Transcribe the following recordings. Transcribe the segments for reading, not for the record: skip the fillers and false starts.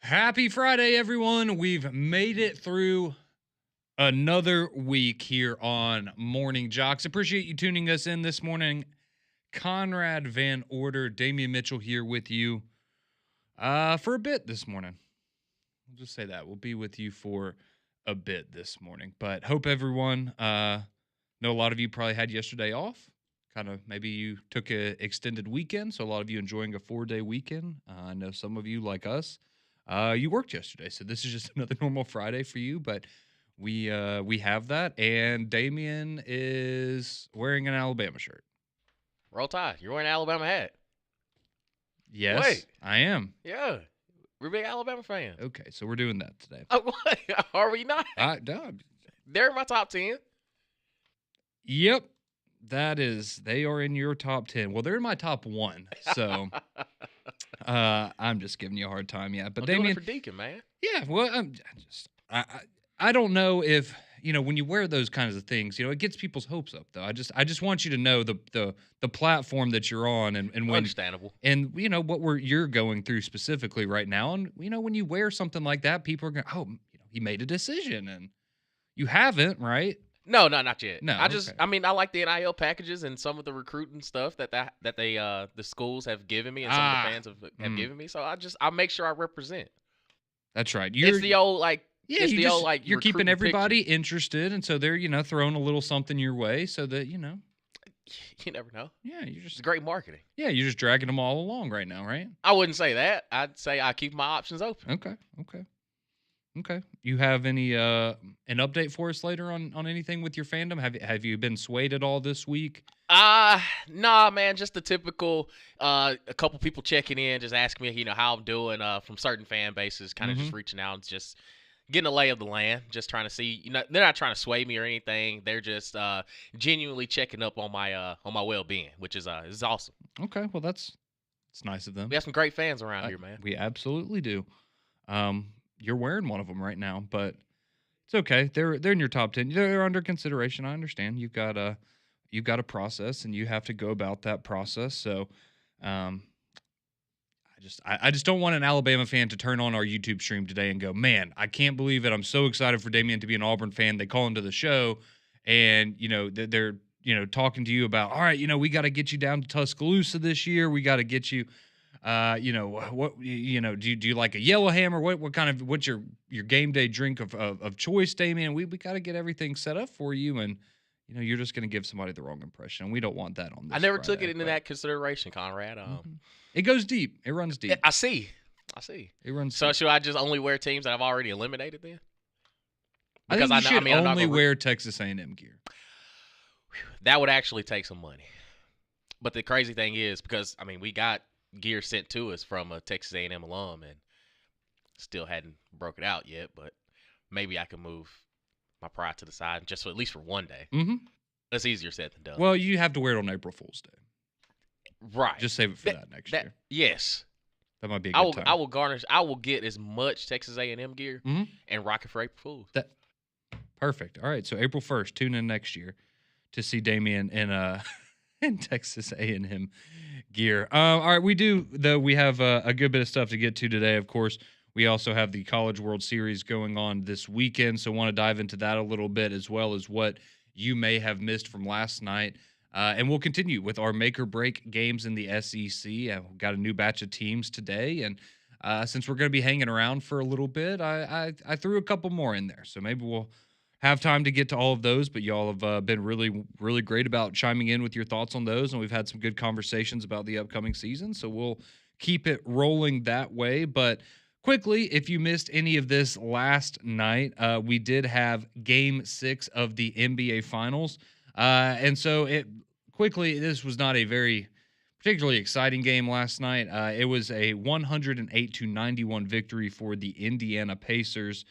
Happy Friday, everyone. We've made it through another week here on Morning Jox. Appreciate you tuning us in this morning. Conrad Van Order, Damian Mitchell here with you for a bit this morning. We'll just say that. We'll be with you for a bit this morning. But hope everyone, know a lot of you probably had yesterday off. Kind of maybe you took an extended weekend, so a lot of you enjoying a 4-day weekend. I know some of you, like us, you worked yesterday, so this is just another normal Friday for you, but we have that, and Damian is wearing an Alabama shirt. Roll Tide. You're wearing an Alabama hat. Yes, Wait. I am. Yeah. We're big Alabama fans. Okay, so we're doing that today. Are we not? No. They're in my top 10. Yep, they are in your top 10. Well, they're in my top 1, so I'm just giving you a hard time, yeah. But I'm Damian, doing it for Deacon, man. Yeah, well, I don't know if, when you wear those kinds of things, it gets people's hopes up, though. I just want you to know the platform that you're on and when Understandable. And what you're going through specifically right now, and when you wear something like that, people are going, he made a decision, and you haven't, right? No, not yet. No, I like the NIL packages and some of the recruiting stuff that the schools have given me and some of the fans have given me. So I make sure I represent. That's right. It's the old you're keeping everybody picture. interested, and so they're throwing a little something your way, so that You never know. Yeah, it's great marketing. Yeah, you're just dragging them all along right now, right? I wouldn't say that. I'd say I keep my options open. Okay. You have any an update for us later on anything with your fandom? Have you been swayed at all this week? Nah, man. Just the typical. A couple people checking in, just asking me, how I'm doing. From certain fan bases, kind of just reaching out and just getting a lay of the land, just trying to see. They're not trying to sway me or anything. They're just genuinely checking up on my well-being, which is awesome. Okay, well it's nice of them. We have some great fans around here, man. We absolutely do. You're wearing one of them right now, but it's okay. They're in your top 10. They're under consideration. I understand. You've got a process, and you have to go about that process. So, I just don't want an Alabama fan to turn on our YouTube stream today and go, man, I can't believe it. I'm so excited for Damian to be an Auburn fan. They call into the show, and they're talking to you about, all right, we got to get you down to Tuscaloosa this year. We got to get you. Do you like a yellow hammer? What's your game day drink of choice, Damian? We got to get everything set up for you, and you're just going to give somebody the wrong impression. We don't want that on this. I never took it into that consideration, Conrad. It goes deep. It runs deep. I see. It runs. So deep. Should I just only wear teams that I've already eliminated then? Because I think you should only wear Texas A&M gear. That would actually take some money. But the crazy thing is, because we got gear sent to us from a Texas A&M alum, and still hadn't broke it out yet, but maybe I can move my pride to the side just at least for one day. Mm-hmm. That's easier said than done. Well, you have to wear it on April Fool's Day. Right. Just save it for that next year. Yes. That might be a good time. I will get as much Texas A&M gear and rock it for April Fool's. Perfect. All right, so April 1st, tune in next year to see Damian in Texas A&M gear. All right, we have a good bit of stuff to get to today. Of course, we also have the College World Series going on this weekend, so want to dive into that a little bit, as well as what you may have missed from last night. And we'll continue with our make or break games in the SEC. We've got a new batch of teams today, and since we're going to be hanging around for a little bit, I threw a couple more in there, so maybe we'll have time to get to all of those, but y'all have been really, really great about chiming in with your thoughts on those, and we've had some good conversations about the upcoming season, so we'll keep it rolling that way. But quickly, if you missed any of this last night, we did have Game 6 of the NBA Finals, and so this was not a very particularly exciting game last night. It was a 108-91 victory for the Indiana Pacers.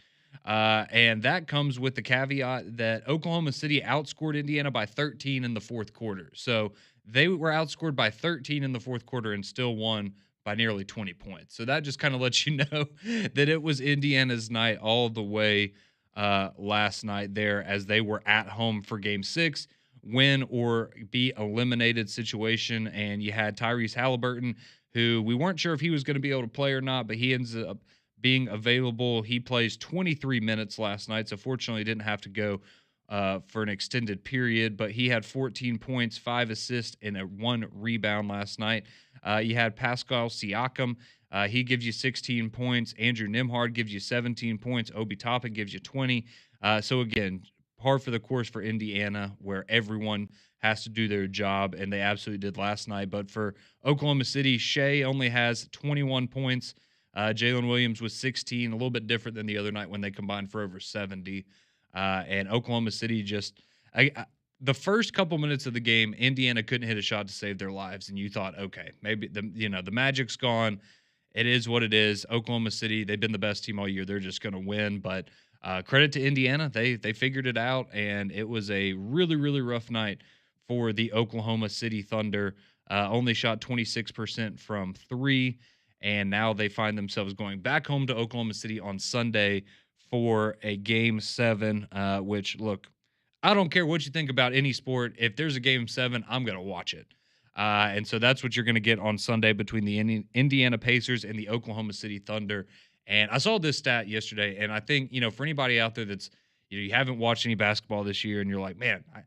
And that comes with the caveat that Oklahoma City outscored Indiana by 13 in the fourth quarter. So they were outscored by 13 in the fourth quarter and still won by nearly 20 points. So that just kind of lets you know that it was Indiana's night all the way last night there, as they were at home for Game 6, win or be eliminated situation. And you had Tyrese Halliburton, who we weren't sure if he was going to be able to play or not, but he ends up being available. He plays 23 minutes last night, so fortunately didn't have to go for an extended period, but he had 14 points, 5 assists, and 1 rebound last night. You had Pascal Siakam. He gives you 16 points. Andrew Nembhard gives you 17 points. Obi Toppin gives you 20. So again, par for the course for Indiana, where everyone has to do their job, and they absolutely did last night. But for Oklahoma City, Shea only has 21 points. Jalen Williams was 16, a little bit different than the other night when they combined for over 70. And Oklahoma City just the first couple minutes of the game, Indiana couldn't hit a shot to save their lives, and you thought, okay, maybe the magic's gone. It is what it is. Oklahoma City, they've been the best team all year. They're just going to win. But credit to Indiana, they figured it out, and it was a really, really rough night for the Oklahoma City Thunder. Only shot 26% from 3, and now they find themselves going back home to Oklahoma City on Sunday for a Game 7, which, look, I don't care what you think about any sport. If there's a Game 7, I'm going to watch it. And so that's what you're going to get on Sunday between the Indiana Pacers and the Oklahoma City Thunder. And I saw this stat yesterday, and I think, for anybody out there that's, you haven't watched any basketball this year and you're like, man, I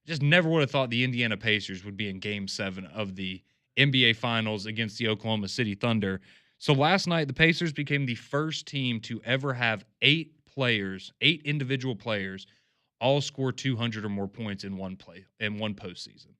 just never would have thought the Indiana Pacers would be in Game 7 of the NBA Finals against the Oklahoma City Thunder. So last night, the Pacers became the first team to ever have 8 individual players, all score 200 or more points in one postseason.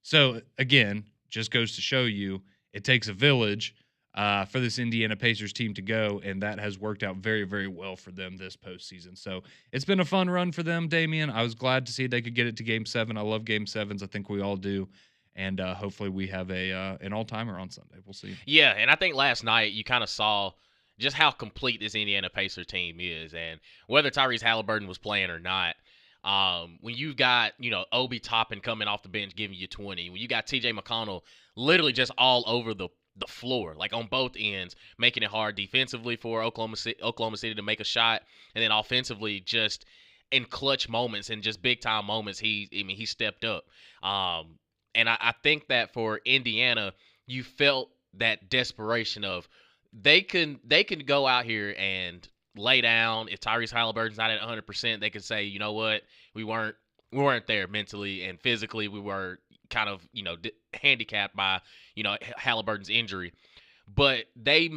So again, just goes to show you it takes a village for this Indiana Pacers team to go, and that has worked out very, very well for them this postseason. So it's been a fun run for them, Damian. I was glad to see they could get it to Game 7. I love Game 7s. I think we all do. And hopefully we have an all-timer on Sunday. We'll see. Yeah, and I think last night you kind of saw just how complete this Indiana Pacer team is, and whether Tyrese Halliburton was playing or not. When you got, Obi Toppin coming off the bench giving you 20, when you got TJ McConnell literally just all over the floor, like on both ends, making it hard defensively for Oklahoma City to make a shot, and then offensively just in clutch moments and just big time moments, he stepped up. And I think that for Indiana, you felt that desperation of they can go out here and lay down. If Tyrese Halliburton's not at 100%, they could say, you know what, we weren't there mentally and physically. We were kind of handicapped by Halliburton's injury. But they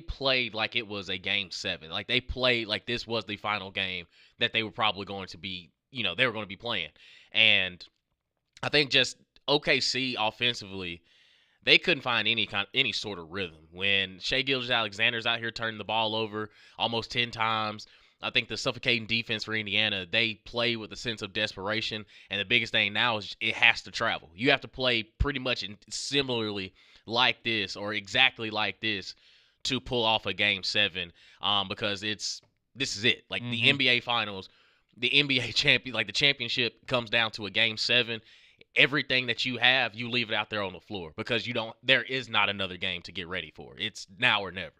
played like it was a Game 7. Like they played like this was the final game that they were probably going to be they were going to be playing. And I think just OKC offensively, they couldn't find any sort of rhythm. When Shai Gilgeous-Alexander's out here turning the ball over almost 10 times, I think the suffocating defense for Indiana, they play with a sense of desperation. And the biggest thing now is it has to travel. You have to play pretty much similarly like this or exactly like this to pull off a Game 7 because this is it. Like the NBA Finals, the NBA champion, like the championship comes down to a Game 7. Everything that you have, you leave it out there on the floor because there is not another game to get ready for. It's now or never.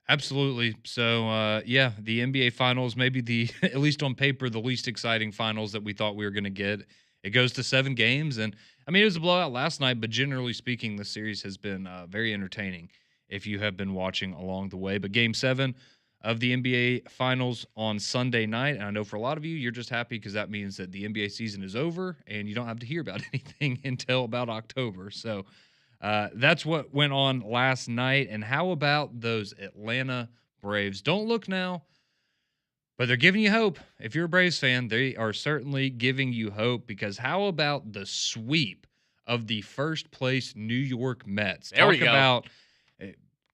Absolutely. So, the NBA Finals, maybe at least on paper, the least exciting finals that we thought we were going to get. It goes to 7 games. And, it was a blowout last night, but generally speaking, the series has been very entertaining if you have been watching along the way. But Game 7 of the NBA Finals on Sunday night. And I know for a lot of you, you're just happy because that means that the NBA season is over and you don't have to hear about anything until about October. So that's what went on last night. And how about those Atlanta Braves? Don't look now, but they're giving you hope. If you're a Braves fan, they are certainly giving you hope because how about the sweep of the first place New York Mets? There we go.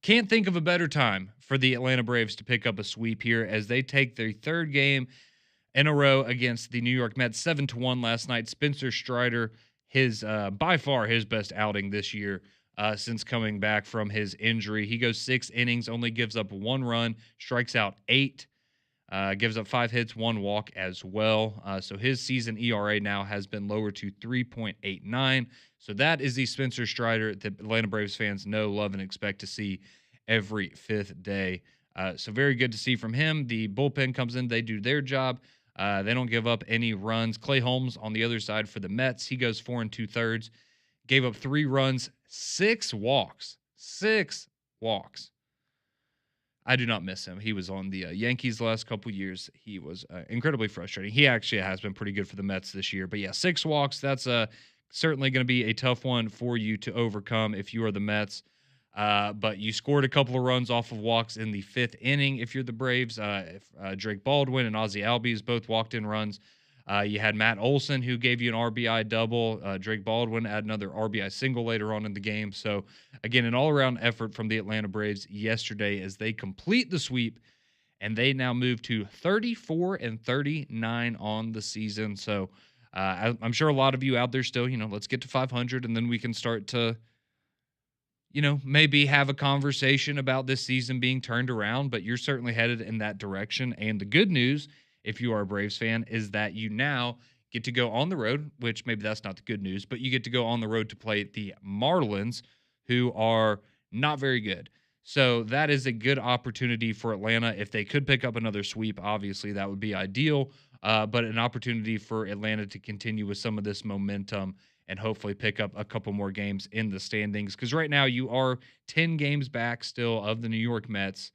Can't think of a better time for the Atlanta Braves to pick up a sweep here as they take their 3rd game in a row against the New York Mets, 7-1 last night. Spencer Strider, by far his best outing this year since coming back from his injury. He goes 6 innings, only gives up 1 run, strikes out 8, gives up 5 hits, 1 walk as well. So his season ERA now has been lowered to 3.89. So that is the Spencer Strider that Atlanta Braves fans know, love, and expect to see every 5th day. So very good to see from him. The bullpen comes in. They do their job. They don't give up any runs. Clay Holmes on the other side for the Mets. He goes 4 2/3. Gave up 3 runs, 6 walks. 6 walks. I do not miss him. He was on the Yankees the last couple years. He was incredibly frustrating. He actually has been pretty good for the Mets this year. But yeah, 6 walks. That's certainly going to be a tough one for you to overcome if you are the Mets. But you scored a couple of runs off of walks in the 5th inning if you're the Braves. If Drake Baldwin and Ozzie Albies both walked in runs. You had Matt Olson, who gave you an RBI double. Drake Baldwin had another RBI single later on in the game. So, again, an all-around effort from the Atlanta Braves yesterday as they complete the sweep, and they now move to 34-39 on the season. So, I'm sure a lot of you out there still, let's get to 500, and then we can start to, maybe have a conversation about this season being turned around, but you're certainly headed in that direction. And the good news, if you are a Braves fan, is that you now get to go on the road, which maybe that's not the good news, but you get to go on the road to play the Marlins, who are not very good. So that is a good opportunity for Atlanta. If they could pick up another sweep, obviously that would be ideal, but an opportunity for Atlanta to continue with some of this momentum and hopefully pick up a couple more games in the standings. Because right now you are 10 games back still of the New York Mets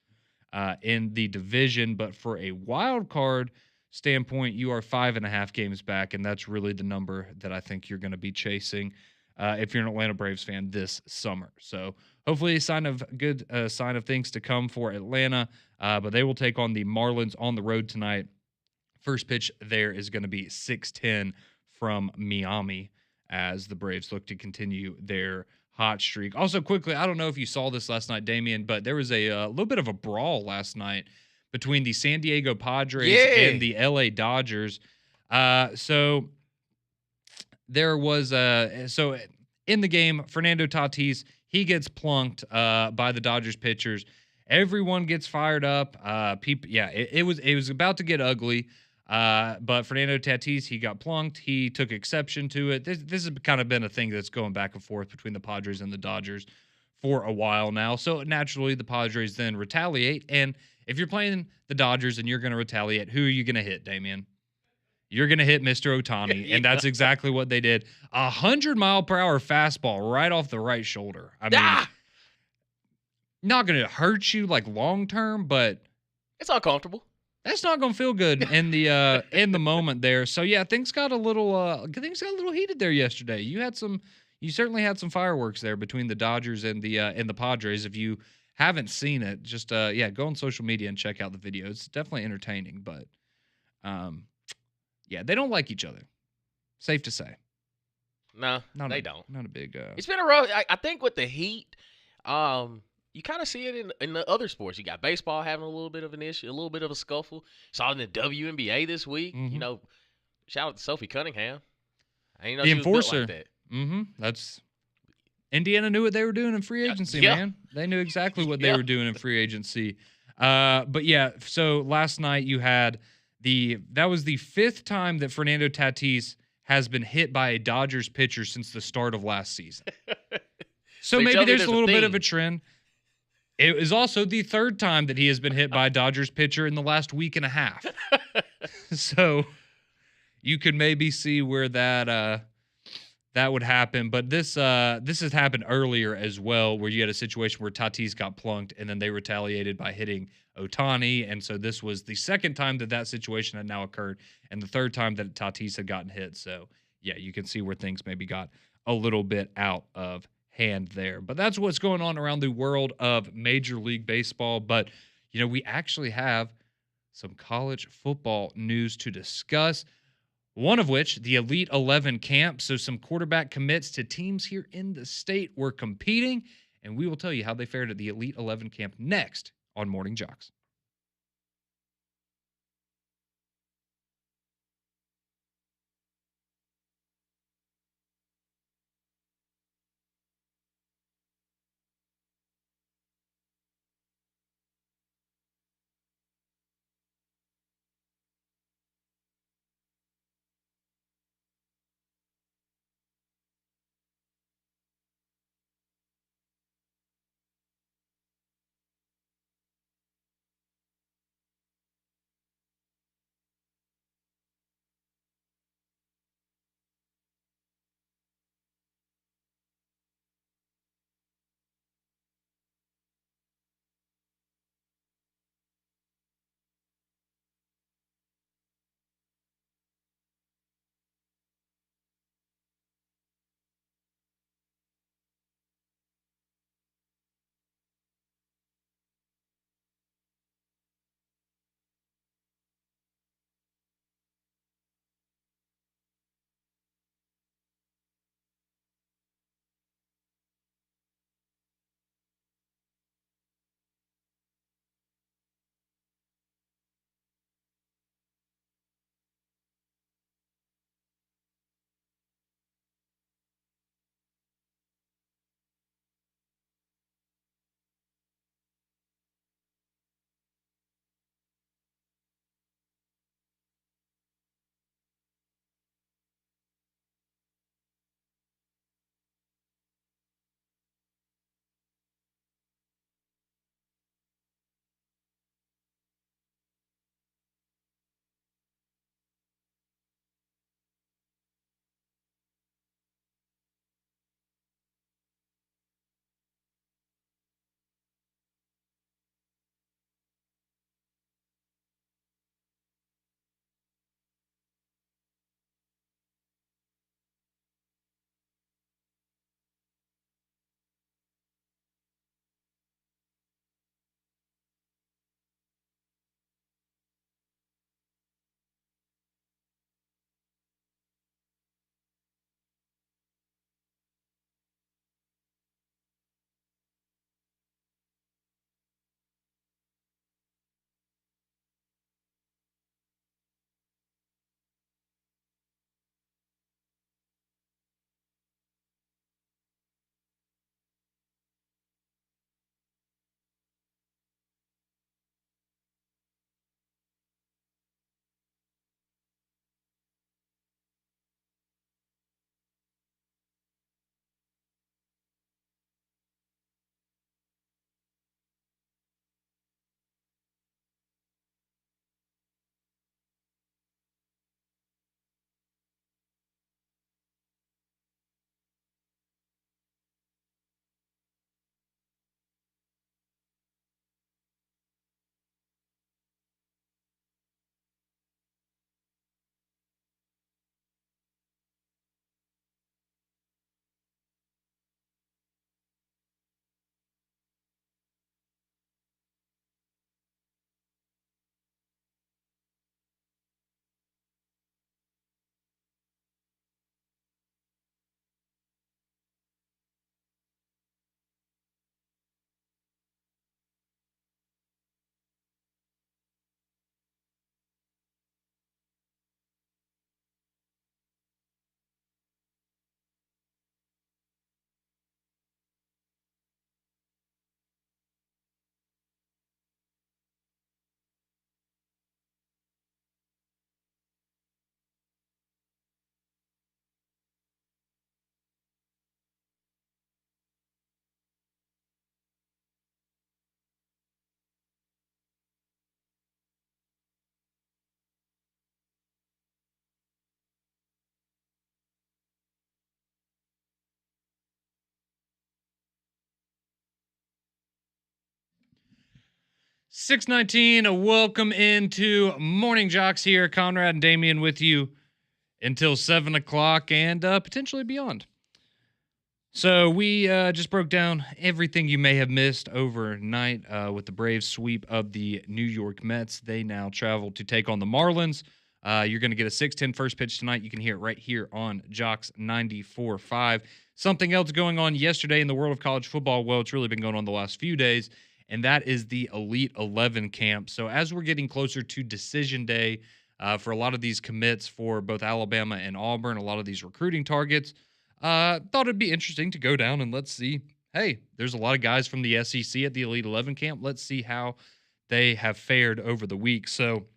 in the division. But for a wild card standpoint, you are 5.5 games back. And that's really the number that I think you're going to be chasing if you're an Atlanta Braves fan this summer. So hopefully a sign of things to come for Atlanta. But they will take on the Marlins on the road tonight. First pitch there is going to be 6:10 from Miami as the Braves look to continue their hot streak. Also, quickly, I don't know if you saw this last night, Damian, but there was a little bit of a brawl last night between the San Diego Padres and the LA Dodgers. So there was so in the game, Fernando Tatis, he gets plunked by the Dodgers pitchers. Everyone gets fired up. It was about to get ugly. But Fernando Tatis, he got plunked. He took exception to it. This has kind of been a thing that's going back and forth between the Padres and the Dodgers for a while now. So naturally, the Padres then retaliate. And if you're playing the Dodgers and you're going to retaliate, who are you going to hit, Damian? You're going to hit Mr. Ohtani. And that's exactly what they did. 100-mile-per-hour fastball right off the right shoulder. I mean, not going to hurt you like long term, but it's uncomfortable. That's not going to feel good in the moment there. So yeah, things got a little heated there yesterday. You certainly had some fireworks there between the Dodgers and the Padres. If you haven't seen it, just go on social media and check out the video. It's definitely entertaining, but they don't like each other. Safe to say. No, they don't. Not a big. It's been a rough. I think with the Heat, you kind of see it in the other sports. You got baseball having a little bit of an issue, a little bit of a scuffle. Saw it in the WNBA this week. Mm-hmm. Shout out to Sophie Cunningham. I didn't know the she enforcer. was built like that. Mm-hmm. That's Indiana knew what they were doing in free agency, man. They knew exactly what they were doing in free agency. But yeah, so last night you had that was the 5th time that Fernando Tatis has been hit by a Dodgers pitcher since the start of last season. So maybe there's a little bit of a trend. It is also the 3rd time that he has been hit by a Dodgers pitcher in the last week and a half. So you could maybe see where that would happen. But this has happened earlier as well, where you had a situation where Tatis got plunked and then they retaliated by hitting Ohtani. And so this was the 2nd time that situation had now occurred and the 3rd time that Tatis had gotten hit. So yeah, you can see where things maybe got a little bit out of hand there. But that's what's going on around the world of Major League Baseball. But, we actually have some college football news to discuss, one of which, the Elite 11 camp. So some quarterback commits to teams here in the state were competing, and we will tell you how they fared at the Elite 11 camp next on Morning Jox. 619, welcome into Morning Jox here. Conrad and Damian with you until 7 o'clock and potentially beyond. So we just broke down everything you may have missed overnight with the Braves sweep of the New York Mets. They now travel to take on the Marlins. You're going to get a 6:10 first pitch tonight. You can hear it right here on Jox 94.5. Something else going on yesterday in the world of college football. Well, it's really been going on the last few days, and that is the Elite 11 camp. So as we're getting closer to decision day for a lot of these commits for both Alabama and Auburn, a lot of these recruiting targets, thought it'd be interesting to go down and let's see. Hey, there's a lot of guys from the SEC at the Elite 11 camp. Let's see how they have fared over the week. So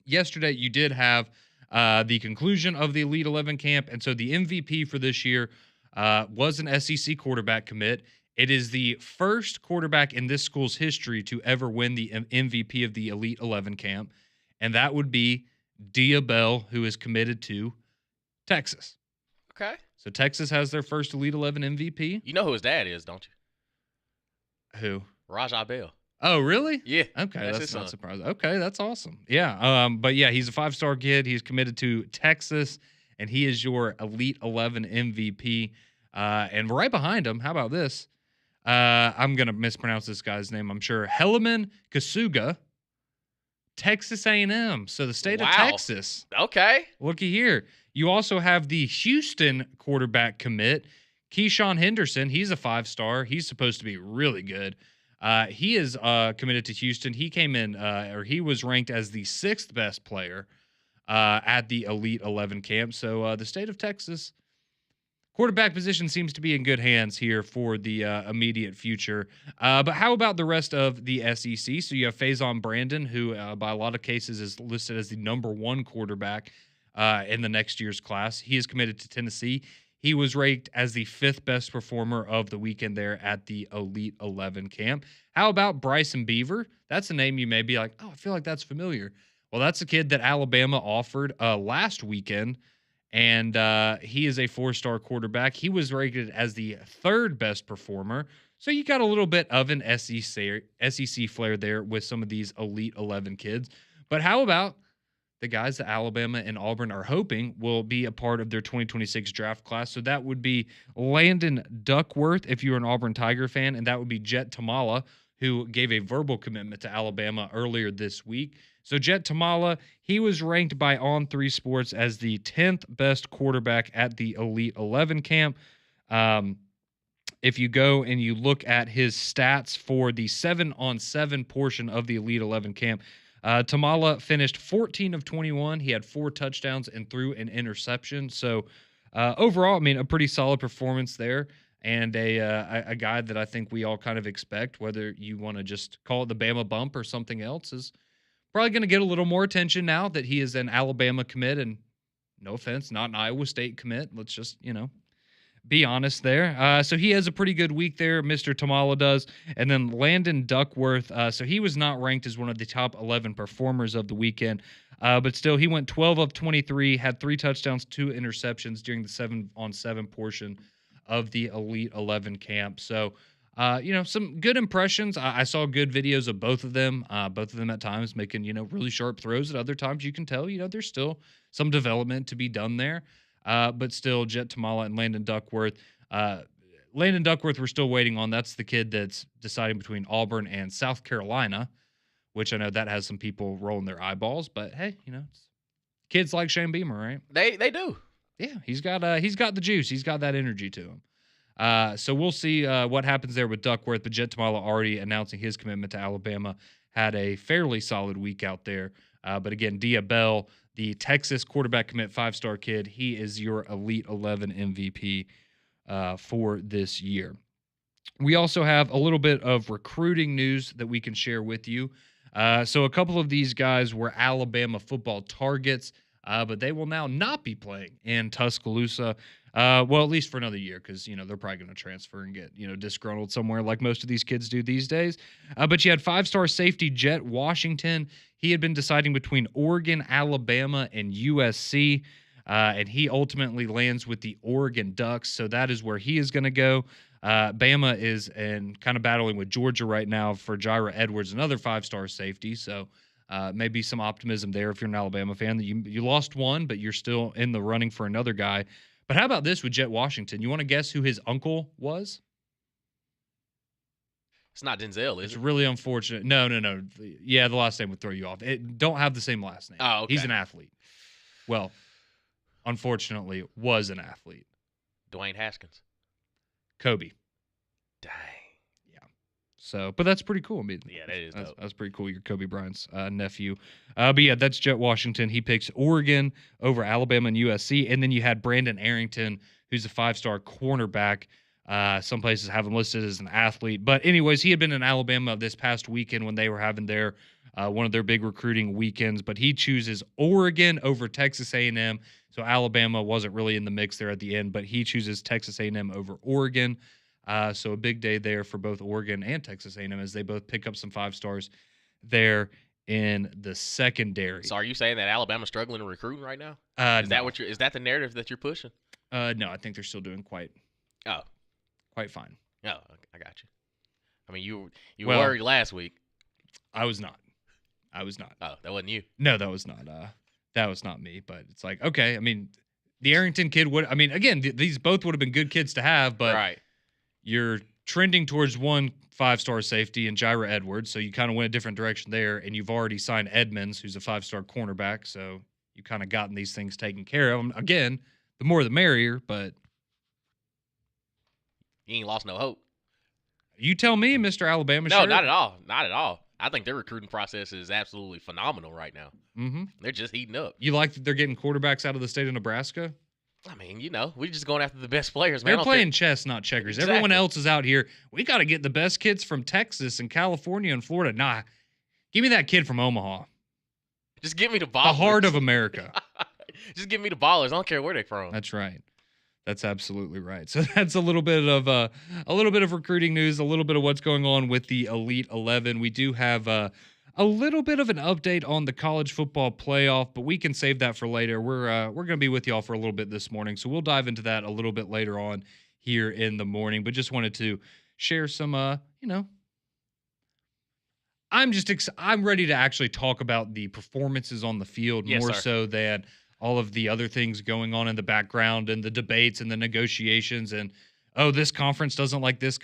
yesterday you did have the conclusion of the Elite 11 camp, and so the MVP for this year was an SEC quarterback commit. It is the first quarterback in this school's history to ever win the MVP of the Elite 11 camp, and that would be Dia Bell, who is committed to Texas. Okay. So Texas has their first Elite 11 MVP. You know who his dad is, don't you? Who? Rajah Bell. Oh, really? Yeah. Okay, that's not surprising. Okay, that's awesome. Yeah, but yeah, he's a 5-star kid. He's committed to Texas, and he is your Elite 11 MVP. And right behind him, how about this? I'm going to mispronounce this guy's name, I'm sure. Helaman Kasuga, Texas A&M. So the state of Texas. Okay. Looky here. You also have the Houston quarterback commit, Keyshawn Henderson. He's a 5-star. He's supposed to be really good. He is committed to Houston. He came in, or he was ranked as the 6th best player at the Elite 11 camp. So the state of Texas quarterback position seems to be in good hands here for the immediate future. But how about the rest of the SEC? So you have Faison Brandon, who by a lot of cases is listed as the number 1 quarterback in the next year's class. He is committed to Tennessee. He was ranked as the 5th best performer of the weekend there at the Elite 11 camp. How about Bryson Beaver? That's a name you may be like, oh, I feel like that's familiar. Well, that's a kid that Alabama offered last weekend, and he is a 4-star quarterback. He was rated as the 3rd best performer. So you got a little bit of an SEC flair there with some of these Elite 11 kids. But how about the guys that Alabama and Auburn are hoping will be a part of their 2026 draft class? So that would be Landon Duckworth, if you're an Auburn Tiger fan, and that would be Jet Tamala, who gave a verbal commitment to Alabama earlier this week. So Jet Tamala, he was ranked by On3 Sports as the 10th best quarterback at the Elite 11 camp. If you go and you look at his stats for the 7-on-7 portion of the Elite 11 camp, Tamala finished 14 of 21. He had 4 touchdowns and threw an interception. So overall, I mean, a pretty solid performance there, and a guy that I think we all kind of expect, whether you want to just call it the Bama bump or something else, is probably going to get a little more attention now that he is an Alabama commit, and no offense, not an Iowa State commit. Let's just, be honest there. So he has a pretty good week there, Mr. Tamala does. And then Landon Duckworth, so he was not ranked as one of the top 11 performers of the weekend, but still he went 12 of 23, had 3 touchdowns, 2 interceptions during the 7-on-7 portion of the Elite 11 camp. So, some good impressions. I saw good videos of both of them at times making, really sharp throws. At other times you can tell, there's still some development to be done there. But still, Jet Tamala and Landon Duckworth. Landon Duckworth we're still waiting on. That's the kid that's deciding between Auburn and South Carolina, which I know that has some people rolling their eyeballs. But hey, kids like Shane Beamer, right? They do. Yeah, he's got the juice. He's got that energy to him. So we'll see what happens there with Duckworth. But Jet Tamala already announcing his commitment to Alabama, had a fairly solid week out there. But again, Dia Bell, the Texas quarterback commit, 5-star kid, he is your Elite 11 MVP for this year. We also have a little bit of recruiting news that we can share with you. So a couple of these guys were Alabama football targets, but they will now not be playing in Tuscaloosa. Well, at least for another year, because, they're probably going to transfer and get, disgruntled somewhere like most of these kids do these days. But you had 5-star safety Jet Washington. He had been deciding between Oregon, Alabama, and USC. and he ultimately lands with the Oregon Ducks. So that is where he is going to go. Bama is kind of battling with Georgia right now for Jaira Edwards, another 5-star safety. So maybe some optimism there if you're an Alabama fan that you lost one, but you're still in the running for another guy. But how about this with Jet Washington? You want to guess who his uncle was? It's not Denzel, is It's it? really unfortunate. No. Yeah, the last name would throw you off. It don't have the same last name. Oh, okay. He's an athlete. Well, unfortunately, was an athlete. Dwayne Haskins. Kobe. Dang. Yeah. So, but that's pretty cool. I mean, Yeah, that is dope. That's pretty cool. You're Kobe Bryant's nephew. But yeah, that's Jet Washington. He picks Oregon over Alabama and USC. And then you had Brandon Arrington, who's a 5-star cornerback. Some places have him listed as an athlete. But anyways, he had been in Alabama this past weekend when they were having their one of their big recruiting weekends. But he chooses Oregon over Texas A&M. So Alabama wasn't really in the mix there at the end. But he chooses Texas A&M over Oregon. So a big day there for both Oregon and Texas A&M as they both pick up some 5-stars there in the secondary. So are you saying that Alabama's struggling in recruiting right now? Is that the narrative that you're pushing? No, I think they're still doing quite fine. Oh, I got you. I mean, you were worried last week. I was not. Oh, that wasn't you. No, that was not. That was not me. But it's like, okay. I mean, the Arrington kid would. I mean, again, these both would have been good kids to have, but right. You're trending towards one 5-star safety and Jaira Edwards, so you kind of went a different direction there, and you've already signed Edmonds, who's a 5-star cornerback, so you kind of gotten these things taken care of. Again, the more the merrier, but you ain't lost no hope. You tell me, Mr. Alabama. No, not at all. Not at all. I think their recruiting process is absolutely phenomenal right now. Mm-hmm. They're just heating up. You like that they're getting quarterbacks out of the state of Nebraska? I mean, we're just going after the best players, man. They're playing chess, not checkers. Exactly. Everyone else is out here. We got to get the best kids from Texas and California and Florida. Nah, give me that kid from Omaha. Just give me the ballers. The heart of America. Just give me the ballers. I don't care where they're from. That's right. That's absolutely right. So that's a little bit of recruiting news, a little bit of what's going on with the Elite 11. We do have a little bit of an update on the college football playoff, but we can save that for later. We're going to be with y'all for a little bit this morning, so we'll dive into that a little bit later on here in the morning. But just wanted to share some, I'm ready to actually talk about the performances on the field more so than all of the other things going on in the background and the debates and the negotiations and, oh, this conference doesn't like this.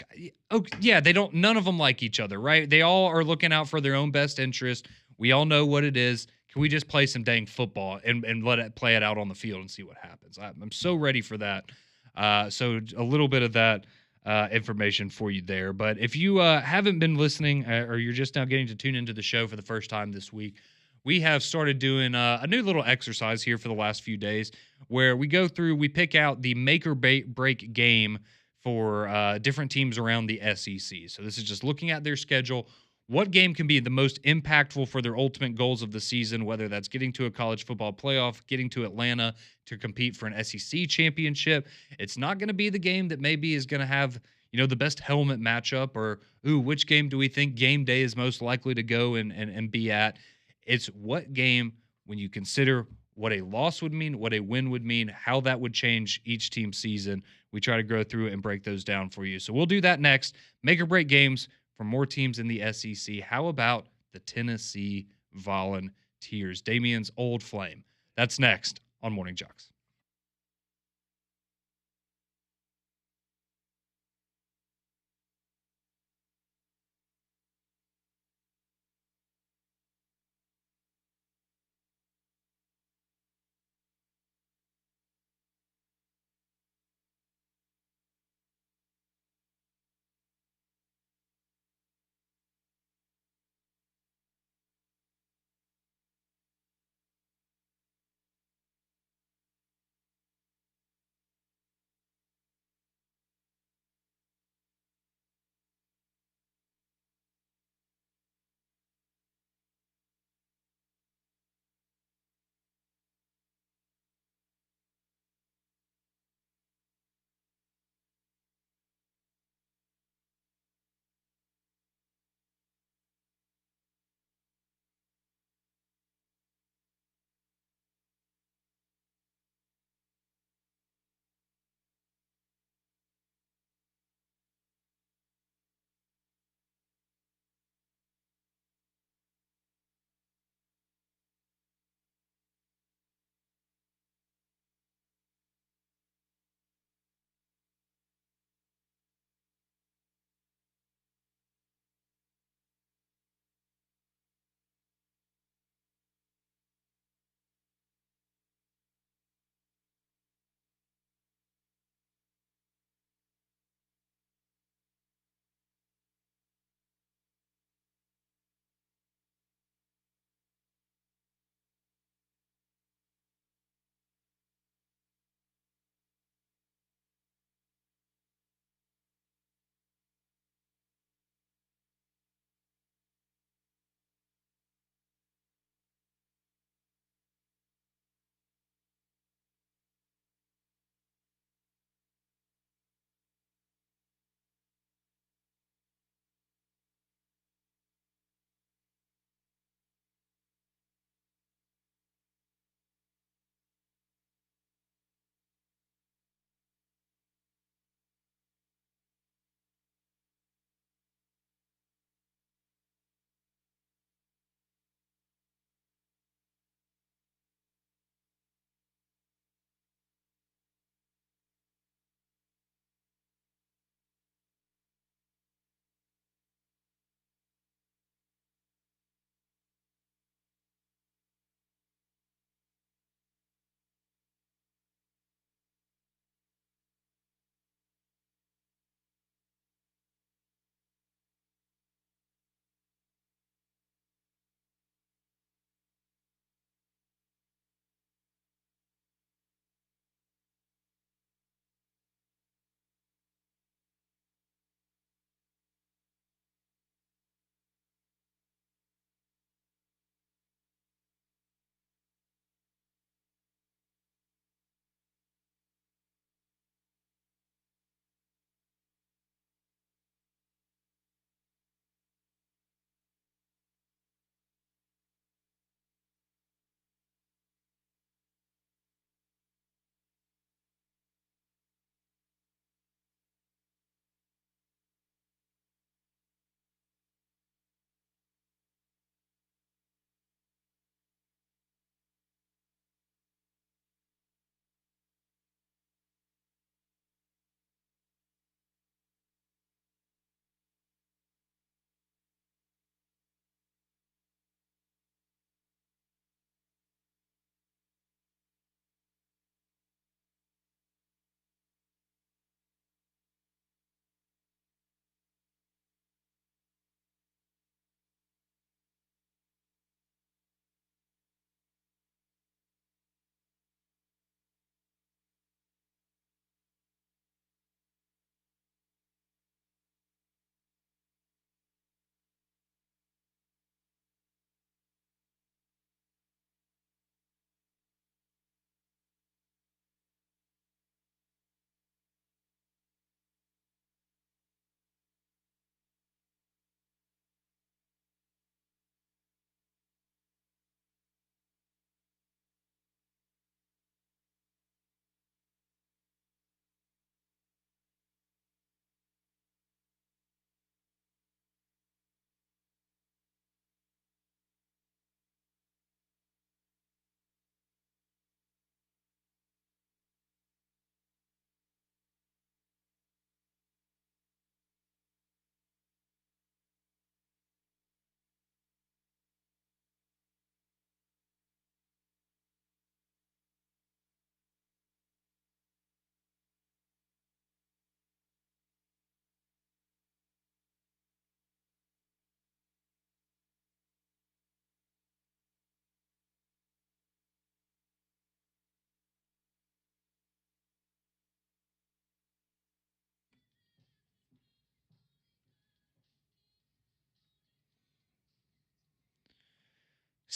Oh, yeah, none of them like each other, right? They all are looking out for their own best interest. We all know what it is. Can we just play some dang football and let it play it out on the field and see what happens? I'm so ready for that. So a little bit of that information for you there. But if you haven't been listening or you're just now getting to tune into the show for the first time this week, we have started doing a new little exercise here for the last few days where we go through, we pick out the make or break game for different teams around the SEC. So this is just looking at their schedule. What game can be the most impactful for their ultimate goals of the season, whether that's getting to a college football playoff, getting to Atlanta to compete for an SEC championship. It's not going to be the game that maybe is going to have, the best helmet matchup or, which game do we think game day is most likely to go and be at? It's what game, when you consider what a loss would mean, what a win would mean, how that would change each team's season. We try to go through and break those down for you. So we'll do that next. Make or break games for more teams in the SEC. How about the Tennessee Volunteers? Damien's old flame. That's next on Morning Jox.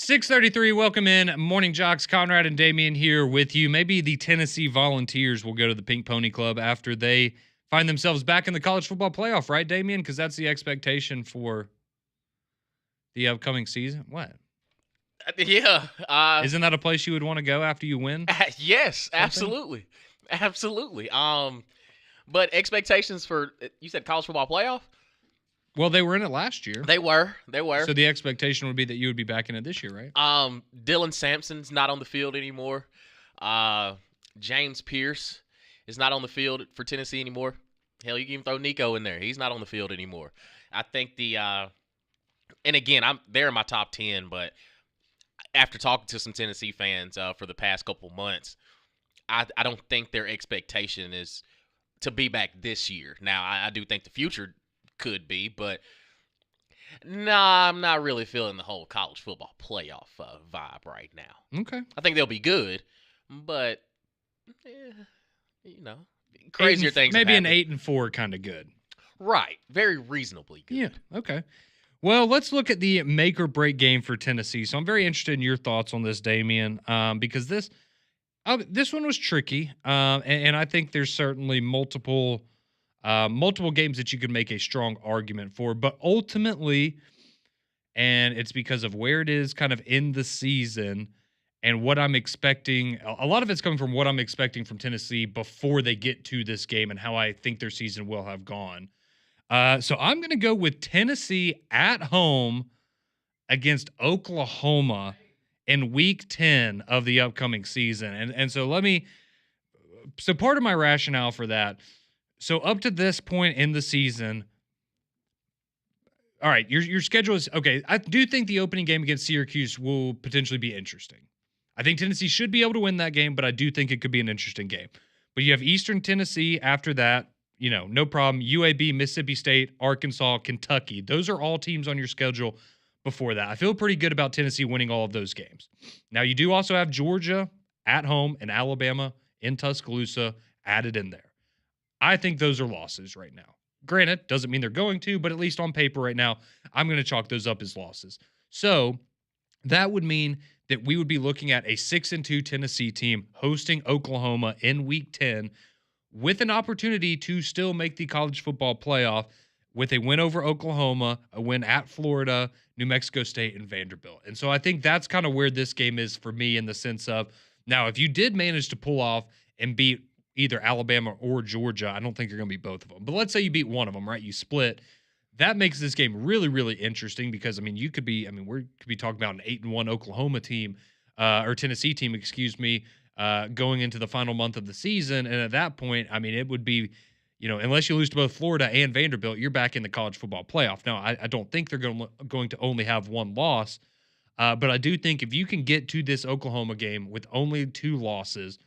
6:33. Welcome in, Morning Jocks. Conrad and Damian here with you. Maybe the Tennessee Volunteers will go to the Pink Pony Club after they find themselves back in the college football playoff, right, Damian? Because that's the expectation for the upcoming season. What? Yeah. Isn't that a place you would want to go after you win? Yes, absolutely. But expectations for, you said college football playoff? Well, they were in it last year. They were. So the expectation would be that you would be back in it this year, right? Dylan Sampson's not on the field anymore. James Pierce is not on the field for Tennessee anymore. Hell, you can even throw Nico in there. He's not on the field anymore. I think and again, they're in my top 10, but after talking to some Tennessee fans for the past couple months, I don't think their expectation is to be back this year. Now, I do think the future could be, but nah, I'm not really feeling the whole college football playoff vibe right now. Okay. I think they'll be good, but crazier things. Maybe an 8-4 kind of good. Right. Very reasonably good. Yeah. Okay. Well, let's look at the make or break game for Tennessee. So I'm very interested in your thoughts on this, Damian, because this one was tricky, and I think there's certainly multiple games that you could make a strong argument for, but ultimately, and it's because of where it is kind of in the season and what I'm expecting. A lot of it's coming from what I'm expecting from Tennessee before they get to this game and how I think their season will have gone. So I'm going to go with Tennessee at home against Oklahoma in week 10 of the upcoming season. And so so part of my rationale for that, so up to this point in the season, all right, your schedule is okay. I do think the opening game against Syracuse will potentially be interesting. I think Tennessee should be able to win that game, but I do think it could be an interesting game. But you have Eastern Tennessee after that, no problem. UAB, Mississippi State, Arkansas, Kentucky. Those are all teams on your schedule before that. I feel pretty good about Tennessee winning all of those games. Now, you do also have Georgia at home and Alabama in Tuscaloosa added in there. I think those are losses right now. Granted, doesn't mean they're going to, but at least on paper right now, I'm going to chalk those up as losses. So that would mean that we would be looking at a 6-2 Tennessee team hosting Oklahoma in week 10 with an opportunity to still make the college football playoff with a win over Oklahoma, a win at Florida, New Mexico State, and Vanderbilt. And so I think that's kind of where this game is for me in the sense of, now, if you did manage to pull off and beat either Alabama or Georgia, I don't think you're going to beat both of them. But let's say you beat one of them, right? You split. That makes this game really, really interesting because, we could be talking about an 8-1 Oklahoma team, or Tennessee team, going into the final month of the season. And at that point, it would be, unless you lose to both Florida and Vanderbilt, you're back in the college football playoff. Now, I don't think they're going to only have one loss, but I do think if you can get to this Oklahoma game with only 2 losses,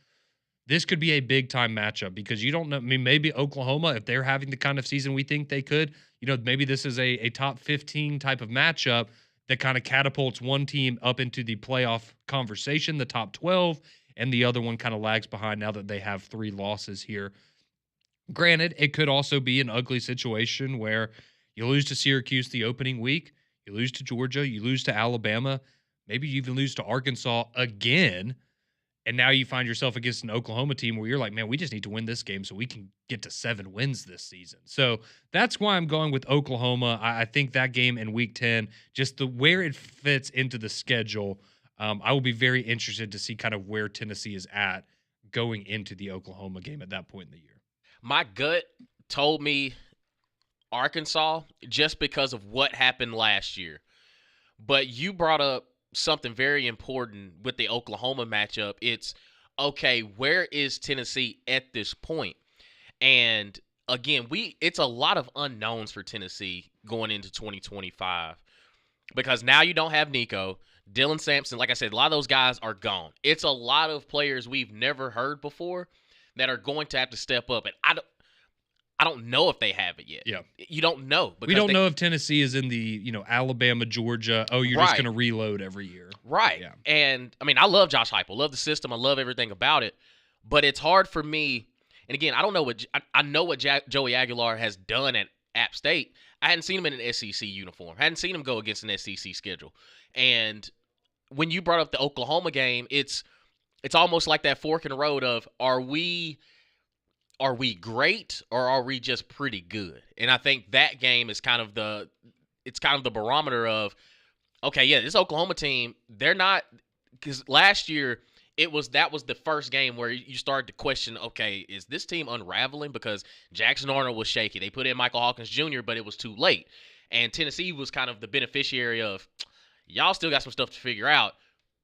this could be a big-time matchup because you don't know. Maybe Oklahoma, if they're having the kind of season we think they could, maybe this is a top 15 type of matchup that kind of catapults one team up into the playoff conversation, the top 12, and the other one kind of lags behind now that they have 3 losses here. Granted, it could also be an ugly situation where you lose to Syracuse the opening week, you lose to Georgia, you lose to Alabama, maybe you even lose to Arkansas again, and now you find yourself against an Oklahoma team where you're like, man, we just need to win this game so we can get to 7 wins this season. So that's why I'm going with Oklahoma. I think that game in week 10, just where it fits into the schedule, I will be very interested to see kind of where Tennessee is at going into the Oklahoma game at that point in the year. My gut told me Arkansas just because of what happened last year. But you brought up something very important with the Oklahoma matchup. It's, okay, where is Tennessee at this point? And again, it's a lot of unknowns for Tennessee going into 2025 because now you don't have Nico. Dylan Sampson, like I said, a lot of those guys are gone. It's a lot of players we've never heard before that are going to have to step up. And I don't know if they have it yet. Yeah. You don't know. We don't know if Tennessee is in the, Alabama, Georgia, you're just going to reload every year. Right. Yeah. And, I love Josh Heupel. I love the system. I love everything about it. But it's hard for me. And, again, I know what Joey Aguilar has done at App State. I hadn't seen him in an SEC uniform. I hadn't seen him go against an SEC schedule. And when you brought up the Oklahoma game, it's almost like that fork in the road of are we great or are we just pretty good? And I think that game is kind of the barometer of, okay, yeah, this Oklahoma team, they're not, because last year that was the first game where you started to question, okay, is this team unraveling? Because Jackson Arnold was shaky. They put in Michael Hawkins Jr., but it was too late. And Tennessee was kind of the beneficiary of, y'all still got some stuff to figure out.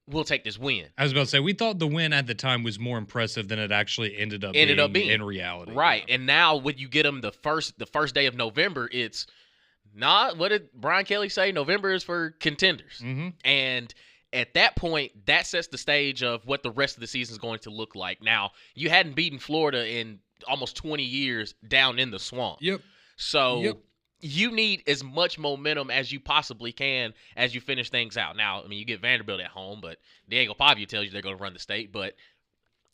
We'll take this win. I was about to say, we thought the win at the time was more impressive than it actually ended up being in reality. Right. Yeah. And now when you get them the first day of November, it's not, what did Brian Kelly say? November is for contenders. Mm-hmm. And at that point, that sets the stage of what the rest of the season is going to look like. Now, you hadn't beaten Florida in almost 20 years down in the swamp. Yep. So you need as much momentum as you possibly can as you finish things out. Now, I mean, you get Vanderbilt at home, but Diego Pavia tells you they're going to run the state. But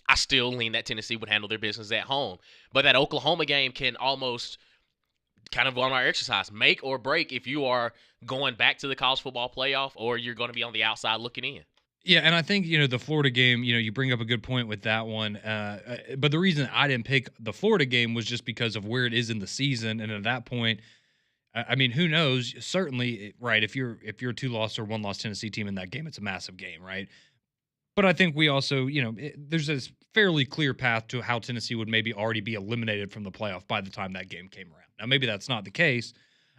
I still lean that Tennessee would handle their business at home. But that Oklahoma game can almost kind of on our exercise, make or break if you are going back to the college football playoff or you're going to be on the outside looking in. Yeah, and I think, the Florida game, you bring up a good point with that one. But the reason I didn't pick the Florida game was just because of where it is in the season. And at that point, I mean, who knows? Certainly, right, if you're a 2-loss or 1-loss Tennessee team in that game, it's a massive game, right? But I think we also, there's this fairly clear path to how Tennessee would maybe already be eliminated from the playoff by the time that game came around. Now, maybe that's not the case,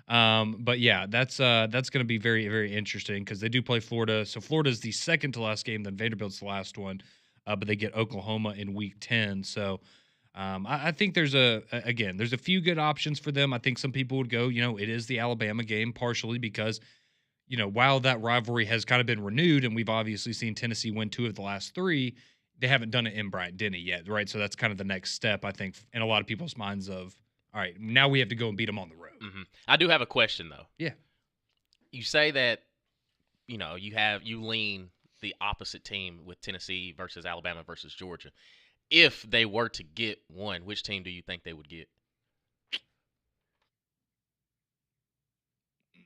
but yeah, that's going to be very, very interesting because they do play Florida. So Florida's the second to last game, then Vanderbilt's the last one, but they get Oklahoma in Week 10. So I think there's a few good options for them. I think some people would go, it is the Alabama game partially because while that rivalry has kind of been renewed and we've obviously seen Tennessee win 2 of the last 3, they haven't done it in Bryant-Denny yet, right? So that's kind of the next step, I think, in a lot of people's minds of, all right, now we have to go and beat them on the road. Mm-hmm. I do have a question, though. Yeah. You say that, you lean the opposite team with Tennessee versus Alabama versus Georgia. If they were to get one, which team do you think they would get?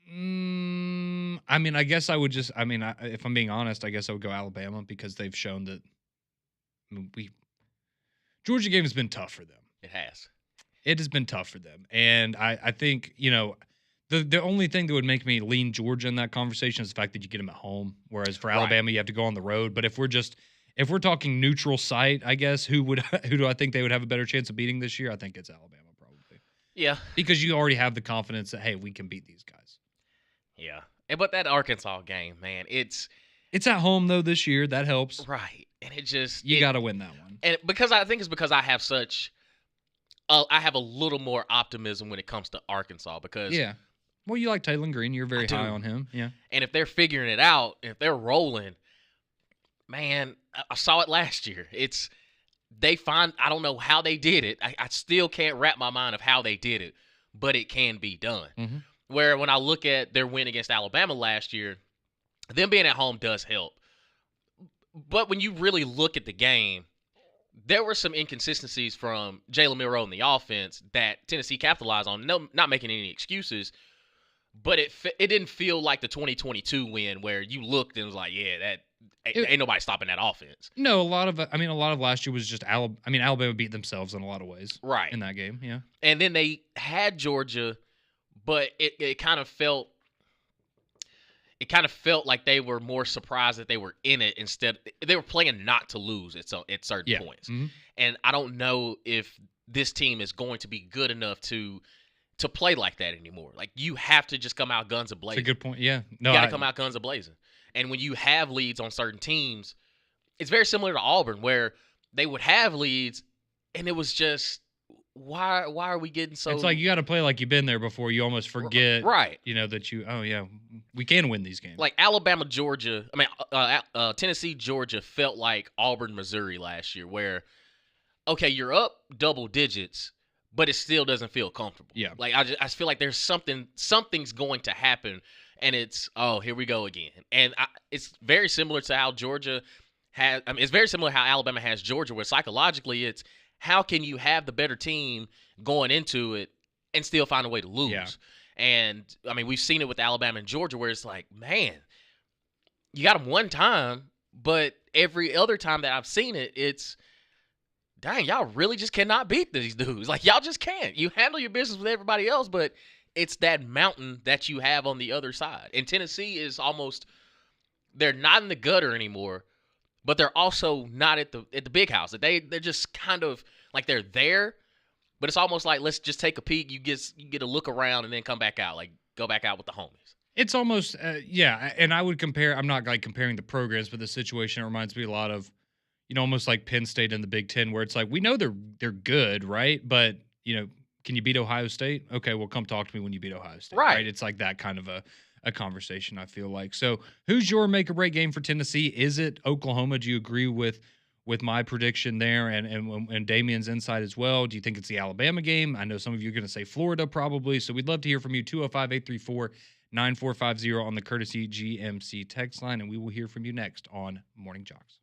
I mean, I guess I would just. I mean, if I'm being honest, I guess I would go Alabama because they've shown that. Georgia game has been tough for them. It has. It has been tough for them, and I think the only thing that would make me lean Georgia in that conversation is the fact that you get them at home, whereas for Alabama you have to go on the road. But if we're talking neutral site, I guess who do I think they would have a better chance of beating this year? I think it's Alabama probably. Yeah, because you already have the confidence that hey, we can beat these guys. Yeah, but that Arkansas game, man, it's at home though this year. That helps, right? And it just you got to win that one. And because I think it's because I have I have a little more optimism when it comes to Arkansas because well, you like Taylor Green, you're very high on him, yeah. And if they're figuring it out, if they're rolling, man, I saw it last year. I don't know how they did it. I still can't wrap my mind of how they did it, but it can be done. Mm-hmm. Where when I look at their win against Alabama last year, them being at home does help. But when you really look at the game, there were some inconsistencies from Jalen Milroe in the offense that Tennessee capitalized on. No, not making any excuses, but it didn't feel like the 2022 win where you looked and was like, yeah, ain't nobody stopping that offense. No, a lot of last year was just Alabama beat themselves in a lot of ways, right, in that game, yeah. And then they had Georgia, but it kind of felt like they were more surprised that they were in it instead. They were playing not to lose at certain points. Mm-hmm. And I don't know if this team is going to be good enough to play like that anymore. Like, you have to just come out guns a-blazing. That's a good point, yeah. No, you got to come out guns a-blazing. And when you have leads on certain teams, it's very similar to Auburn where they would have leads and it was just, why are we getting so... It's like you got to play like you've been there before. You almost forget, right? That we can win these games. Like Tennessee, Georgia felt like Auburn, Missouri last year where, okay, you're up double digits, but it still doesn't feel comfortable. Yeah. Like, I just feel like there's something's going to happen, and it's, oh, here we go again. And it's very similar to how Georgia has... it's very similar to how Alabama has Georgia, where psychologically it's, how can you have the better team going into it and still find a way to lose? Yeah. And, we've seen it with Alabama and Georgia where it's like, man, you got them one time, but every other time that I've seen it, it's dang, y'all really just cannot beat these dudes. Like y'all just can't. You handle your business with everybody else, but it's that mountain that you have on the other side. And Tennessee is almost they're not in the gutter anymore, but they're also not at the big house. They're just kind of like they're there, but it's almost like let's just take a peek. You get a look around and then come back out. Like go back out with the homies. It's almost, yeah. And I would compare, I'm not like comparing the programs, but the situation reminds me a lot of, almost like Penn State in the Big Ten, where it's like, we know they're good, right? But, can you beat Ohio State? Okay, well, come talk to me when you beat Ohio State, right? It's like that kind of a conversation, I feel like. So who's your make or break game for Tennessee? Is it Oklahoma? Do you agree with my prediction there and Damien's insight as well? Do you think it's the Alabama game? I know some of you are going to say Florida probably. So we'd love to hear from you. 205-834-9450 on the courtesy GMC text line. And we will hear from you next on Morning Jox.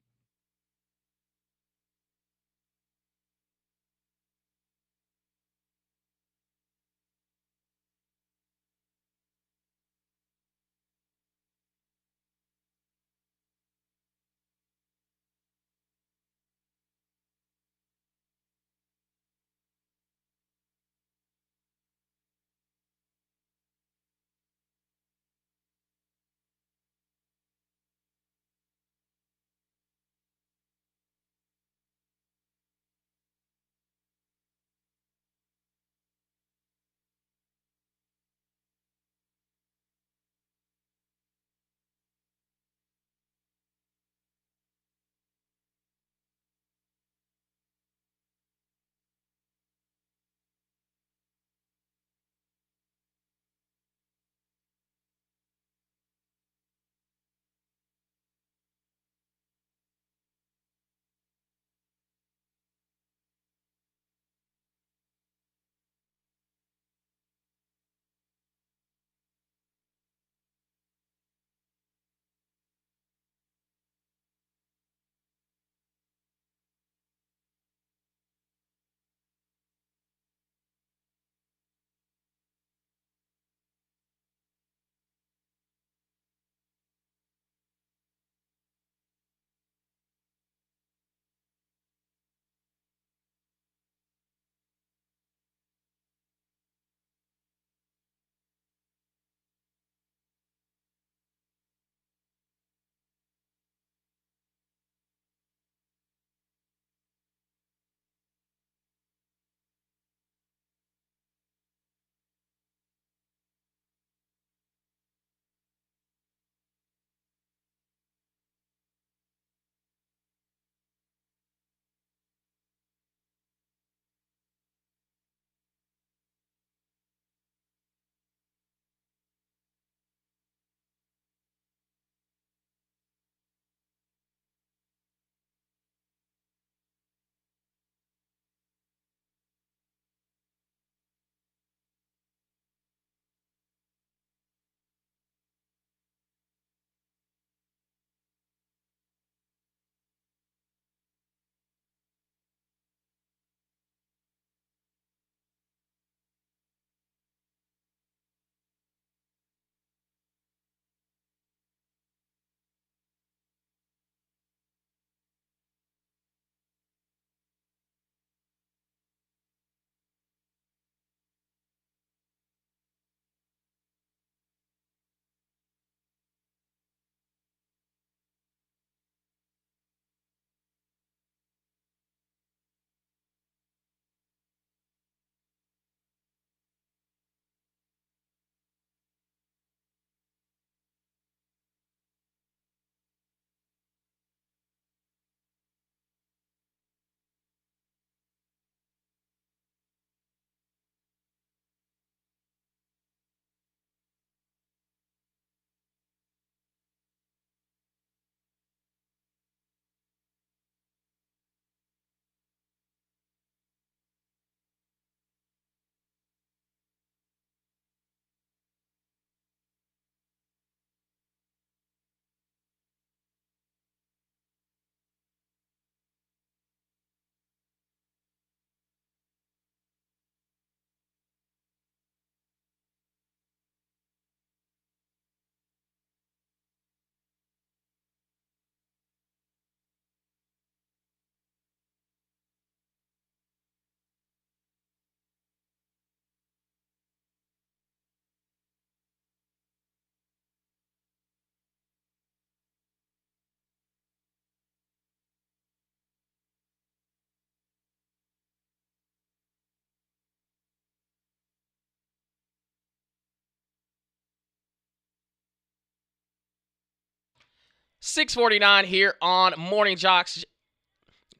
6:49 here on Morning Jox.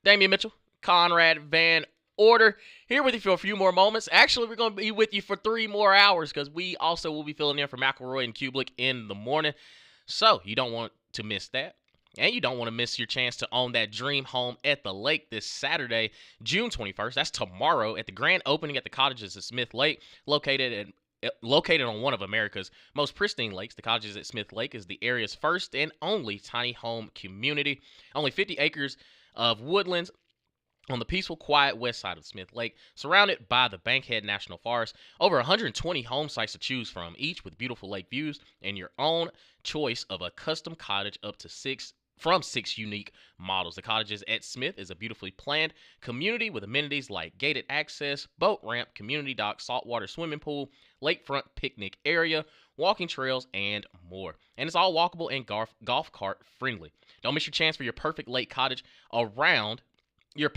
Damian Mitchell, Conrad Van Order, here with you for a few more moments. Actually, we're going to be with you for 3 more hours because we also will be filling in for McElroy and Cubelic in the morning. So you don't want to miss that. And you don't want to miss your chance to own that dream home at the lake this Saturday, June 21st. That's tomorrow at the grand opening at the Cottages at Smith Lake, located on one of America's most pristine lakes. The Cottages at Smith Lake is the area's first and only tiny home community. Only 50 acres of woodlands on the peaceful, quiet west side of Smith Lake, surrounded by the Bankhead National Forest. Over 120 home sites to choose from, each with beautiful lake views and your own choice of a custom cottage up to 6 unique models. The Cottages at Smith is a beautifully planned community with amenities like gated access, boat ramp, community dock, saltwater swimming pool, lakefront picnic area, walking trails, and more. And it's all walkable and golf cart friendly. Don't miss your chance for your perfect lake cottage around your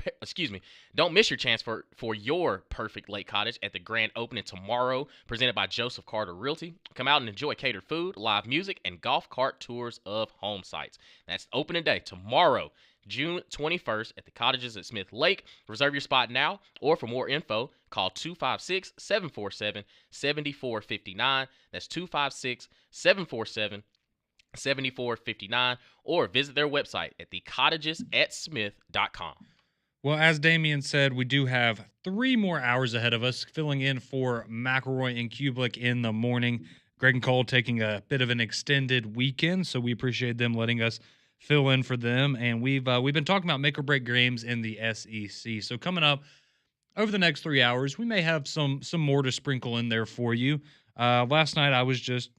Don't miss your chance for your perfect lake cottage at the grand opening tomorrow, presented by Joseph Carter Realty. Come out and enjoy catered food, live music, and golf cart tours of home sites. That's opening day tomorrow, June 21st at the Cottages at Smith Lake. Reserve your spot now, or for more info, call 256-747-7459. That's 256-747-7459, or visit their website at thecottagesatsmith.com. Well, as Damian said, we do have 3 more hours ahead of us, filling in for McElroy and Cubelic in the morning. Greg and Cole taking a bit of an extended weekend, so we appreciate them letting us fill in for them. And we've been talking about make or break games in the SEC. So coming up over the next 3 hours, we may have some more to sprinkle in there for you. Last night I was just,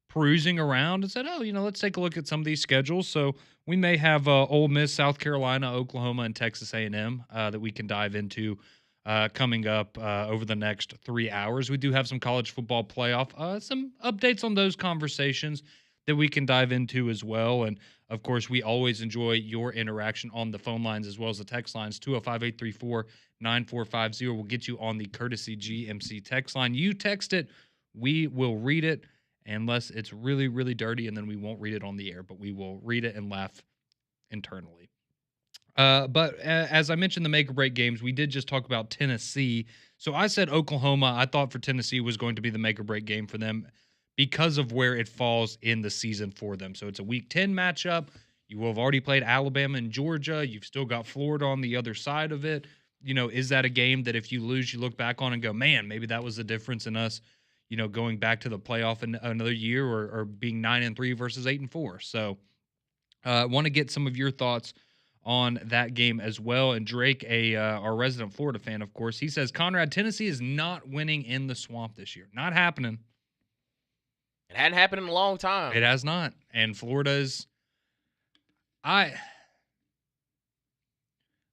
perusing around and said, let's take a look at some of these schedules. So we may have Ole Miss, South Carolina, Oklahoma, and Texas A&M that we can dive into coming up over the next 3 hours. We do have some college football playoff, some updates on those conversations that we can dive into as well. And, of course, we always enjoy your interaction on the phone lines as well as the text lines. 205-834-9450 will get you on the courtesy GMC text line. You text it, we will read it. Unless it's really, really dirty, and then we won't read it on the air, but we will read it and laugh internally. But as I mentioned, the make or break games, we did just talk about Tennessee. So I said Oklahoma, I thought for Tennessee was going to be the make or break game for them because of where it falls in the season for them. So it's a Week 10 matchup. You will have already played Alabama and Georgia. You've still got Florida on the other side of it. Is that a game that if you lose, you look back on and go, man, maybe that was the difference in us going back to the playoff in another year or being 9-3 versus 8-4. So I want to get some of your thoughts on that game as well. And Drake, our resident Florida fan, of course, he says, Conrad, Tennessee is not winning in the Swamp this year. Not happening. It hadn't happened in a long time. It has not. And Florida's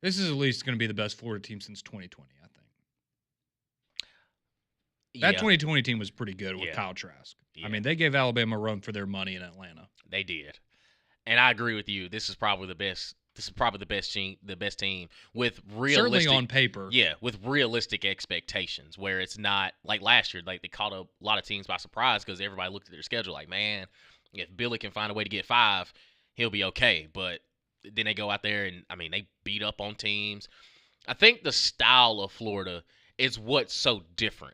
this is at least going to be the best Florida team since 2020, I think. That 2020 team was pretty good with Kyle Trask. Yeah. I mean, they gave Alabama a run for their money in Atlanta. They did, and I agree with you. This is probably the best. This is probably the best team with realistic. Certainly on paper. Yeah, with realistic expectations, where it's not like last year. Like they caught a lot of teams by surprise because everybody looked at their schedule like, man, if Billy can find a way to get 5, he'll be okay. But then they go out there and they beat up on teams. I think the style of Florida is what's so different.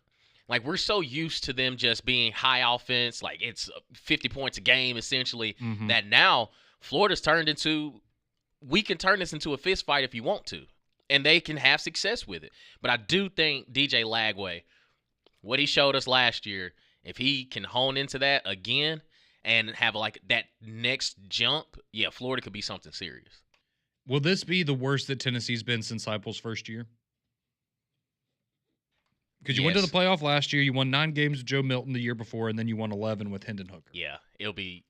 Like, we're so used to them just being high offense, like it's 50 points a game, essentially, that now Florida's turned into – we can turn this into a fist fight if you want to, and they can have success with it. But I do think DJ Lagway, what he showed us last year, if he can hone into that again and have, like, that next jump, yeah, Florida could be something serious. Will this be the worst that Tennessee's been since Heupel's first year? Because you went to the playoff last year, you won 9 games with Joe Milton the year before, and then you won 11 with Hendon Hooker. Yeah, it'll be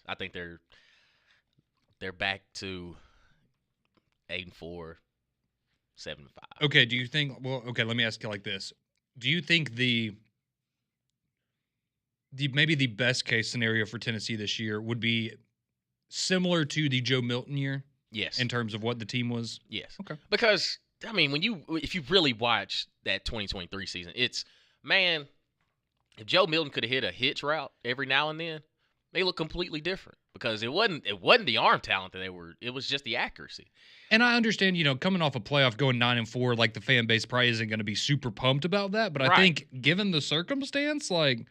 I think they're back to 8-4, 7-5. Okay, do you think? Well, okay, let me ask you like this: do you think the maybe the best case scenario for Tennessee this year would be similar to the Joe Milton year? Yes. In terms of what the team was? Yes. Okay. Because if you really watch that 2023 season, it's, man, if Joe Milton could have hit a hitch route every now and then, they look completely different. because it wasn't the arm talent that they were. It was just the accuracy. And I understand, coming off a playoff going 9-4, like the fan base probably isn't going to be super pumped about that. But I think given the circumstance, like,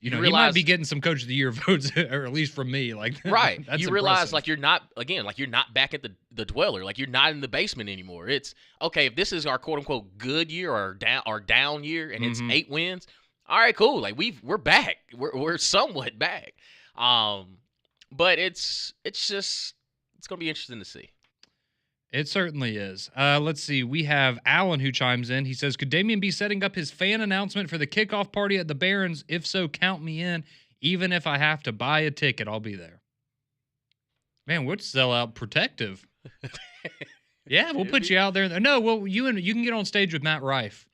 he might be getting some Coach of the Year votes, or at least from me. Like, right. That's you realize, impressive. like, you're not back at the dweller. Like, you're not in the basement anymore. It's okay if this is our quote unquote good year or down year, and it's 8 wins. All right, cool. Like we're back. We're somewhat back. But it's gonna be interesting to see. It certainly is. Let's see. We have Alan who chimes in. He says, could Damian be setting up his fan announcement for the kickoff party at the Barons? If so, count me in. Even if I have to buy a ticket, I'll be there. Man, we'll sell out protective. Yeah, we'll put you out there. No, well, you can get on stage with Matt Rife.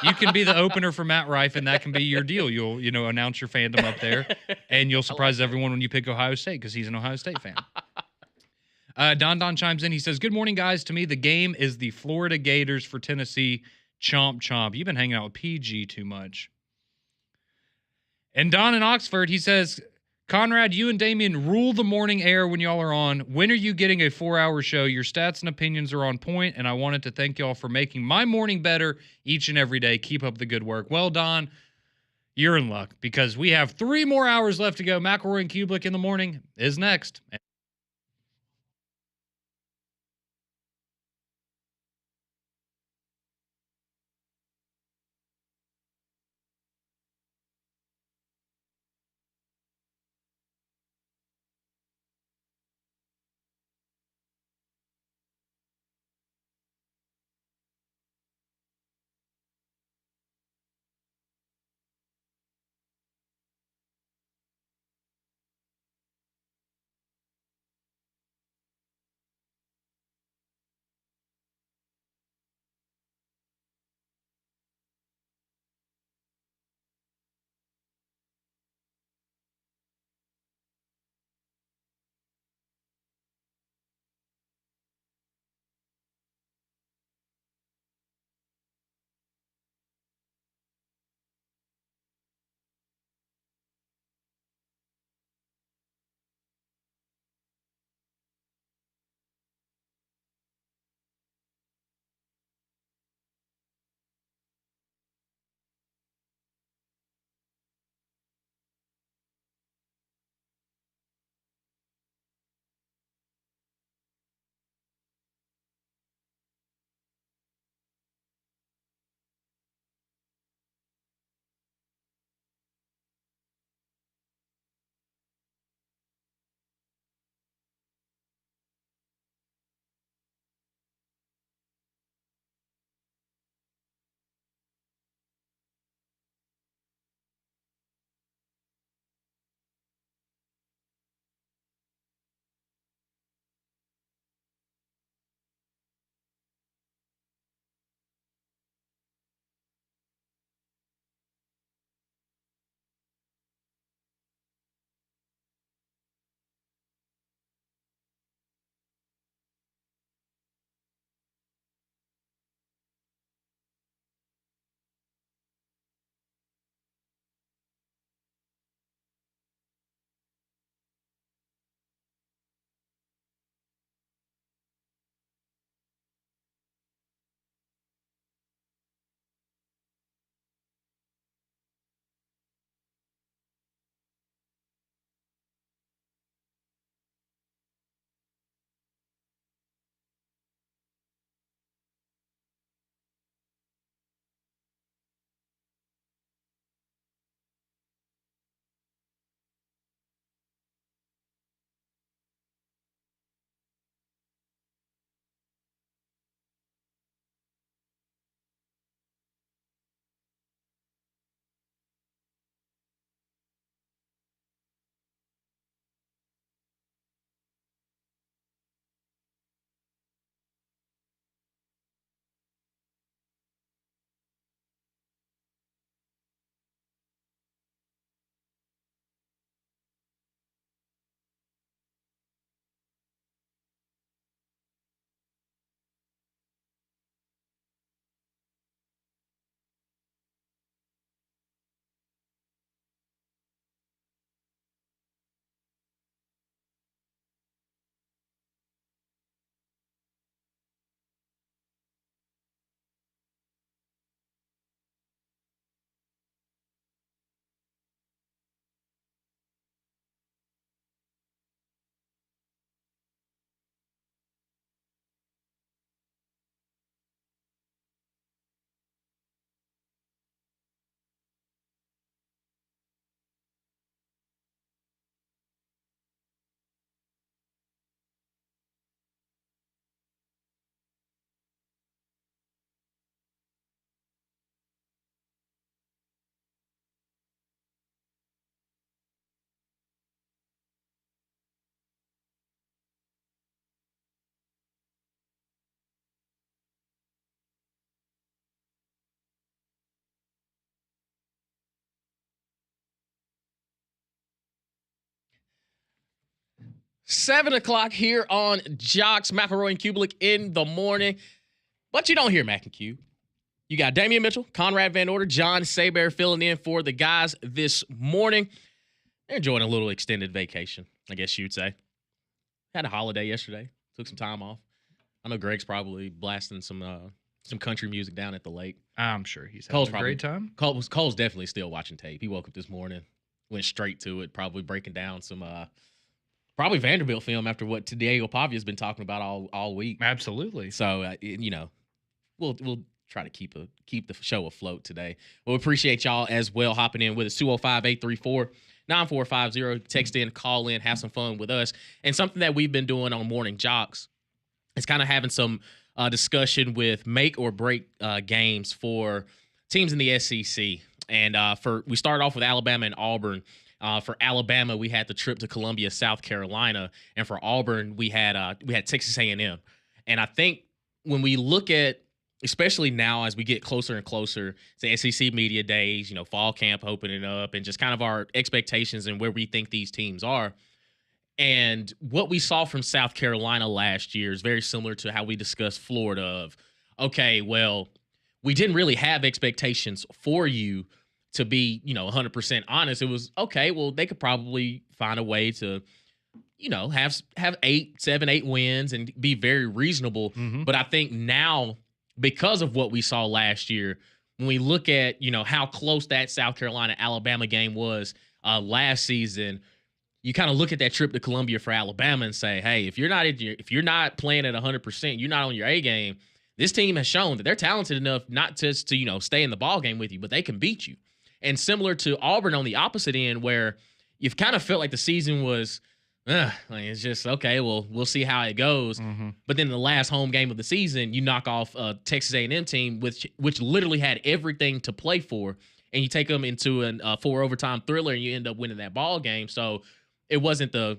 You can be the opener for Matt Rife, and that can be your deal. You'll, announce your fandom up there, and you'll surprise everyone when you pick Ohio State because he's an Ohio State fan. Don chimes in. He says, good morning, guys. To me, the game is the Florida Gators for Tennessee. Chomp, chomp. You've been hanging out with PG too much. And Don in Oxford, he says, Conrad, you and Damian rule the morning air when y'all are on. When are you getting a 4-hour show? Your stats and opinions are on point, and I wanted to thank y'all for making my morning better each and every day. Keep up the good work. Well, Don, you're in luck because we have 3 more hours left to go. McElroy and Cubelic in the morning is next. 7 o'clock here on Jox, McElroy, and Cubelic in the morning. But you don't hear Mac and Q. You got Damian Mitchell, Conrad Van Order, John Saber filling in for the guys this morning. They're enjoying a little extended vacation, I guess you'd say. Had a holiday yesterday. Took some time off. I know Greg's probably blasting some country music down at the lake. I'm sure he's having a great time. Cole's definitely still watching tape. He woke up this morning, went straight to it, probably breaking down some probably Vanderbilt film after what Diego Pavia's been talking about all week. Absolutely. So we'll try to keep the show afloat today. We appreciate y'all as well hopping in with us. 205-834-9450. Text in, call in, have some fun with us. And something that we've been doing on Morning Jox is kind of having some discussion with make or break games for teams in the SEC. And we started off with Alabama and Auburn. For Alabama, we had the trip to Columbia, South Carolina, and for Auburn, we had Texas A&M. And I think when we look at, especially now as we get closer and closer to SEC media days, fall camp opening up, and just kind of our expectations and where we think these teams are. And what we saw from South Carolina last year is very similar to how we discussed Florida of, okay, well, we didn't really have expectations for you to be, 100% honest. It was, okay, well, they could probably find a way to, have 7, 8 wins and be very reasonable. Mm-hmm. But I think now, because of what we saw last year, when we look at, how close that South Carolina-Alabama game was last season, you kind of look at that trip to Columbia for Alabama and say, hey, if you're not playing at 100%, you're not on your A game. This team has shown that they're talented enough not just to, stay in the ball game with you, but they can beat you. And similar to Auburn on the opposite end, where you've kind of felt like the season was, it's just, okay, well, we'll see how it goes. Mm-hmm. But then the last home game of the season, you knock off a Texas A&M team, which literally had everything to play for, and you take them into a 4-overtime thriller, and you end up winning that ball game. So it wasn't the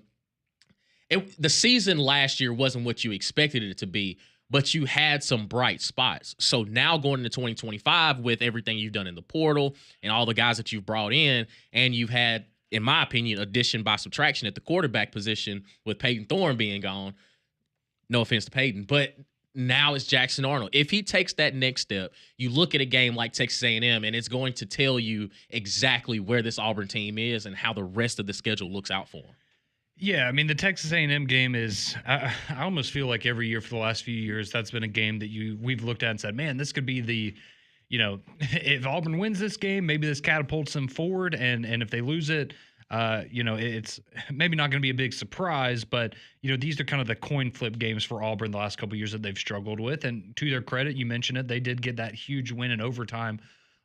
season last year wasn't what you expected it to be, but you had some bright spots. So now going into 2025 with everything you've done in the portal and all the guys that you've brought in, and you've had, in my opinion, addition by subtraction at the quarterback position with Peyton Thorne being gone. No offense to Peyton, but now it's Jackson Arnold. If he takes that next step, you look at a game like Texas A&M, and it's going to tell you exactly where this Auburn team is and how the rest of the schedule looks out for them. Yeah, I mean, the Texas A&M game is I almost feel like every year for the last few years, that's been a game that we've looked at and said, man, this could be the, if Auburn wins this game, maybe this catapults them forward. And if they lose it, it's maybe not going to be a big surprise, but, these are kind of the coin flip games for Auburn the last couple of years that they've struggled with. And to their credit, you mentioned it, they did get that huge win in overtime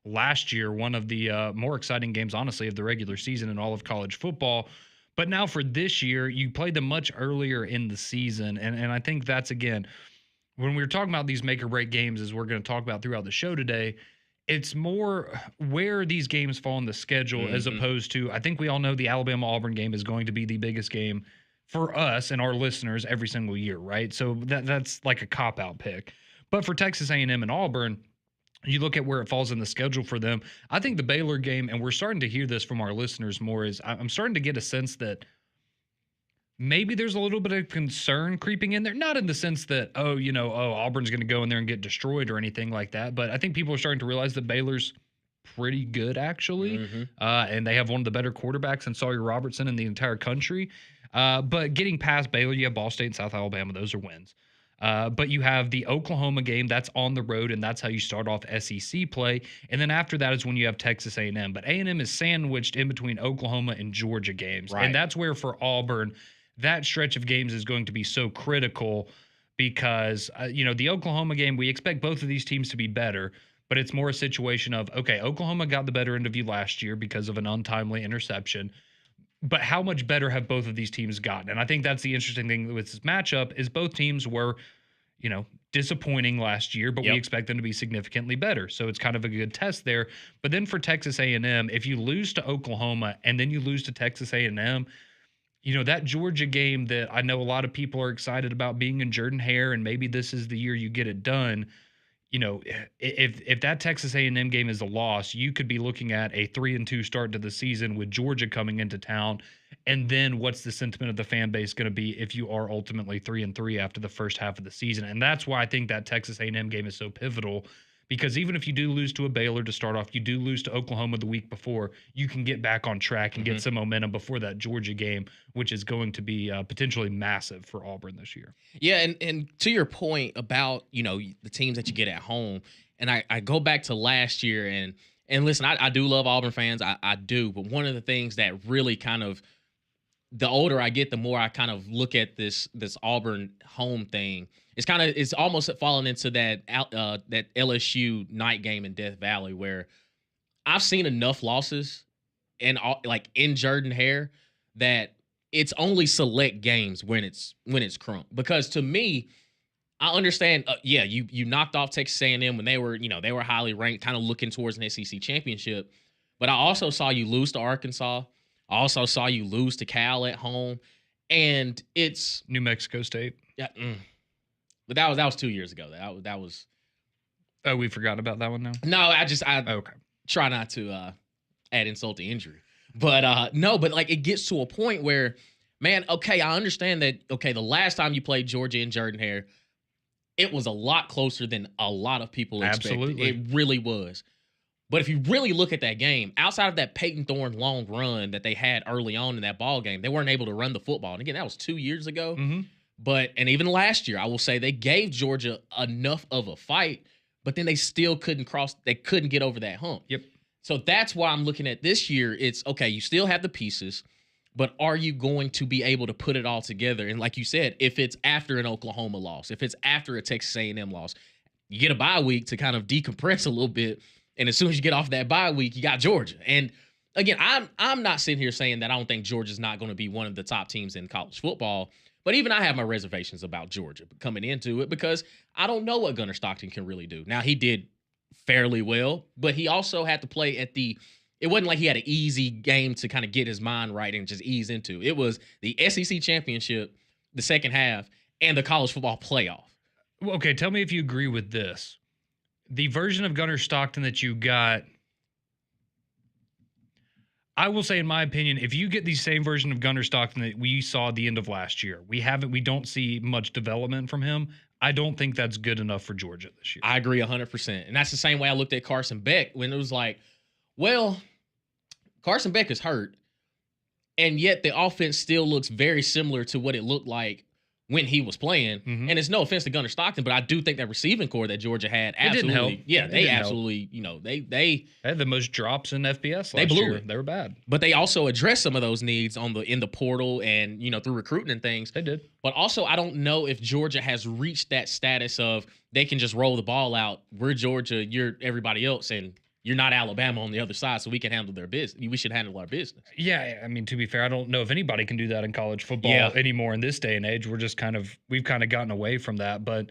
last year, one of the more exciting games, honestly, of the regular season in all of college football. But now for this year, you played them much earlier in the season. And I think that's, again, when we were talking about these make or break games, as we're going to talk about throughout the show today, it's more where these games fall in the schedule as opposed to, I think we all know the Alabama-Auburn game is going to be the biggest game for us and our listeners every single year, right? So that's like a cop-out pick. But for Texas A&M and Auburn, you look at where it falls in the schedule for them. I think the Baylor game, and we're starting to hear this from our listeners more, is I'm starting to get a sense that maybe there's a little bit of concern creeping in there. Not in the sense that, Auburn's going to go in there and get destroyed or anything like that. But I think people are starting to realize that Baylor's pretty good, actually. Mm-hmm. And they have one of the better quarterbacks in Sawyer Robertson in the entire country. But getting past Baylor, you have Ball State and South Alabama. Those are wins. But you have the Oklahoma game that's on the road, and that's how you start off SEC play. And then after that is when you have Texas A&M. But A&M is sandwiched in between Oklahoma and Georgia games. Right. And that's where for Auburn, that stretch of games is going to be so critical because, the Oklahoma game, we expect both of these teams to be better, but it's more a situation of, okay, Oklahoma got the better end of you last year because of an untimely interception. But how much better have both of these teams gotten? And I think that's the interesting thing with this matchup is both teams were, disappointing last year, but we expect them to be significantly better. So it's kind of a good test there. But then for Texas A&M, if you lose to Oklahoma and then you lose to Texas A&M, that Georgia game that I know a lot of people are excited about being in Jordan-Hare, and maybe this is the year you get it done. If that Texas A&M game is a loss, you could be looking at a 3-2 start to the season with Georgia coming into town And then what's the sentiment of the fan base going to be if you are ultimately 3-3 after the first half of the season? And that's why I think that Texas A&M game is so pivotal, because even if you do lose to a Baylor to start off, you do lose to Oklahoma the week before, you can get back on track and get some momentum before that Georgia game, which is going to be potentially massive for Auburn this year. Yeah, and to your point about, the teams that you get at home, and I go back to last year, and listen, I do love Auburn fans, I do, but one of the things that really kind of, the older I get, the more I kind of look at this Auburn home thing. It's almost fallen into that LSU night game in Death Valley, where I've seen enough losses and like in Jordan-Hare that it's only select games when it's crunk. Because to me, I understand. You knocked off Texas A&M when they were highly ranked, kind of looking towards an SEC championship. But I also saw you lose to Arkansas. I also saw you lose to Cal at home, and it's New Mexico State. Yeah, but that was 2 years ago. That was. Oh, we forgot about that one now. No, I okay. Try not to add insult to injury, but no, but like it gets to a point where, man, okay, I understand that. Okay, the last time you played Georgia in Jordan-Hare, it was a lot closer than a lot of people expected. Absolutely. It really was. But if you really look at that game, outside of that Peyton Thorne long run that they had early on in that ball game, they weren't able to run the football. And again, that was 2 years ago. And even last year, I will say they gave Georgia enough of a fight, but then they still couldn't get over that hump. Yep. So that's why I'm looking at this year. It's okay, you still have the pieces, but are you going to be able to put it all together? And like you said, if it's after an Oklahoma loss, if it's after a Texas A&M loss, you get a bye week to kind of decompress a little bit. And as soon as you get off that bye week, you got Georgia. And again, I'm not sitting here saying that I don't think Georgia's not going to be one of the top teams in college football. But even I have my reservations about Georgia coming into it, because I don't know what Gunnar Stockton can really do. Now, he did fairly well, but he also had to play it wasn't like he had an easy game to kind of get his mind right and just ease into. It was the SEC championship, the second half, and the college football playoff. Well, okay, tell me if you agree with this. The version of Gunnar Stockton that you got, I will say, in my opinion, if you get the same version of Gunnar Stockton that we saw at the end of last year, we don't see much development from him. I don't think that's good enough for Georgia this year. I agree 100%. And that's the same way I looked at Carson Beck when it was like, well, Carson Beck is hurt, and yet the offense still looks very similar to what it looked like when he was playing. And it's no offense to Gunnar Stockton, but I do think that receiving core that Georgia had absolutely, didn't help. Yeah, they absolutely, they had the most drops in FBS last year. They were bad. But they also addressed some of those needs in the portal and, through recruiting and things. They did. But also, I don't know if Georgia has reached that status of they can just roll the ball out. We're Georgia, you're everybody else, and you're not Alabama on the other side, so we can handle their business. We should handle our business. Yeah, I mean, to be fair, I don't know if anybody can do that in college football anymore in this day and age. We've kind of gotten away from that. But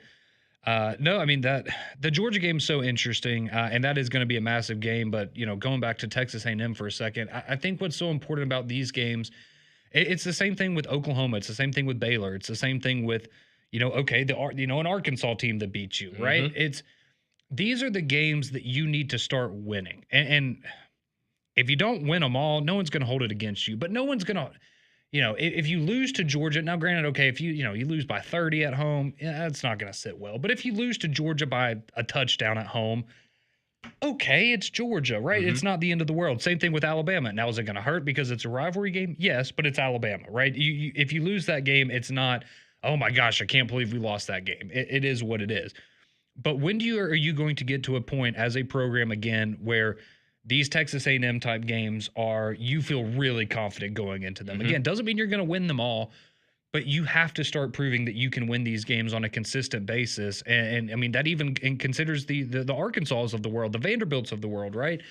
no, I mean, the Georgia game is so interesting, and that is going to be a massive game. But, going back to Texas A&M for a second, I think what's so important about these games, it's the same thing with Oklahoma. It's the same thing with Baylor. It's the same thing with, an Arkansas team that beats you, right? These are the games that you need to start winning. And if you don't win them all, no one's going to hold it against you. But no one's going to, if you lose to Georgia, now granted, okay, if you lose by 30 at home, that's not going to sit well. But if you lose to Georgia by a touchdown at home, okay, it's Georgia, right? It's not the end of the world. Same thing with Alabama. Now, is it going to hurt because it's a rivalry game? Yes, but it's Alabama, right? If you lose that game, it's not, oh my gosh, I can't believe we lost that game. It is what it is. But when are you going to get to a point as a program again where these Texas A&M type games you feel really confident going into them? Again, doesn't mean you're going to win them all, but you have to start proving that you can win these games on a consistent basis. And I mean, that even considers the Arkansas of the world, the Vanderbilts of the world, right?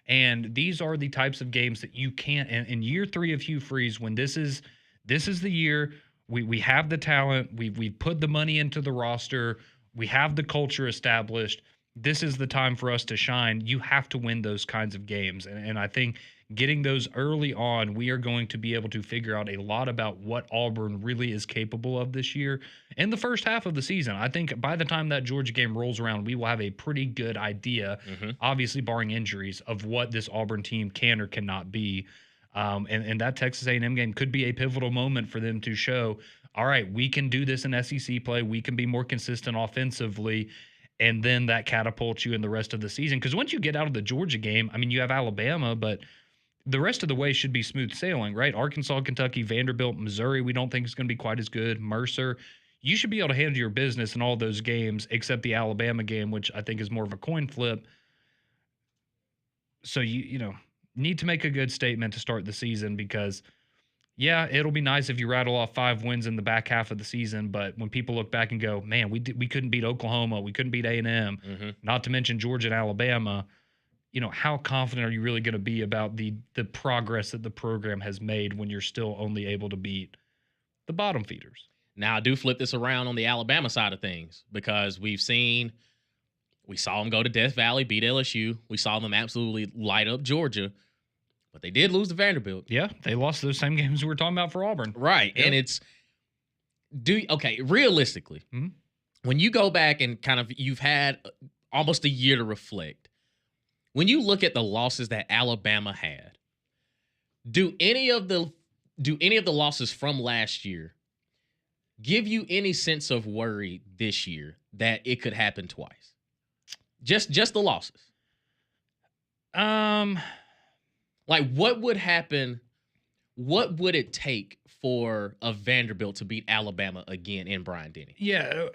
And these are the types of games that you can't, in year 3 of Hugh Freeze, when this is the year, we have the talent, we put the money into the roster, we have the culture established. This is the time for us to shine. You have to win those kinds of games. And I think getting those early on, we are going to be able to figure out a lot about what Auburn really is capable of this year in the first half of the season. I think by the time that Georgia game rolls around, we will have a pretty good idea, obviously barring injuries, of what this Auburn team can or cannot be. And that Texas A&M game could be a pivotal moment for them to show, all right, we can do this in SEC play. We can be more consistent offensively. And then that catapults you in the rest of the season. Because once you get out of the Georgia game, I mean, you have Alabama, but the rest of the way should be smooth sailing, right? Arkansas, Kentucky, Vanderbilt, Missouri, we don't think is going to be quite as good. Mercer, you should be able to handle your business in all those games except the Alabama game, which I think is more of a coin flip. So you need to make a good statement to start the season because, yeah, it'll be nice if you rattle off 5 wins in the back half of the season. But when people look back and go, man, we couldn't beat Oklahoma, we couldn't beat A&M, not to mention Georgia and Alabama, how confident are you really going to be about the progress that the program has made when you're still only able to beat the bottom feeders? Now, I do flip this around on the Alabama side of things because we saw them go to Death Valley, beat LSU. We saw them absolutely light up Georgia, but they did lose to Vanderbilt. Yeah, they lost those same games we were talking about for Auburn. Right, yep. And realistically, when you go back and kind of you've had almost a year to reflect, when you look at the losses that Alabama had, do any of the losses from last year give you any sense of worry this year that it could happen twice? Just the losses. Like what would happen? What would it take for a Vanderbilt to beat Alabama again in Bryant-Denny? Yeah.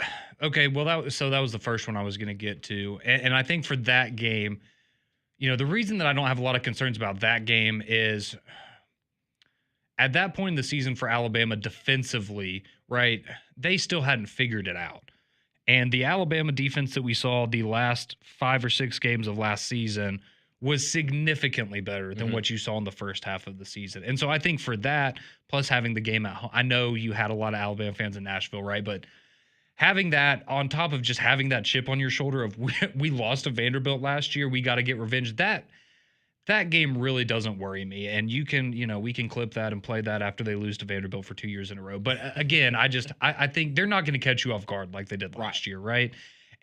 Okay. Well, that was the first one I was going to get to, and I think for that game, the reason that I don't have a lot of concerns about that game is at that point in the season for Alabama defensively, right? They still hadn't figured it out. And the Alabama defense that we saw the last 5 or 6 games of last season was significantly better than what you saw in the first half of the season. And so I think for that, plus having the game at home, I know you had a lot of Alabama fans in Nashville, right? But having that on top of just having that chip on your shoulder of we lost to Vanderbilt last year, we got to get revenge. That game really doesn't worry me. And you can, we can clip that and play that after they lose to Vanderbilt for 2 years in a row. But again, I think they're not going to catch you off guard like they did last year, right?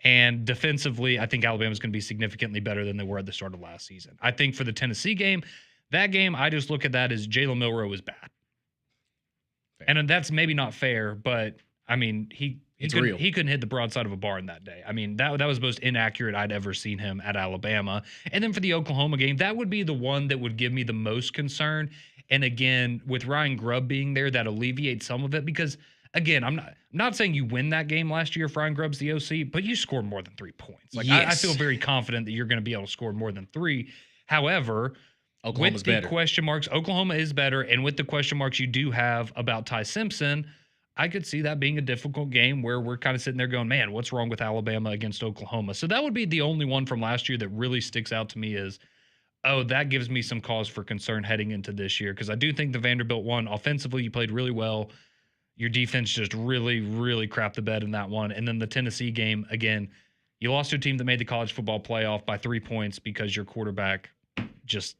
And defensively, I think Alabama's going to be significantly better than they were at the start of last season. I think for the Tennessee game, that game, I just look at that as Jalen Milroe was bad. Fair. And that's maybe not fair, but I mean, he couldn't hit the broadside of a barn that day. I mean, that was the most inaccurate I'd ever seen him at Alabama. And then for the Oklahoma game, that would be the one that would give me the most concern. And again, with Ryan Grubb being there, that alleviates some of it because, again, I'm not saying you win that game last year if Ryan Grubb's the OC, but you scored more than 3 points. Like I feel very confident that you're going to be able to score more than 3. However, Oklahoma's better. Question marks, Oklahoma is better. And with the question marks you do have about Ty Simpson, I could see that being a difficult game where we're kind of sitting there going, man, what's wrong with Alabama against Oklahoma? So that would be the only one from last year that really sticks out to me is, oh, that gives me some cause for concern heading into this year. Because I do think the Vanderbilt one, offensively, you played really well. Your defense just really, really crapped the bed in that one. And then the Tennessee game, again, you lost to a team that made the college football playoff by 3 points because your quarterback just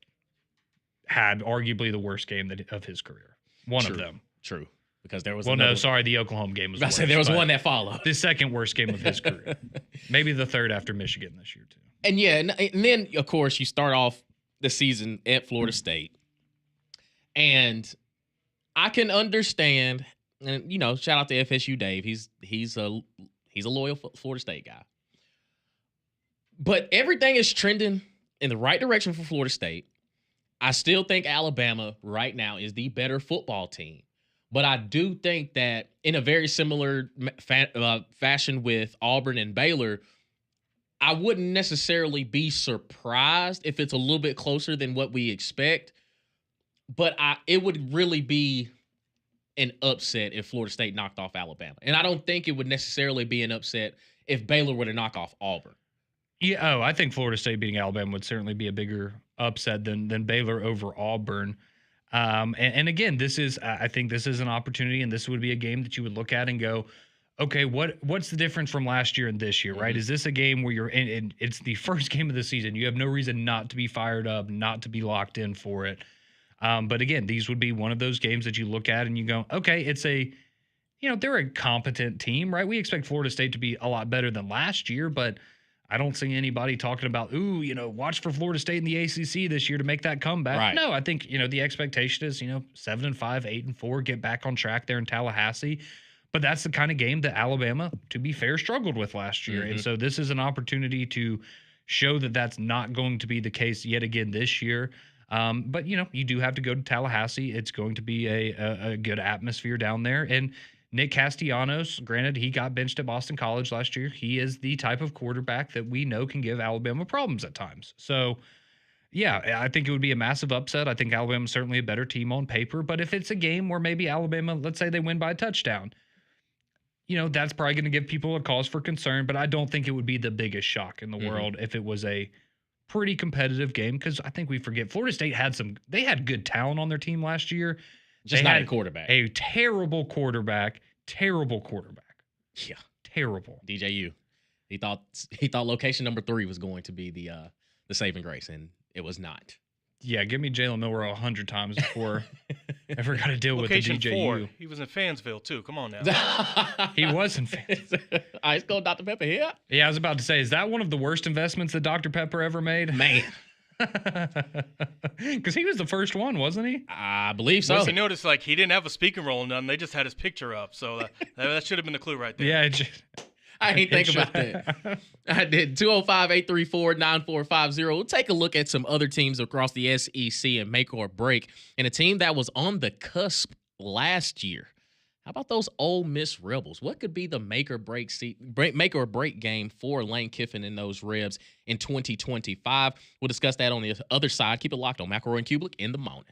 had arguably the worst game of his career. One of them. True. Because there was the Oklahoma game was worse. There was one that followed. The second worst game of his career. Maybe the third after Michigan this year, too. And and then, of course, you start off the season at Florida State. And I can understand, and, shout out to FSU Dave. He's a loyal Florida State guy. But everything is trending in the right direction for Florida State. I still think Alabama right now is the better football team. But I do think that in a very similar fashion with Auburn and Baylor, I wouldn't necessarily be surprised if it's a little bit closer than what we expect. But it would really be an upset if Florida State knocked off Alabama. And I don't think it would necessarily be an upset if Baylor were to knock off Auburn. Yeah, I think Florida State beating Alabama would certainly be a bigger upset than Baylor over Auburn. And again, I think this is an opportunity, and this would be a game that you would look at and go, okay, what's the difference from last year and this year, right? Is this a game where and it's the first game of the season. You have no reason not to be fired up, not to be locked in for it. But again, these would be one of those games that you look at and you go, okay, it's they're a competent team, right? We expect Florida State to be a lot better than last year, but I don't see anybody talking about, watch for Florida State in the ACC this year to make that comeback. Right. No, I think, the expectation is, 7-5, 8-4, get back on track there in Tallahassee. But that's the kind of game that Alabama, to be fair, struggled with last year. And so this is an opportunity to show that that's not going to be the case yet again this year. But, you do have to go to Tallahassee. It's going to be a good atmosphere down there. And Nick Castellanos, granted, he got benched at Boston College last year. He is the type of quarterback that we know can give Alabama problems at times. So, yeah, I think it would be a massive upset. I think Alabama's certainly a better team on paper. But if it's a game where maybe Alabama, let's say they win by a touchdown, that's probably going to give people a cause for concern. But I don't think it would be the biggest shock in the world if it was a pretty competitive game, because I think we forget Florida State they had good talent on their team last year. Just not a quarterback. A terrible quarterback. Yeah. Terrible. DJU. He thought location number 3 was going to be the saving grace, and it was not. Yeah, give me Jalen Milrow 100 times before I ever got to deal with the Location DJU. 4. He was in Fansville too. Come on now. He was in Fansville. Ice Cold Dr. Pepper here. Yeah, I was about to say, is that one of the worst investments that Dr. Pepper ever made? Man. Because he was the first one, wasn't he? I believe so. Plus, you noticed he didn't have a speaking role or nothing. They just had his picture up. So that should have been the clue right there. Yeah, I ain't think about that. I did. 205-834-9450. We'll take a look at some other teams across the SEC and make or break. And a team that was on the cusp last year. How about those Ole Miss Rebels? What could be the make or break game for Lane Kiffin and those Rebs in 2025? We'll discuss that on the other side. Keep it locked on McElroy and Cubelic in the morning.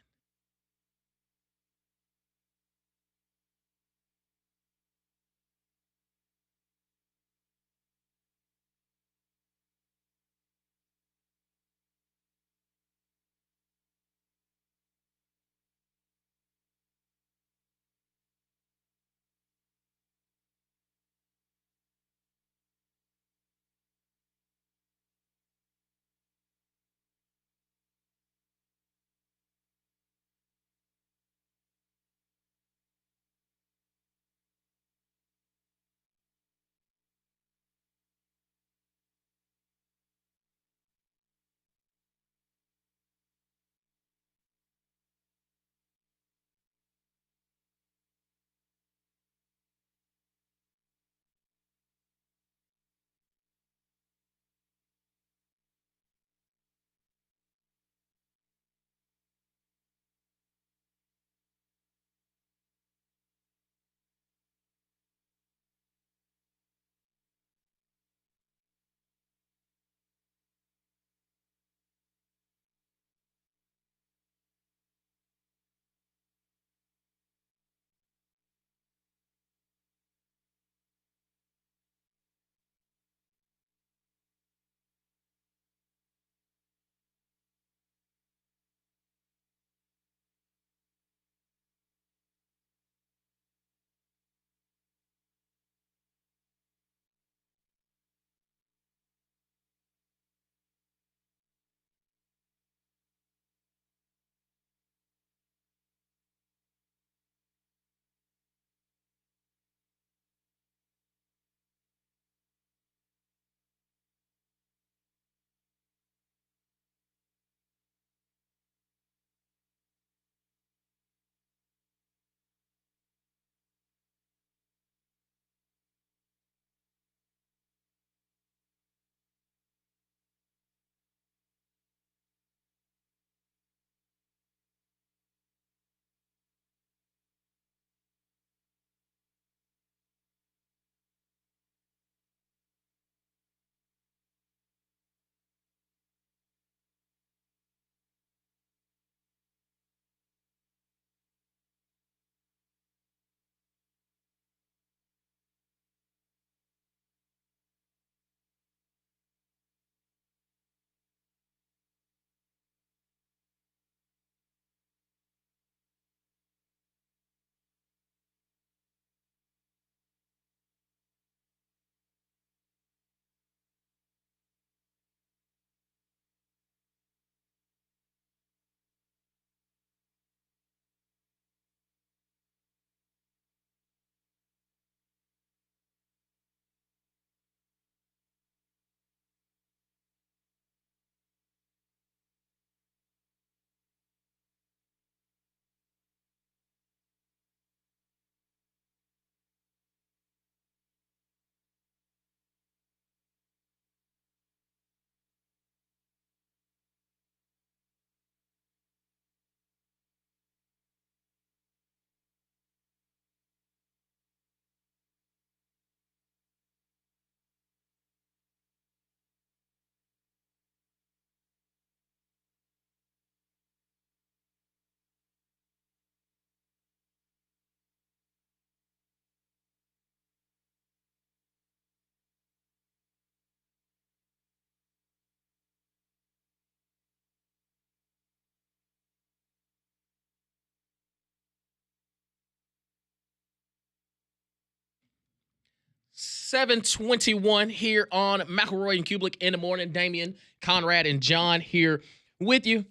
7:21 here on McElroy and Cubelic in the morning. Damian, Conrad, and John here with you.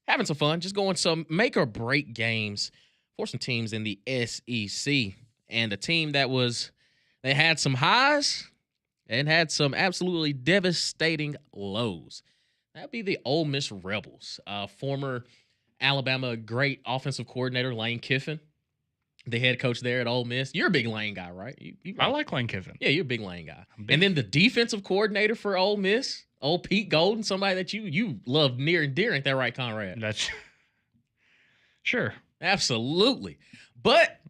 Having some fun. Just going some make or break games for some teams in the SEC. And a team they had some highs and had some absolutely devastating lows. That'd be the Ole Miss Rebels. Former Alabama great offensive coordinator Lane Kiffin, the head coach there at Ole Miss. You're a big Lane guy, right? I like Lane Kiffin. Yeah, you're a big Lane guy. And then the defensive coordinator for Ole Miss, old Pete Golden, somebody that you love near and dear. Ain't that right, Conrad? That's sure. Absolutely. But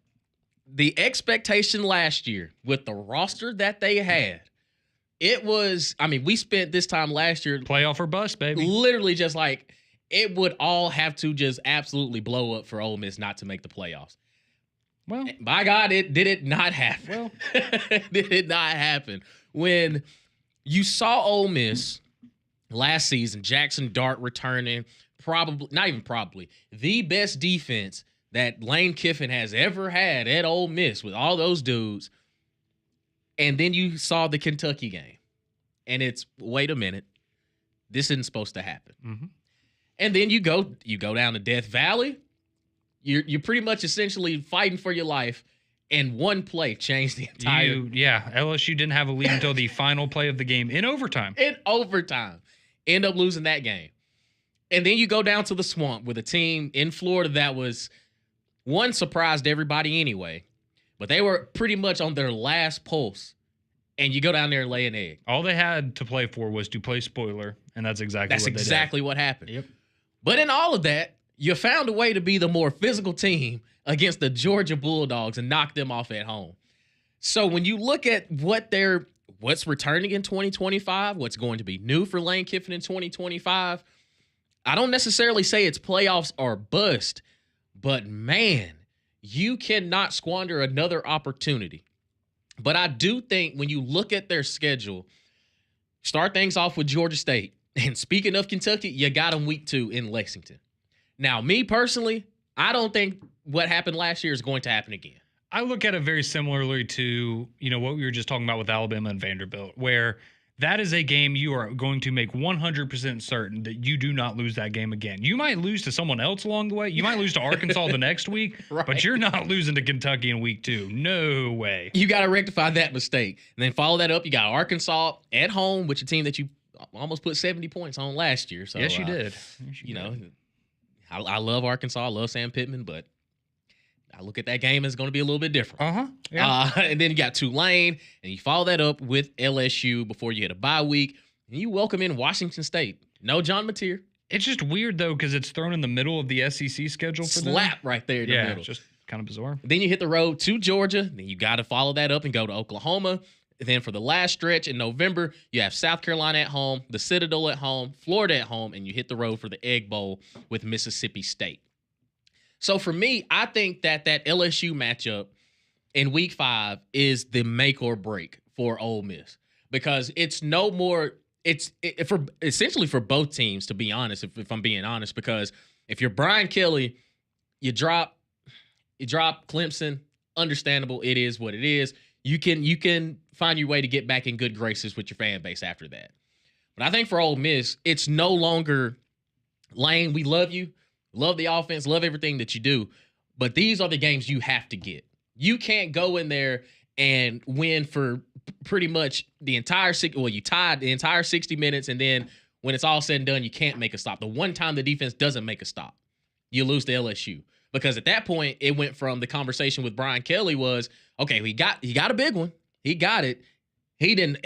the expectation last year with the roster that they had, it was, we spent this time last year Playoff or bust, baby. Literally just like it would all have to just absolutely blow up for Ole Miss not to make the playoffs. Well, by God, did it not happen. Did it not happen. When you saw Ole Miss last season, Jackson Dart returning, the best defense that Lane Kiffin has ever had at Ole Miss with all those dudes. And then you saw the Kentucky game. And it's, wait a minute, this isn't supposed to happen. Mm-hmm. And then you go down to Death Valley. You're pretty much essentially fighting for your life, and one play changed the entire. LSU didn't have a lead until the final play of the game in overtime. End up losing that game, and then you go down to the Swamp with a team in Florida that was surprised everybody anyway, but they were pretty much on their last pulse, and you go down there and lay an egg. All they had to play for was to play spoiler, and that's exactly what happened. Yep. But in all of that, you found a way to be the more physical team against the Georgia Bulldogs and knock them off at home. So when you look at what's returning in 2025, what's going to be new for Lane Kiffin in 2025, I don't necessarily say it's playoffs or bust, but man, you cannot squander another opportunity. But I do think when you look at their schedule, start things off with Georgia State. And speaking of Kentucky, you got them week 2 in Lexington. Now, me personally, I don't think what happened last year is going to happen again. I look at it very similarly to, what we were just talking about with Alabama and Vanderbilt, where that is a game you are going to make 100% certain that you do not lose that game again. You might lose to someone else along the way. You might lose to Arkansas the next week, right, but you're not losing to Kentucky in week 2. No way. You got to rectify that mistake. And then follow that up. You got Arkansas at home, which is a team that you almost put 70 points on last year. So, yes, you did. I love Arkansas. I love Sam Pittman, but I look at that game as going to be a little bit different. Yeah. And then you got Tulane, and you follow that up with LSU before you hit a bye week, and you welcome in Washington State. No John Mateer. It's just weird, though, because it's thrown in the middle of the SEC schedule for them. Slap right there in the middle. Just kind of bizarre. Then you hit the road to Georgia. Then you got to follow that up and go to Oklahoma. And then for the last stretch in November, you have South Carolina at home, the Citadel at home, Florida at home, and you hit the road for the Egg Bowl with Mississippi State. So for me, I think that LSU matchup in week 5 is the make or break for Ole Miss, because it's no more. It's essentially for both teams, to be honest, if I'm being honest, because if you're Brian Kelly, you drop Clemson. Understandable. It is what it is. You can find your way to get back in good graces with your fan base after that. But I think for Ole Miss, it's no longer, Lane, we love you, love the offense, love everything that you do, but these are the games you have to get. You can't go in there and win for pretty much the entire you tied the entire 60 minutes, and then when it's all said and done, you can't make a stop. The one time the defense doesn't make a stop, you lose to LSU. Because at that point, it went from the conversation with Brian Kelly was, okay, he got a big one. He got it. He didn't,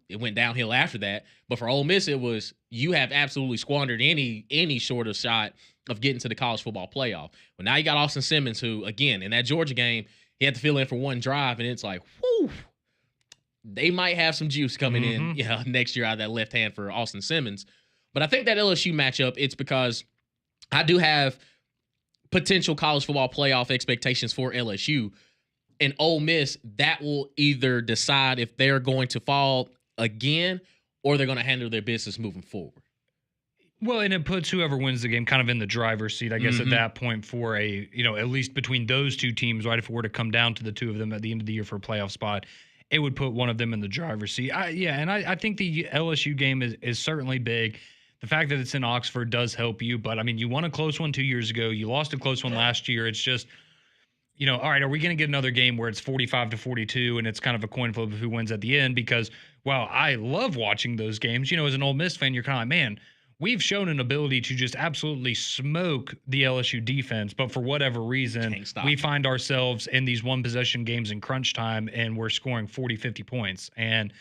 it went downhill after that. But for Ole Miss, it was, you have absolutely squandered any sort of shot of getting to the college football playoff. But now you got Austin Simmons, who, again, in that Georgia game, he had to fill in for one drive, and it's like, whew, they might have some juice coming in next year out of that left hand for Austin Simmons. But I think that LSU matchup, it's because I do have potential college football playoff expectations for LSU. And Ole Miss, that will either decide if they're going to fall again or they're going to handle their business moving forward. Well, and it puts whoever wins the game kind of in the driver's seat, I guess, at that point for a, at least between those two teams, right, if it were to come down to the two of them at the end of the year for a playoff spot. it would put one of them in the driver's seat. I think the LSU game is certainly big. The fact that it's in Oxford does help you, but I mean, you won a close one 2 years ago. You lost a close one last year. It's just, all right, are we going to get another game where it's 45-42 and it's kind of a coin flip of who wins at the end? Because, wow, I love watching those games. As an Ole Miss fan, you're kind of like, man, we've shown an ability to just absolutely smoke the LSU defense, but for whatever reason, we find ourselves in these one-possession games in crunch time, and we're scoring 40, 50 points. And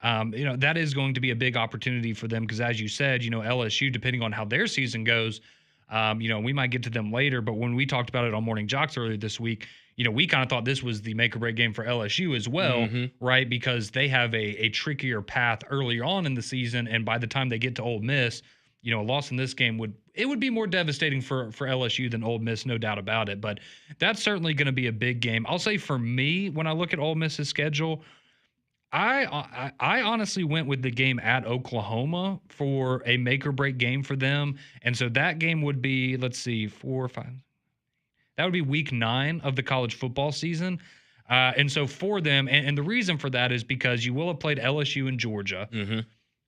that is going to be a big opportunity for them because, as you said, LSU, depending on how their season goes, we might get to them later. But when we talked about it on Morning Jox earlier this week, we kind of thought this was the make or break game for LSU as well, right? Because they have a trickier path earlier on in the season. And by the time they get to Ole Miss, a loss in this game would be more devastating for LSU than Ole Miss, no doubt about it. But that's certainly going to be a big game. I'll say for me, when I look at Ole Miss's schedule, I honestly went with the game at Oklahoma for a make or break game for them. And so that game would be, let's see, 4 or 5. That would be week 9 of the college football season. And so for them, and the reason for that is because you will have played LSU and Georgia.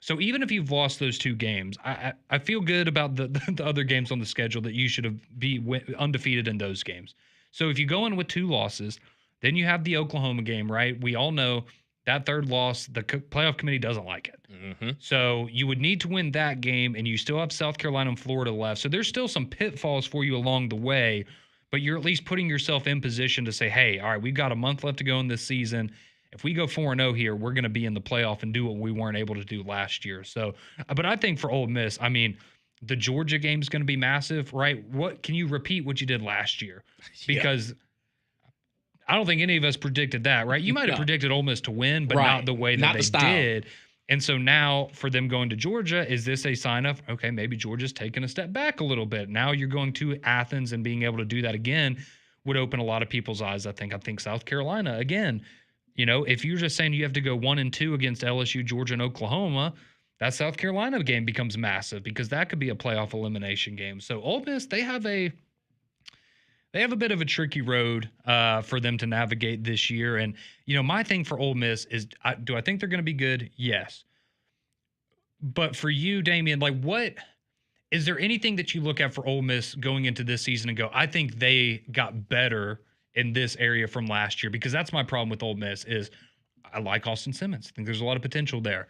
So even if you've lost those 2 games, I feel good about the other games on the schedule that you should have be undefeated in those games. So if you go in with 2 losses, then you have the Oklahoma game, right? We all know that third loss, the playoff committee doesn't like it. So you would need to win that game, and you still have South Carolina and Florida left. So there's still some pitfalls for you along the way, but you're at least putting yourself in position to say, hey, all right, we've got a month left to go in this season. If we go 4-0 here, we're going to be in the playoff and do what we weren't able to do last year. So, but I think for Ole Miss, I mean, the Georgia game is going to be massive, right? What can you repeat what you did last year? Because I don't think any of us predicted that, right? You might have predicted Ole Miss to win, but not the way that they did. And so now for them going to Georgia, is this a sign of, okay, maybe Georgia's taking a step back a little bit. Now you're going to Athens, and being able to do that again would open a lot of people's eyes, I think. I think South Carolina, again, if you're just saying you have to go 1-2 against LSU, Georgia, and Oklahoma, that South Carolina game becomes massive because that could be a playoff elimination game. So Ole Miss, they have a bit of a tricky road for them to navigate this year. And, my thing for Ole Miss is, do I think they're going to be good? Yes. But for you, Damian, is there anything that you look at for Ole Miss going into this season and go, I think they got better in this area from last year? Because that's my problem with Ole Miss is I like Austin Simmons. I think there's a lot of potential there.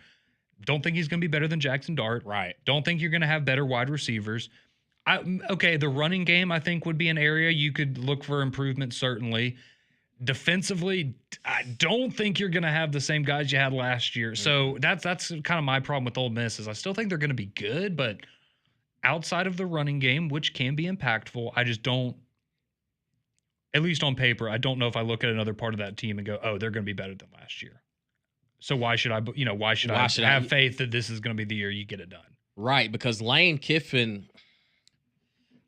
Don't think he's going to be better than Jackson Dart. Right. Don't think you're going to have better wide receivers. The running game, I think, would be an area you could look for improvement, certainly. Defensively, I don't think you're going to have the same guys you had last year. So that's kind of my problem with Ole Miss is I still think they're going to be good, but outside of the running game, which can be impactful, I just don't, at least on paper, I don't know if I look at another part of that team and go, oh, they're going to be better than last year. So why should I have faith that this is going to be the year you get it done? Right, because Lane Kiffin,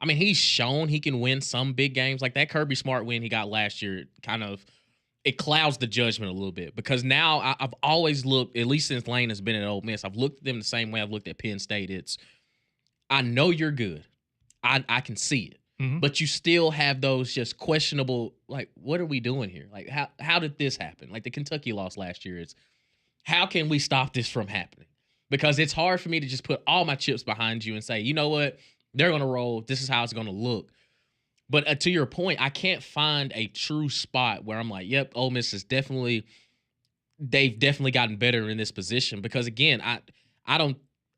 I mean, he's shown he can win some big games. Like that Kirby Smart win he got last year it clouds the judgment a little bit because now I've always looked, at least since Lane has been at Ole Miss, I've looked at them the same way I've looked at Penn State. I know you're good. I can see it. But you still have those just questionable, like, what are we doing here? Like, how did this happen? Like the Kentucky loss last year, it's how can we stop this from happening? Because it's hard for me to just put all my chips behind you and say, you know what? They're going to roll. This is how it's going to look. But to your point, I can't find a true spot where I'm like, yep, Ole Miss is they've definitely gotten better in this position. Because again, I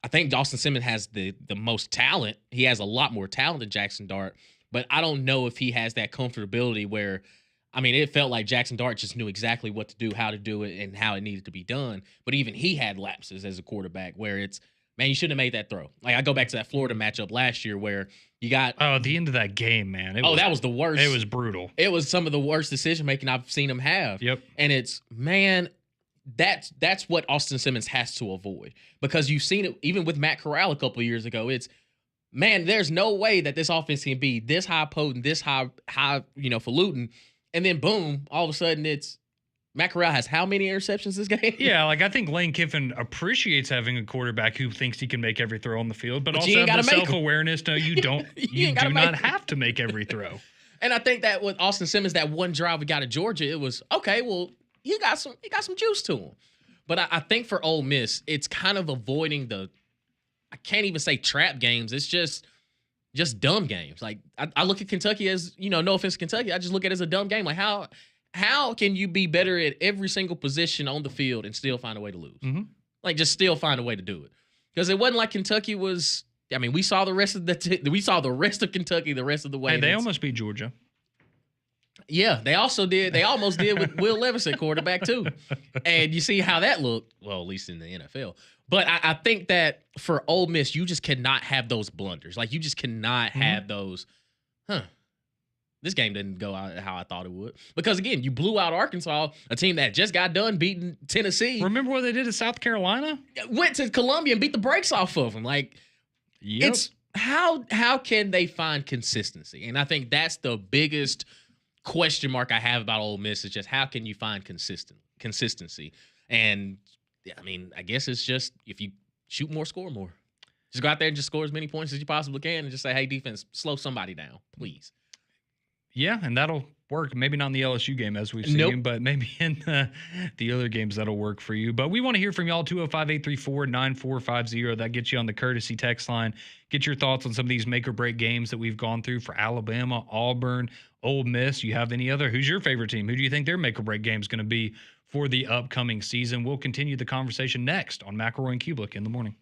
think Austin Simmons has the most talent. He has a lot more talent than Jackson Dart, but I don't know if he has that comfortability where, I mean, it felt like Jackson Dart just knew exactly what to do, how to do it, and how it needed to be done. But even he had lapses as a quarterback where it's, man, you shouldn't have made that throw. Like, I go back to that Florida matchup last year where you got... Oh, at the end of that game, man. That was the worst. It was brutal. It was some of the worst decision-making I've seen him have. Yep. And it's, man, that's what Austin Simmons has to avoid. Because you've seen it even with Matt Corral a couple of years ago. It's, man, there's no way that this offense can be this high potent, this high falutin. And then, boom, all of a sudden it's, Matt Corral has how many interceptions this game? Yeah, I think Lane Kiffin appreciates having a quarterback who thinks he can make every throw on the field, but also have the self-awareness. No, you don't. you do not have to make every throw. And I think that with Austin Simmons, that one drive we got at Georgia, it was, okay, well, he got some juice to him. But I think for Ole Miss, it's kind of avoiding I can't even say trap games. It's just dumb games. Like I look at Kentucky as, no offense to Kentucky, I just look at it as a dumb game. Like how can you be better at every single position on the field and still find a way to lose? Mm-hmm. Like just still find a way to do it. Because it wasn't like Kentucky was. I mean, we saw the rest of we saw the rest of Kentucky the rest of the way. Hey, they almost beat Georgia. Yeah, they also did. They almost did with Will Levis at quarterback too. And you see how that looked. Well, at least in the NFL. But I think that for Ole Miss, you just cannot have those blunders. Like you just cannot have those. This game didn't go out how I thought it would. Because again, you blew out Arkansas, a team that just got done beating Tennessee. Remember what they did at South Carolina? Went to Columbia and beat the brakes off of them. Like, it's how can they find consistency? And I think that's the biggest question mark I have about Ole Miss is just how can you find consistency? And I mean, I guess it's just if you shoot more, score more. Just go out there and just score as many points as you possibly can and just say, hey, defense, slow somebody down, please. Yeah, and that'll work. Maybe not in the LSU game as we've seen, but maybe in the other games that'll work for you. But we want to hear from y'all, 205-834-9450. That gets you on the courtesy text line. Get your thoughts on some of these make-or-break games that we've gone through for Alabama, Auburn, Ole Miss. You have any other? Who's your favorite team? Who do you think their make-or-break game is going to be for the upcoming season? We'll continue the conversation next on McElroy and Cubelic in the morning.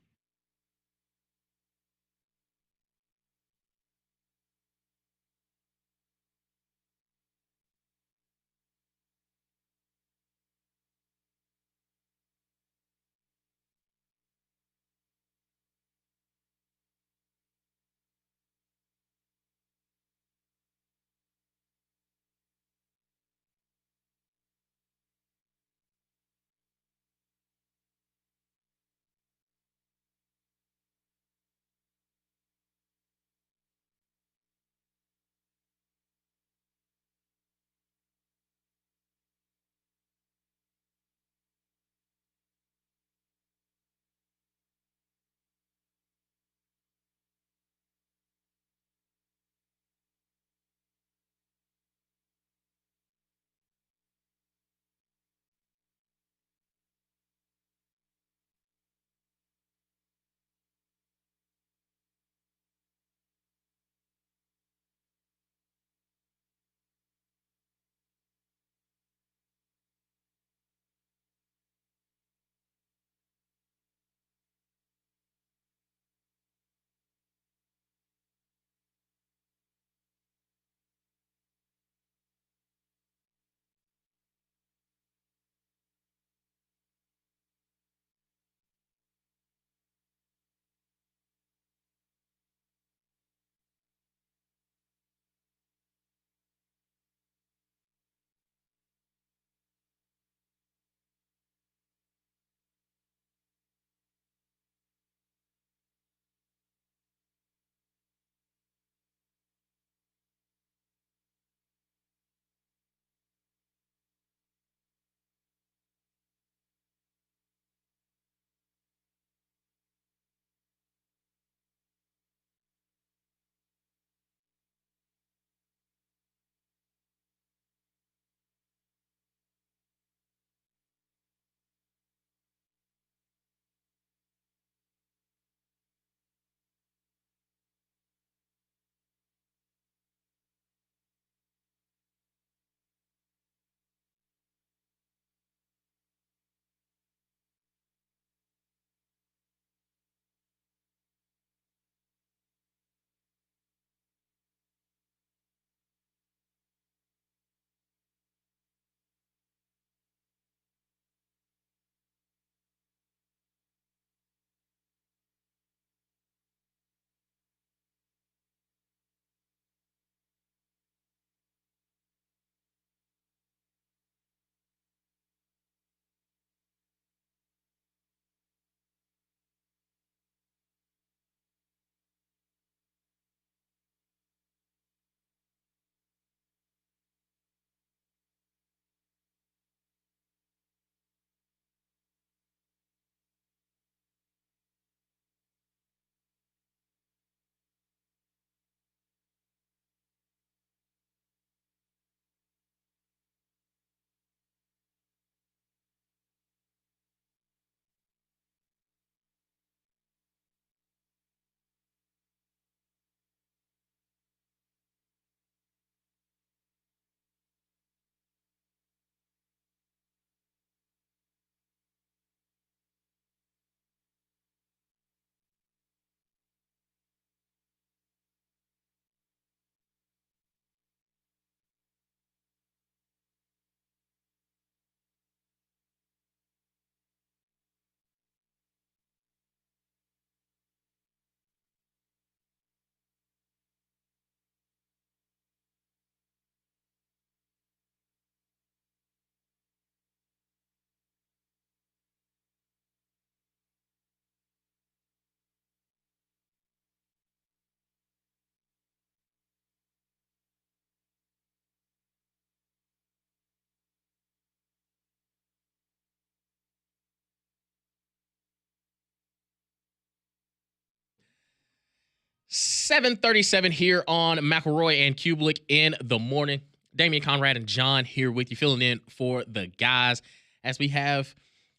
7:37 here on McElroy and Cubelic in the morning. Damian Conrad and John here with you, filling in for the guys as we have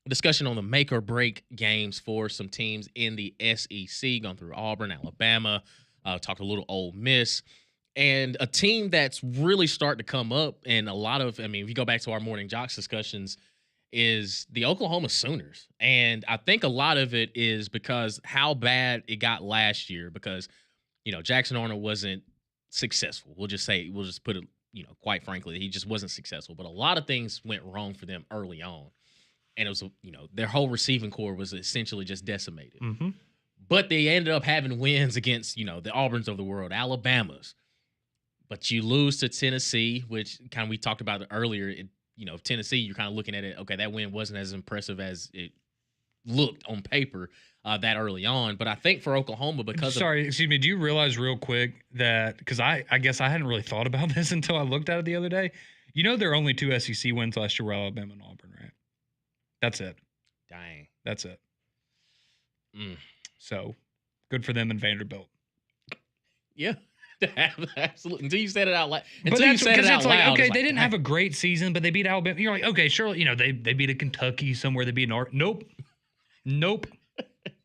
a discussion on the make or break games for some teams in the SEC, going through Auburn, Alabama, talked a little Ole Miss, and a team that's really starting to come up. And a lot of, if you go back to our morning Jox discussions, is the Oklahoma Sooners. And I think a lot of it is because how bad it got last year, because Jackson Arnold wasn't successful. We'll just put it, quite frankly, he just wasn't successful. But a lot of things went wrong for them early on. And it was, their whole receiving core was essentially just decimated. Mm-hmm. But they ended up having wins against, the Auburns of the world, Alabamas. But you lose to Tennessee, which kind of we talked about earlier. Tennessee, you're kind of looking at it, okay, that win wasn't as impressive as it looked on paper that early on. But I think for Oklahoma, excuse me, do you realize real quick that, because I guess I hadn't really thought about this until I looked at it the other day. There are only 2 SEC wins last year were Alabama and Auburn, right? That's it. Dang. That's it. So good for them and Vanderbilt. Yeah. Absolutely. Until you said it out loud. But that's because it's like, okay, they didn't have a great season, but they beat Alabama. You're like, okay, sure, they beat a Kentucky somewhere. They beat Nope.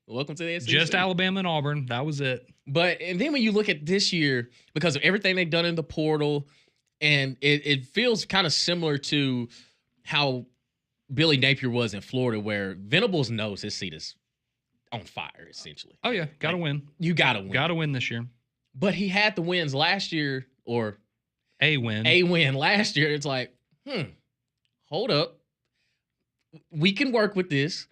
Welcome to the SEC. Just Alabama and Auburn. That was it. And then when you look at this year, because of everything they've done in the portal, and it feels kind of similar to how Billy Napier was in Florida, where Venables knows his seat is on fire, essentially. Oh, yeah. Got to win. You got to win. Got to win this year. But he had the wins last year, or a win last year. It's like, hold up. We can work with this.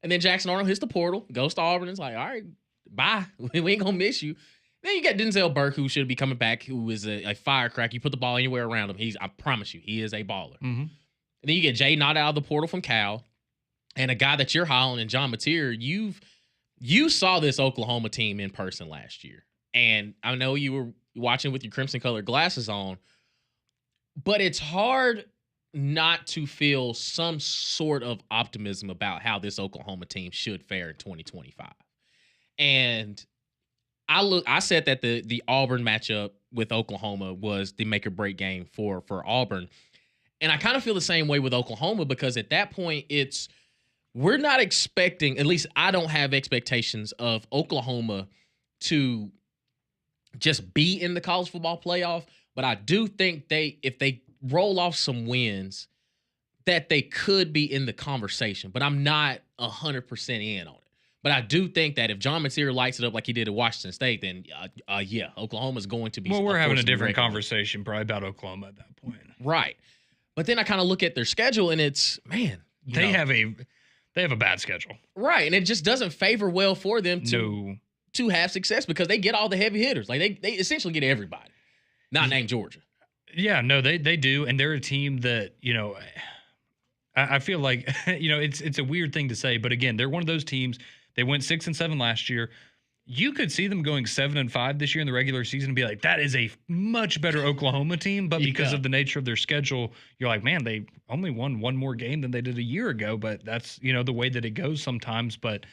And then Jackson Arnold hits the portal, goes to Auburn. It's like, all right, bye. We ain't going to miss you. Then you got Denzel Burke, who should be coming back, who is a firecracker. You put the ball anywhere around him. I promise you, he is a baller. Mm-hmm. And then you get Jay Nott out of the portal from Cal, and a guy that you're high on in John Mateer. You saw this Oklahoma team in person last year. And I know you were watching with your crimson-colored glasses on, but it's hard not to feel some sort of optimism about how this Oklahoma team should fare in 2025. And I said that the Auburn matchup with Oklahoma was the make-or-break game for Auburn. And I kind of feel the same way with Oklahoma, because at that point, we're not expecting, at least I don't have expectations of Oklahoma to just be in the college football playoff, but I do think if they roll off some wins, that they could be in the conversation. But I'm not 100% in on it. But I do think that if John Mateer lights it up like he did at Washington State, then yeah, Oklahoma's going to be. Well, we're having a different conversation probably about Oklahoma at that point, right? But then I kind of look at their schedule, and it's they have a bad schedule, right? And it just doesn't favor well for them to have success, because they get all the heavy hitters. Like they essentially get everybody, not named Georgia. Yeah, no, they do, and they're a team that I feel like it's a weird thing to say, but again, they're one of those teams. They went 6-7 last year. You could see them going 7-5 this year in the regular season and be like, that is a much better Oklahoma team. But because of the nature of their schedule, you're like, man, they only won one more game than they did a year ago. But that's the way that it goes sometimes. But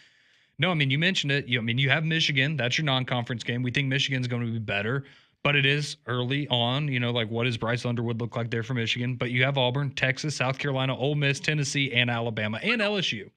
no, you mentioned it. You have Michigan. That's your non-conference game. We think Michigan's going to be better, but it is early on. Like, what does Bryce Underwood look like there for Michigan? But you have Auburn, Texas, South Carolina, Ole Miss, Tennessee, and Alabama, and LSU.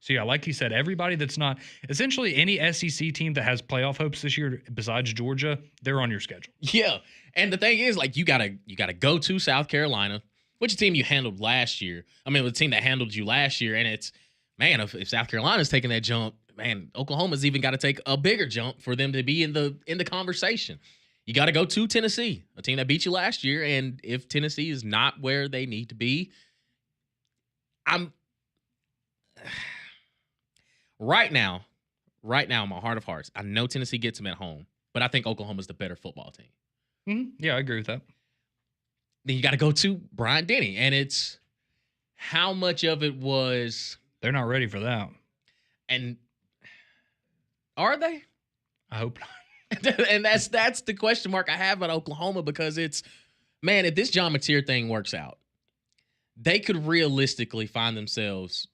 So, yeah, like you said, everybody that's not – essentially any SEC team that has playoff hopes this year besides Georgia, they're on your schedule. Yeah, and the thing is, like, you gotta go to South Carolina, which is a team you handled last year. The team that handled you last year, and it's – man, if South Carolina's taking that jump, man, Oklahoma's even got to take a bigger jump for them to be in the conversation. You got to go to Tennessee, a team that beat you last year, and if Tennessee is not where they need to be, Right now, in my heart of hearts, I know Tennessee gets them at home, but I think Oklahoma's the better football team. Mm-hmm. Yeah, I agree with that. Then you got to go to Bryant Denny, and it's how much of it was. They're not ready for that. And are they? I hope not. And that's the question mark I have about Oklahoma, because it's, man, if this John Mateer thing works out, they could realistically find themselves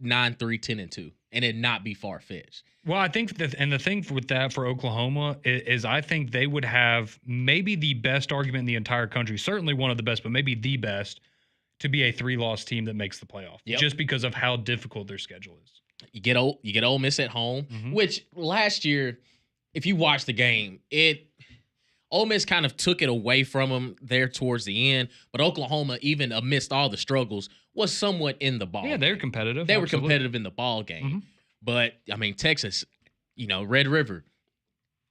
9-3, 10-2. and it not be far-fetched. Well, I think that, and the thing with that for Oklahoma is I think they would have maybe the best argument in the entire country, certainly one of the best, but maybe the best, to be a 3-loss team that makes the playoff, just because of how difficult their schedule is. You get Ole Miss at home, which last year, if you watch the game, Ole Miss kind of took it away from them there towards the end, but Oklahoma, even amidst all the struggles, was somewhat in the ball. Yeah, they were competitive. They were competitive in the ball game. But, I mean, Texas, Red River,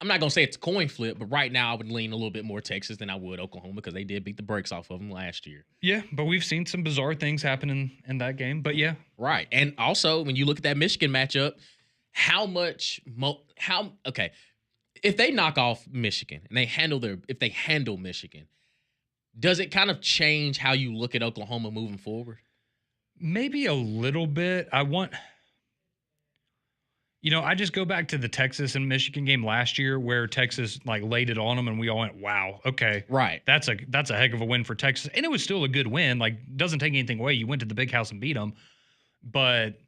I'm not going to say it's a coin flip, but right now I would lean a little bit more Texas than I would Oklahoma because they did beat the brakes off of them last year. Yeah, but we've seen some bizarre things happen in that game, but yeah. Right. And also, when you look at that Michigan matchup, if they knock off Michigan and if they handle Michigan, does it kind of change how you look at Oklahoma moving forward? Maybe a little bit. I just go back to the Texas and Michigan game last year where Texas laid it on them and we all went, wow, okay. Right. That's a heck of a win for Texas. And it was still a good win. Doesn't take anything away. You went to the big house and beat them. But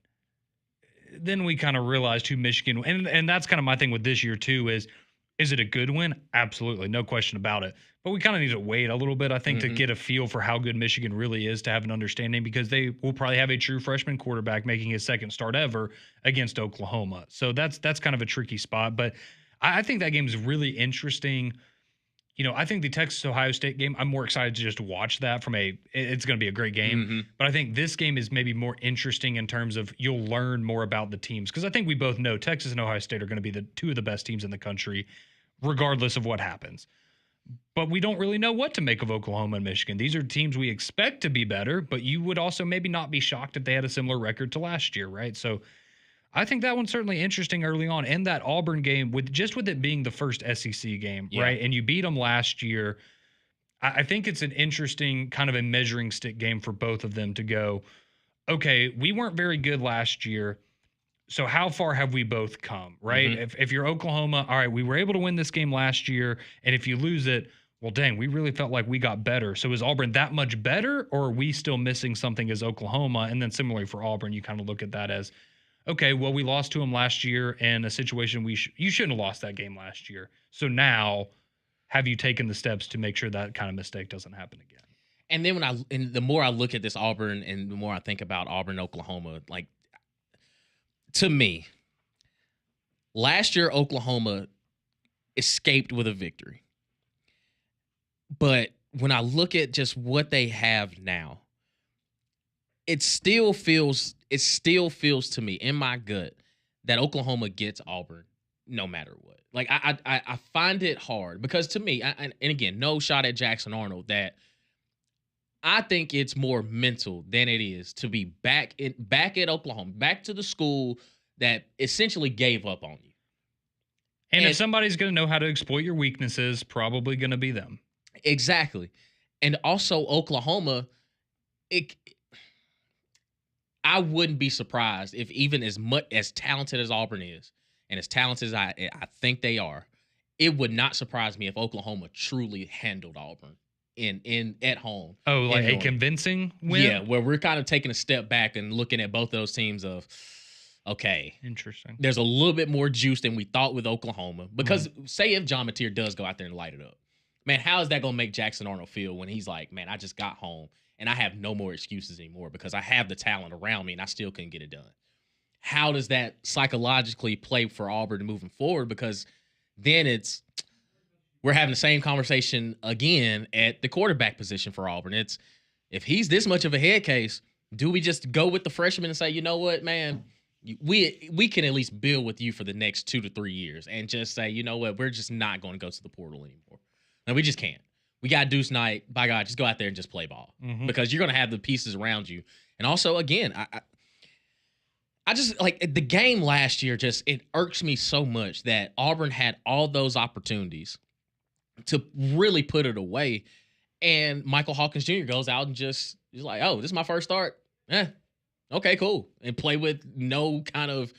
then we kind of realized who Michigan, and that's kind of my thing with this year too, is it a good win? Absolutely. No question about it. But we kind of need to wait a little bit, I think, to get a feel for how good Michigan really is, to have an understanding, because they will probably have a true freshman quarterback making his second start ever against Oklahoma. So that's kind of a tricky spot. But I think that game is really interesting. I think the Texas-Ohio State game, I'm more excited to just watch that it's going to be a great game. But I think this game is maybe more interesting in terms of you'll learn more about the teams. Because I think we both know Texas and Ohio State are going to be the two of the best teams in the country, regardless of what happens. But we don't really know what to make of Oklahoma and Michigan. These are teams we expect to be better, but you would also maybe not be shocked if they had a similar record to last year, right? So I think that one's certainly interesting early on. And that Auburn game, with it being the first SEC game, right? And you beat them last year. I think it's an interesting kind of a measuring stick game for both of them to go, okay, we weren't very good last year. So how far have we both come, right? If you're Oklahoma, all right, we were able to win this game last year, and if you lose it, well, dang, we really felt like we got better. So is Auburn that much better, or are we still missing something as Oklahoma? And then similarly for Auburn, you kind of look at that as, okay, well, we lost to them last year in a situation you shouldn't have lost that game last year. So now, have you taken the steps to make sure that kind of mistake doesn't happen again? And then the more I look at this Auburn and the more I think about Auburn, Oklahoma, to me, last year Oklahoma escaped with a victory. But when I look at just what they have now, it still feels to me in my gut that Oklahoma gets Auburn no matter what. I find it hard because to me, and again, no shot at Jackson Arnold, that I think it's more mental than it is to be back at Oklahoma, back to the school that essentially gave up on you. And if somebody's going to know how to exploit your weaknesses, probably going to be them. Exactly. And also Oklahoma, I wouldn't be surprised if even as talented as Auburn is, and as talented as I think they are, it would not surprise me if Oklahoma truly handled Auburn at home. Oh, like a convincing win? Yeah, where we're kind of taking a step back and looking at both those teams of, okay, interesting. There's a little bit more juice than we thought with Oklahoma. Because say if John Mateer does go out there and light it up, man, how is that going to make Jackson Arnold feel when he's like, man, I just got home and I have no more excuses anymore because I have the talent around me and I still couldn't get it done? How does that psychologically play for Auburn moving forward? Because then we're having the same conversation again at the quarterback position for Auburn. It's, if he's this much of a head case, do we just go with the freshman and say, you know what, man, we can at least build with you for the next 2 to 3 years and just say, you know what, we're just not going to go to the portal anymore. No, we just can't. We got Deuce Knight. By God, just go out there and just play ball because you're going to have the pieces around you. And also, again, I just like the game last year. It irks me so much that Auburn had all those opportunities to really put it away, and Michael Hawkins Jr. goes out and he's like, "Oh, this is my first start. Okay, cool," and play with no kind of.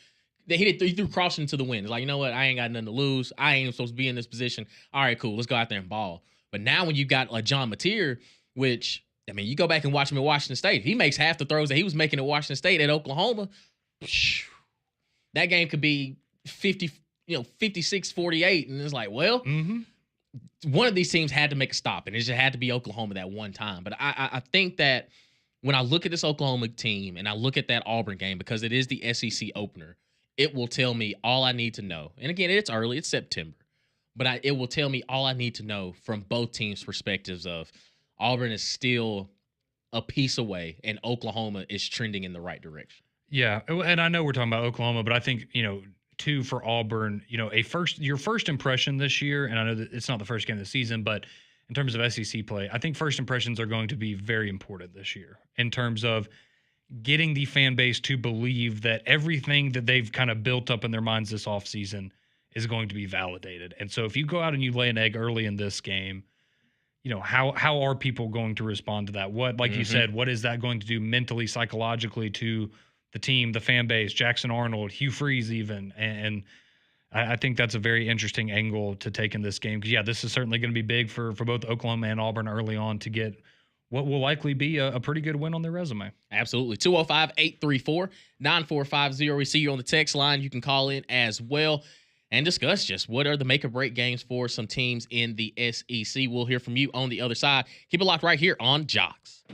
He threw caution to the wind. It's like, you know what? I ain't got nothing to lose. I ain't supposed to be in this position. All right, cool. Let's go out there and ball. But now when you got like John Mateer, which, I mean, you go back and watch him at Washington State. He makes half the throws that he was making at Washington State at Oklahoma. that game could be 50, 56-48. And it's like, well, one of these teams had to make a stop, and it just had to be Oklahoma that one time. But I think that when I look at this Oklahoma team and I look at that Auburn game, because it is the SEC opener, it will tell me all I need to know. And again, it's early, it's September, but it will tell me all I need to know from both teams' perspectives of Auburn is still a piece away and Oklahoma is trending in the right direction. Yeah, and I know we're talking about Oklahoma, but I think, too, for Auburn, your first impression this year, and I know that it's not the first game of the season, but in terms of SEC play, I think first impressions are going to be very important this year in terms of getting the fan base to believe that everything that they've kind of built up in their minds this offseason is going to be validated. And so if you go out and you lay an egg early in this game, how are people going to respond to that? What, like you said, what is that going to do mentally, psychologically to the team, the fan base, Jackson Arnold, Hugh Freeze even? And I think that's a very interesting angle to take in this game. Because, this is certainly going to be big for both Oklahoma and Auburn early on to get what will likely be a pretty good win on their resume. Absolutely. 205-834-9450. We see you on the text line. You can call in as well and discuss just what are the make or break games for some teams in the SEC. We'll hear from you on the other side. Keep it locked right here on Jox.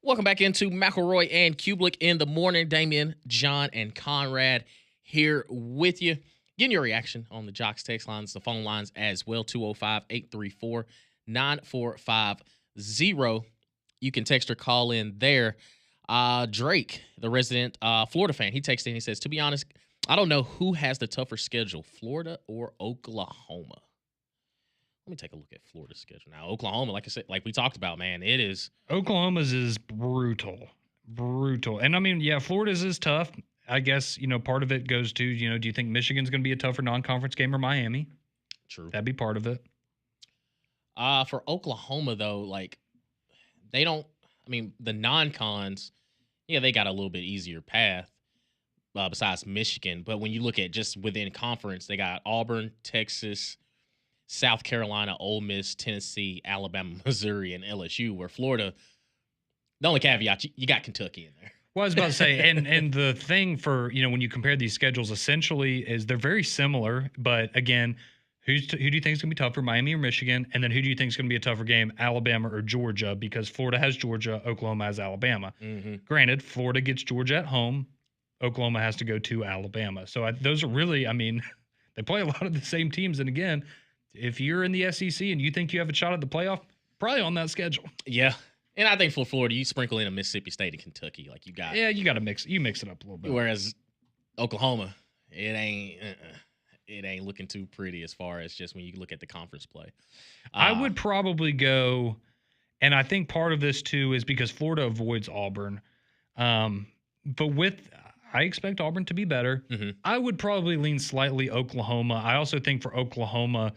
Welcome back into McElroy and Cubelic in the morning. Damian, John, and Conrad here with you. Getting your reaction on the Jox text lines, the phone lines as well, 205-834-9450. You can text or call in there. Drake, the resident Florida fan, he texted in. He says, to be honest, I don't know who has the tougher schedule, Florida or Oklahoma. Let me take a look at Florida's schedule now. Oklahoma, like I said, like we talked about, man, it is. Oklahoma's is brutal. And I mean, yeah, Florida's is tough. I guess, part of it goes to, do you think Michigan's going to be a tougher non-conference game or Miami? True. That'd be part of it. For Oklahoma, though, like, they don't, I mean, the non-cons, yeah, they got a little bit easier path besides Michigan. But when you look at just within conference, they got Auburn, Texas, South Carolina, Ole Miss, Tennessee, Alabama, Missouri, and LSU, where Florida, the only caveat, you got Kentucky in there. Well, I was about to say, and the thing for, when you compare these schedules, essentially is they're very similar. But again, who do you think is going to be tougher, Miami or Michigan? And then who do you think is going to be a tougher game, Alabama or Georgia? Because Florida has Georgia, Oklahoma has Alabama. Mm-hmm. Granted, Florida gets Georgia at home. Oklahoma has to go to Alabama. So those are really, I mean, they play a lot of the same teams. And again, if you're in the SEC and you think you have a shot at the playoff, probably on that schedule. Yeah. And I think for Florida, you sprinkle in a Mississippi State and Kentucky, like you got. Yeah, you got to mix it up a little bit. Whereas Oklahoma, it ain't looking too pretty as far as just when you look at the conference play. I would probably go, and I think part of this too is because Florida avoids Auburn. But I expect Auburn to be better. Mm-hmm. I would probably lean slightly Oklahoma. I also think for Oklahoma,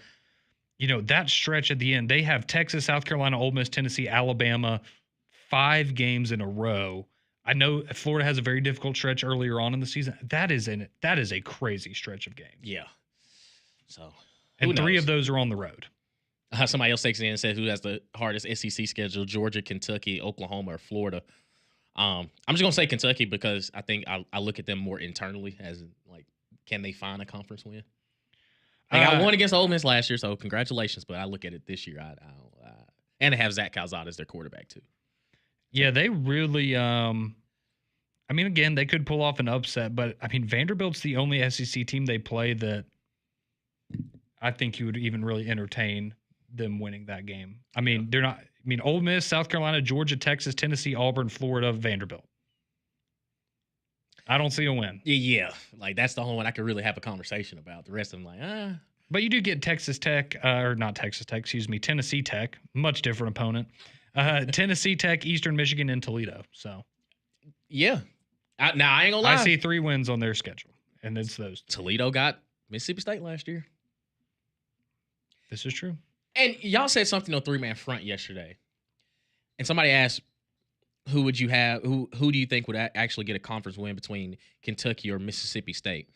that stretch at the end, they have Texas, South Carolina, Ole Miss, Tennessee, Alabama, 5 games in a row. I know Florida has a very difficult stretch earlier on in the season. That is a crazy stretch of games. Yeah. So, and 3 of those are on the road. Somebody else takes it in and says who has the hardest SEC schedule: Georgia, Kentucky, Oklahoma, or Florida. I'm just gonna say Kentucky because I think I look at them more internally as like, can they find a conference win? They got one against Ole Miss last year, so congratulations. But I look at it this year, and they have Zach Calzada as their quarterback too. Yeah, they really. I mean, again, they could pull off an upset, but I mean, Vanderbilt's the only SEC team they play that I think you would even really entertain them winning that game. I mean, they're not. I mean, Ole Miss, South Carolina, Georgia, Texas, Tennessee, Auburn, Florida, Vanderbilt. I don't see a win. Yeah, like that's the only one I could really have a conversation about. The rest of them, like, But you do get Texas Tech, or not Texas Tech, excuse me, Tennessee Tech, much different opponent. Tennessee Tech, Eastern Michigan, and Toledo. So, yeah. Now I ain't gonna lie. I see 3 wins on their schedule, and it's those. Toledo got Mississippi State last year. This is true. And y'all said something on 3-man front yesterday, and somebody asked, who would you have? Who do you think would actually get a conference win between Kentucky or Mississippi State?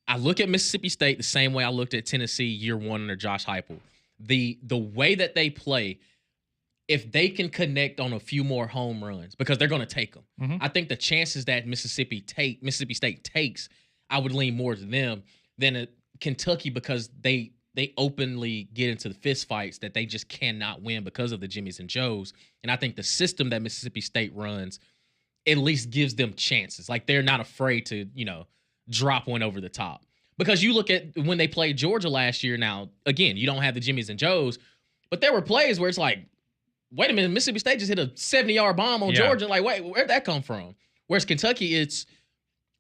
I look at Mississippi State the same way I looked at Tennessee year 1 under Josh Heupel. The way that they play, if they can connect on a few more home runs, because they're going to take them. Mm-hmm. I think the chances that Mississippi State takes, I would lean more to them than Kentucky, because they openly get into the fist fights that they just cannot win because of the Jimmies and Joes. And I think the system that Mississippi State runs at least gives them chances. Like, they're not afraid to, drop one over the top. Because you look at when they played Georgia last year, now, again, you don't have the Jimmies and Joes, but there were plays where it's like, wait a minute, Mississippi State just hit a 70-yard bomb on Georgia. Like, wait, where'd that come from? Whereas Kentucky,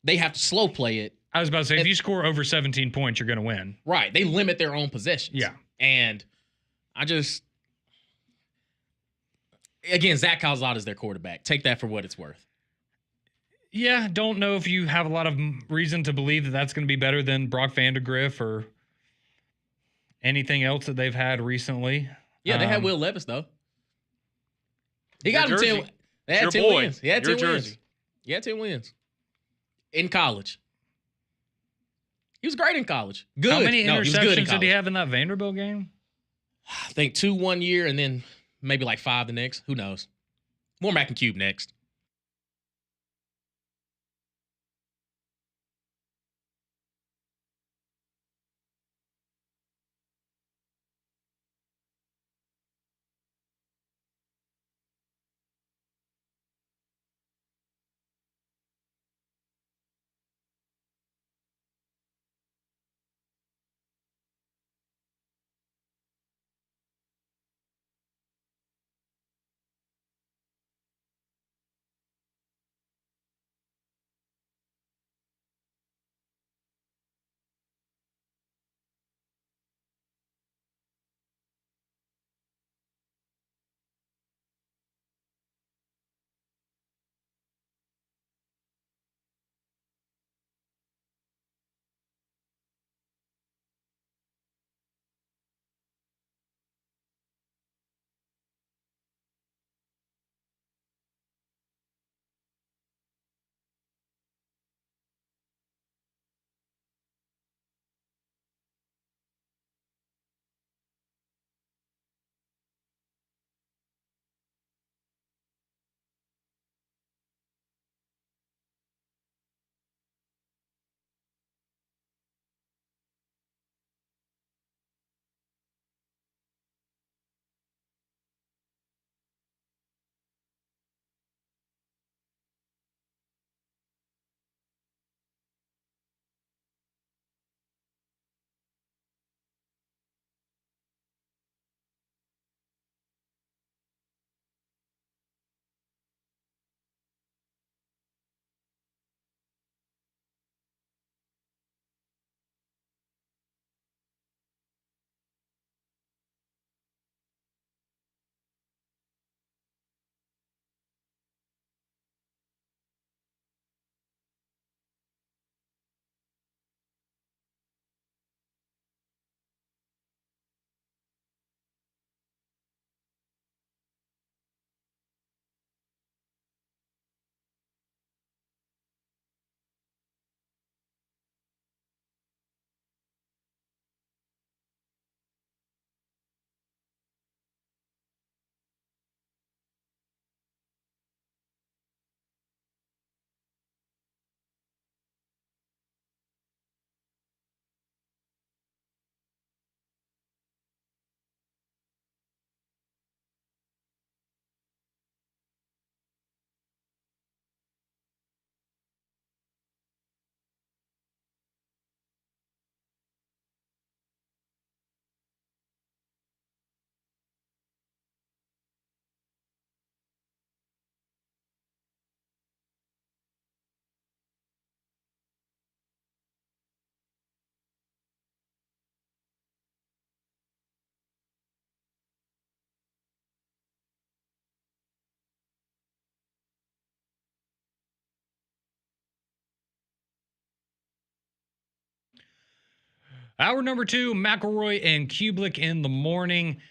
they have to slow play it. I was about to say, if you score over 17 points, you're going to win. Right. They limit their own possessions. Yeah. And again, Zach Calzada is their quarterback. Take that for what it's worth. Yeah, don't know if you have a lot of reason to believe that that's going to be better than Brock Vandagriff or anything else that they've had recently. Yeah, they had Will Levis, though. He got him 10. They had 10 wins. He had 10 wins. He had 10 wins. In college. He was great in college. Good. How many No, he was good in interceptions did he college. have in that Vanderbilt game? I think 2 one year and then maybe like 5 the next. Who knows? More Mac and Cube next. Hour number 2, McElroy and Cubelic in the morning.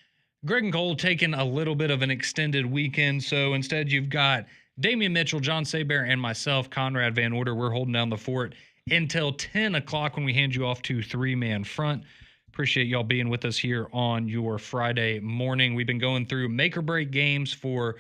Greg and Cole taking a little bit of an extended weekend, so instead you've got Damian Mitchell, John Saber, and myself, Conrad Van Order. We're holding down the fort until 10 o'clock when we hand you off to 3-man front. Appreciate y'all being with us here on your Friday morning. We've been going through make-or-break games for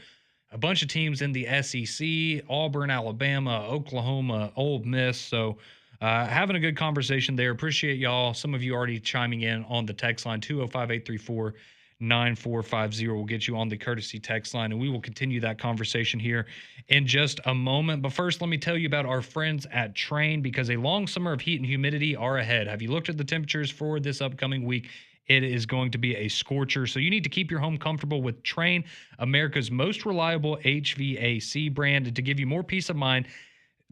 a bunch of teams in the SEC, Auburn, Alabama, Oklahoma, Ole Miss. So having a good conversation there. Appreciate y'all. Some of you already chiming in on the text line, 205-834-9450 will get you on the courtesy text line, and we will continue that conversation here in just a moment. But first, let me tell you about our friends at Train, because a long summer of heat and humidity are ahead. Have you looked at the temperatures for this upcoming week? It is going to be a scorcher, so you need to keep your home comfortable with Train, America's most reliable HVAC brand. And to give you more peace of mind,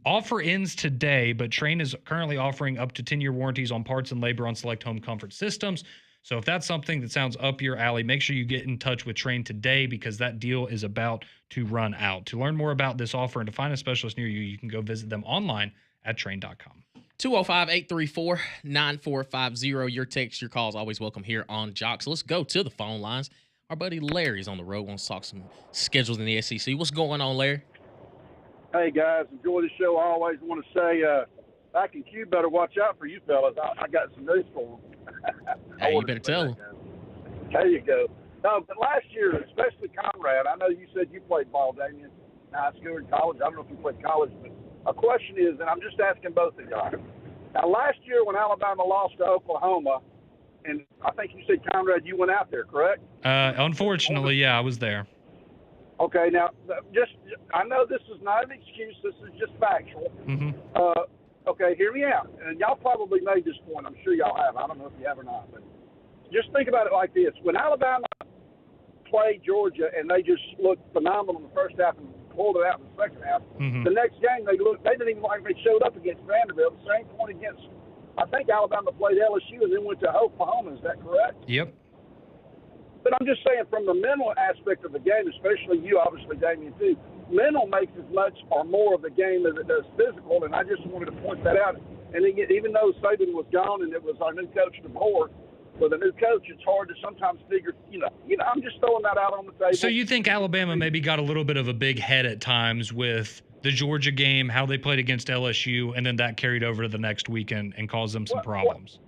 offer ends today, but Train is currently offering up to 10-year warranties on parts and labor on select home comfort systems. So if that's something that sounds up your alley, make sure you get in touch with Train today, because that deal is about to run out. To learn more about this offer and to find a specialist near you, you can go visit them online at train.com. 205-834-9450. Your texts, your calls, always welcome here on Jox. Let's go to the phone lines. Our buddy Larry's on the road. Wants to talk some schedules in the SEC. What's going on, Larry? Hey, guys. Enjoy the show. I always want to say, back in Q, better watch out for you fellas. I got some news for them. Hey, you better tell them. There you go. No, but last year, especially Conrad, I know you said you played ball, Damien, high school and college. I don't know if you played college, but a question is, and I'm just asking both of y'all. Now, last year when Alabama lost to Oklahoma, and I think you said, Conrad, you went out there, correct? Unfortunately, yeah, I was there. Okay, now, I know this is not an excuse. This is just factual. Mm-hmm. Okay, hear me out. And y'all probably made this point. I'm sure y'all have. I don't know if you have or not. But just think about it like this. When Alabama played Georgia and they just looked phenomenal in the first half and pulled it out in the second half, Mm-hmm. the next game they didn't even like they showed up against Vanderbilt. Same point against, I think Alabama played LSU and then went to Oklahoma. Is that correct? Yep. But I'm just saying, from the mental aspect of the game, especially you, obviously, Damien, too, mental makes as much or more of the game as it does physical, and I just wanted to point that out. And even though Saban was gone and it was our new coach, DeBoer, with a new coach, it's hard to sometimes figure, I'm just throwing that out on the table. So you think Alabama maybe got a little bit of a big head at times with the Georgia game, how they played against LSU, and then that carried over to the next weekend and caused them some problems?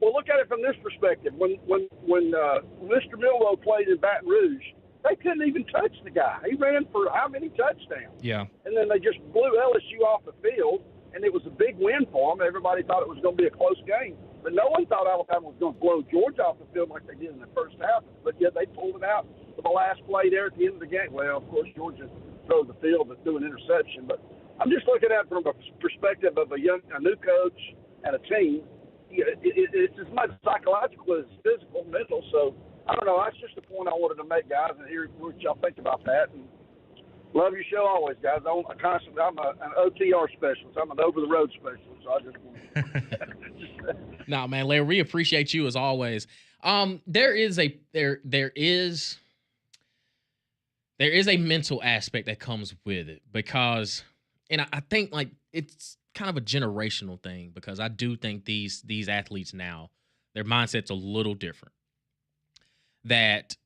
Well, look at it from this perspective. When Mr. Milroe played in Baton Rouge, they couldn't even touch the guy. He ran for how many touchdowns? Yeah. And then they just blew LSU off the field, and it was a big win for them. Everybody thought it was going to be a close game. But no one thought Alabama was going to blow Georgia off the field like they did in the first half. But yet they pulled it out for the last play there at the end of the game. Well, of course, Georgia drove the field but threw an interception. But I'm just looking at it from a perspective of a new coach and a team. It's as much psychological as physical, mental. So, I don't know. That's just the point I wanted to make, guys, and hear what y'all think about that. And love your show always, guys. I'm an OTR specialist. I'm an over-the-road specialist. So I just want to Nah, man, Larry, we appreciate you as always. There is a mental aspect that comes with it because, and I think like it's kind of a generational thing because I do think these athletes now, their mindset's a little different. That,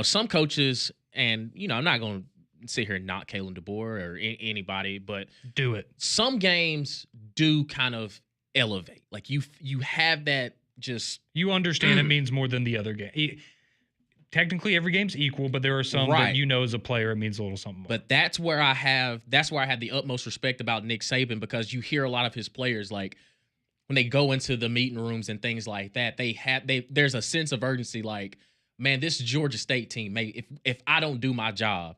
some coaches, and, I'm not going to sit here and knock Kalen DeBoer or anybody, but do it. Some games do kind of elevate. Like you have that just. You understand it means more than the other game. Technically, every game's equal, but there are some that as a player, it means a little something more. But that's where I have the utmost respect about Nick Saban because you hear a lot of his players like when they go into the meeting rooms and things like that, there's a sense of urgency like, man, this Georgia State team if I don't do my job,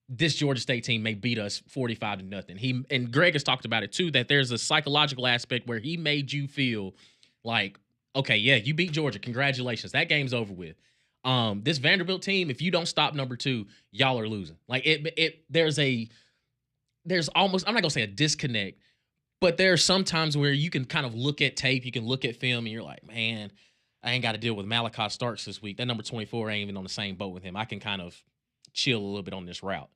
this Georgia State team may beat us 45-0. And Greg has talked about it too, that there's a psychological aspect where he made you feel like, okay, yeah, you beat Georgia. Congratulations. That game's over with. This Vanderbilt team, if you don't stop number 2, y'all are losing. Like there's almost, I'm not gonna say a disconnect, but there are some times where you can kind of look at tape, you can look at film, and you're like, man, I ain't got to deal with Malachi Starks this week. That number 24 ain't even on the same boat with him. I can kind of chill a little bit on this route.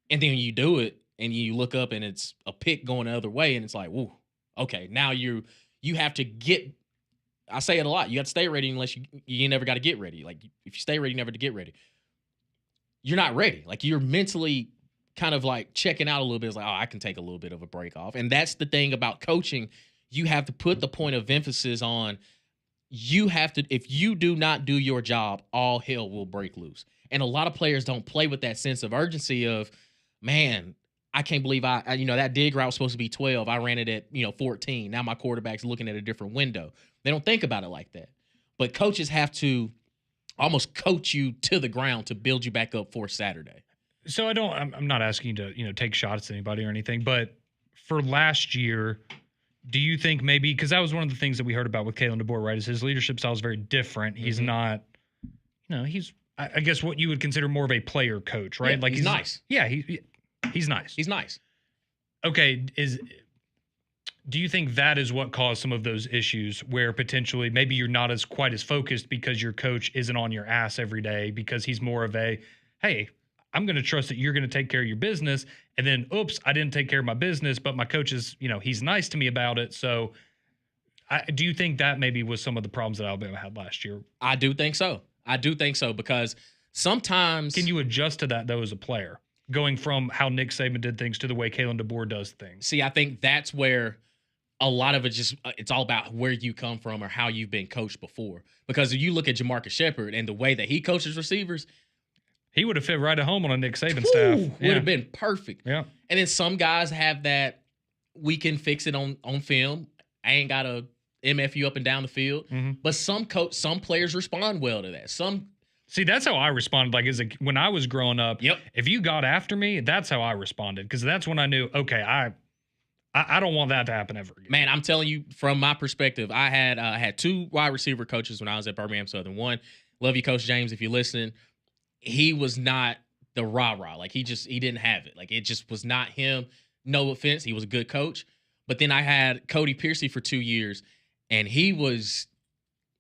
And then you do it, and you look up, and it's a pick going the other way, and it's like, woo, okay, now you have to get I say it a lot. You got to stay ready unless you never got to get ready. Like if you stay ready, you never to get ready. You're not ready. Like you're mentally kind of like checking out a little bit. It's like, oh, I can take a little bit of a break off. And that's the thing about coaching. You have to put the point of emphasis on you have to, if you do not do your job, all hell will break loose. And a lot of players don't play with that sense of urgency of, man, I can't believe I that dig route was supposed to be 12. I ran it at, 14. Now my quarterback's looking at a different window. They don't think about it like that. But coaches have to almost coach you to the ground to build you back up for Saturday. So I'm not asking you to, take shots at anybody or anything, but for last year, do you think maybe, because that was one of the things that we heard about with Kalen DeBoer, right, is his leadership style is very different. He's not, he's, I guess what you would consider more of a player coach, right? Yeah, like he's nice. Yeah, he's nice. He's nice. Okay, do you think that is what caused some of those issues where potentially maybe you're not quite as focused because your coach isn't on your ass every day because he's more of a, hey, I'm going to trust that you're going to take care of your business, and then, oops, I didn't take care of my business, but my coach is, he's nice to me about it. So do you think that maybe was some of the problems that Alabama had last year? I do think so. Because sometimes. Can you adjust to that, though, as a player, going from how Nick Saban did things to the way Kalen DeBoer does things? See, I think that's where a lot of it it's all about where you come from or how you've been coached before. Because if you look at Jamarcus Shepard and the way that he coaches receivers, he would have fit right at home on a Nick Saban staff. Would have been perfect. Yeah. And then some guys have that, we can fix it on film. I ain't got to MF you up and down the field. Mm-hmm. But some players respond well to that. See, that's how I responded. Like when I was growing up, Yep. If you got after me, that's how I responded. Because that's when I knew, okay, I don't want that to happen ever again. Man, I'm telling you, from my perspective, I had two wide receiver coaches when I was at Birmingham Southern. One, love you, Coach James, if you're listening. He was not the rah-rah. Like, he didn't have it. Like, it just was not him. No offense. He was a good coach. But then I had Cody Piercy for 2 years, and he was,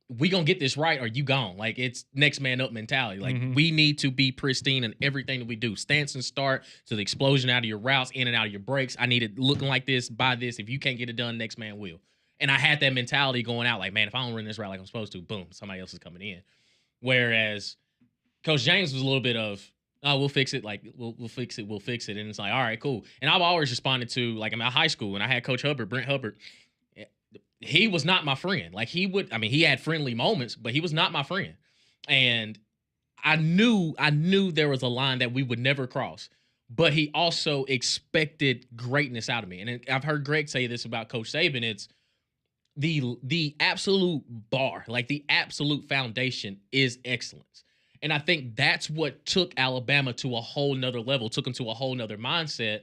we gonna get this right or you gone. Like, it's next man up mentality. Like, we need to be pristine in everything that we do. Stance and start to the explosion out of your routes, in and out of your breaks. I need it looking like this, by this. If you can't get it done, next man will. And I had that mentality going out. Like, man, if I don't run this route like I'm supposed to, boom, somebody else is coming in. Whereas Coach James was a little bit of, oh, we'll fix it. Like, we'll fix it. We'll fix it. And it's like, all right, cool. And I've always responded to, like, in my high school, when I had Coach Hubbard, Brent Hubbard, he was not my friend. Like, he had friendly moments, but he was not my friend. And I knew there was a line that we would never cross. But he also expected greatness out of me. And I've heard Greg say this about Coach Saban. It's the absolute bar, like the absolute foundation is excellence. And I think that's what took Alabama to a whole nother level, took them to a whole nother mindset.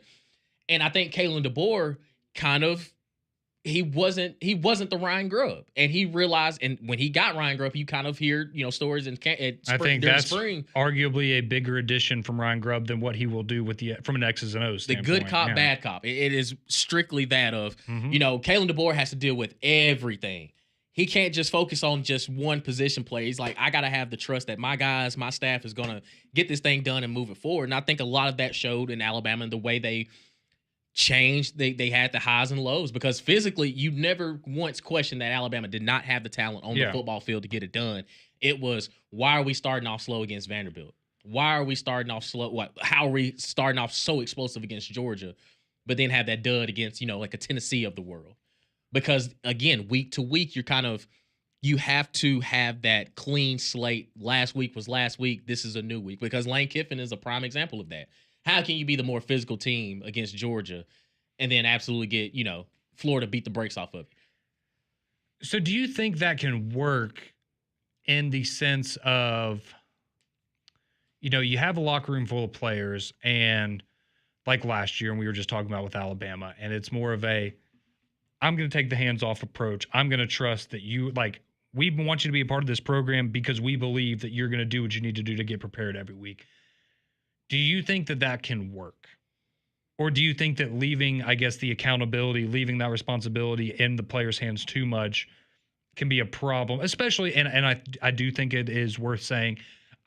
And I think Kalen DeBoer kind of, he wasn't the Ryan Grubb. And he realized, and when he got Ryan Grubb, you kind of hear, stories in spring. I think that's spring. Arguably a bigger addition from Ryan Grubb than what he will do with from an X's and O's standpoint. The good cop, bad cop. It is strictly that of, Kalen DeBoer has to deal with everything. He can't just focus on just one position play. He's like, I got to have the trust that my guys, my staff is going to get this thing done and move it forward. And I think a lot of that showed in Alabama and the way they changed. They had the highs and lows because physically you never once questioned that Alabama did not have the talent on the football field to get it done. It was, why are we starting off slow against Vanderbilt? Why are we starting off slow? How are we starting off so explosive against Georgia, but then have that dud against, like a Tennessee of the world? Because, again, week to week, you have to have that clean slate. Last week was last week. This is a new week. Because Lane Kiffin is a prime example of that. How can you be the more physical team against Georgia and then absolutely get, Florida beat the brakes off of you? So do you think that can work in the sense of, you have a locker room full of players and like last year, and we were just talking about with Alabama, and it's more of a, I'm going to take the hands-off approach. I'm going to trust that you, we want you to be a part of this program because we believe that you're going to do what you need to do to get prepared every week. Do you think that can work? Or do you think that leaving, I guess, the accountability, leaving that responsibility in the players' hands too much can be a problem? Especially, and I do think it is worth saying,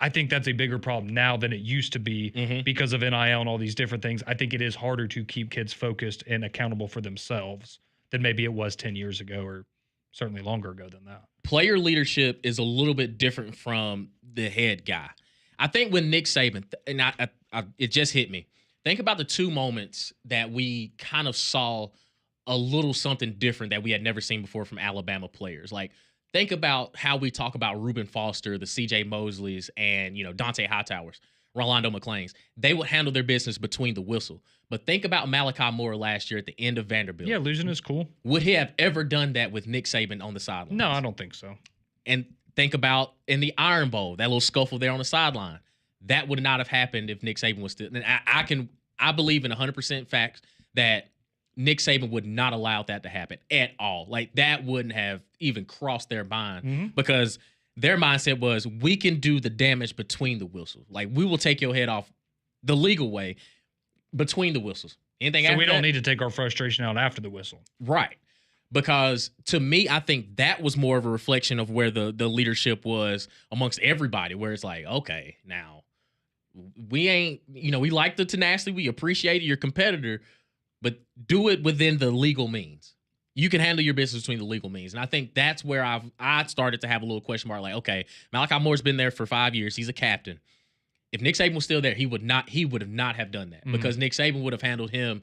I think that's a bigger problem now than it used to be because of NIL and all these different things. I think it is harder to keep kids focused and accountable for themselves than maybe it was 10 years ago or certainly longer ago than that. player leadership is a little bit different from the head guy. I think when Nick Saban, and it just hit me. Think about the two moments that we kind of saw a little something different that we had never seen before from Alabama players. Like, think about how we talk about Reuben Foster, the C.J. Mosleys, and, Dante Hightowers, Rolando McClains. They would handle their business between the whistle. But think about Malachi Moore last year at the end of Vanderbilt. Yeah, losing is cool. Would he have ever done that with Nick Saban on the sideline? No, I don't think so. And think about in the Iron Bowl, that little scuffle there on the sideline. That would not have happened if Nick Saban was still. And I believe in 100% facts that Nick Saban would not allow that to happen at all. Like, that wouldn't have even crossed their mind because their mindset was, we can do the damage between the whistles. Like, we will take your head off the legal way between the whistles. Anything so after we don't that? need to take our frustration out after the whistle. Right. Because to me, I think that was more of a reflection of where the leadership was amongst everybody, where it's like, okay, now we ain't, we like the tenacity, we appreciate your competitor, but do it within the legal means. You can handle your business between the legal means. And I think that's where I started to have a little question mark, like, okay, Malachi Moore's been there for 5 years. He's a captain. If Nick Saban was still there, he would have not have done that because Nick Saban would have handled him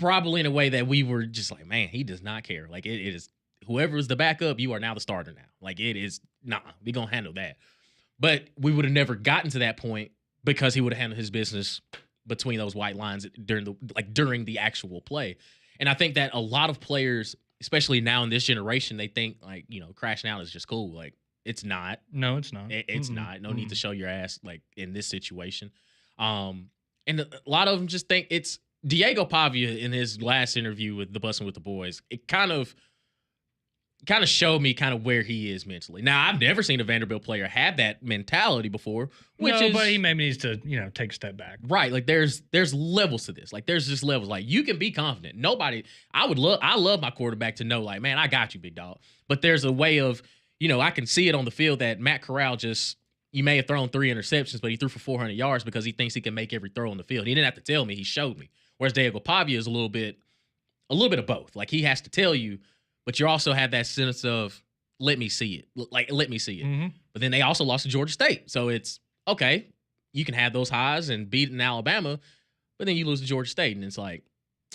probably in a way that we were just like, man, he does not care. Like, it is whoever is the backup, you are now the starter now. Like, it is, we're going to handle that. But we would have never gotten to that point because he would have handled his business between those white lines during the actual play. And I think that a lot of players, especially now in this generation, they think like, crashing out is just cool. Like, it's not. No, it's not. It's not. No need to show your ass like in this situation. And a lot of them just think it's Diego Pavia in his last interview with the Bussin' with the Boys. It kind of showed me kind of where he is mentally. Now, I've never seen a Vanderbilt player have that mentality before, but he maybe needs to, take a step back. Right. Like, there's levels to this. Like, there's just levels. Like, you can be confident. I love my quarterback to know, like, man, I got you, big dog. But there's a way of, I can see it on the field that Matt Corral you may have thrown 3 interceptions, but he threw for 400 yards because he thinks he can make every throw on the field. He didn't have to tell me. He showed me. Whereas Diego Pavia is a little bit of both. Like, he has to tell you, but you also have that sense of, let me see it. Like, let me see it. But then they also lost to Georgia State. So it's, okay, you can have those highs and beat in Alabama, but then you lose to Georgia State. And it's like,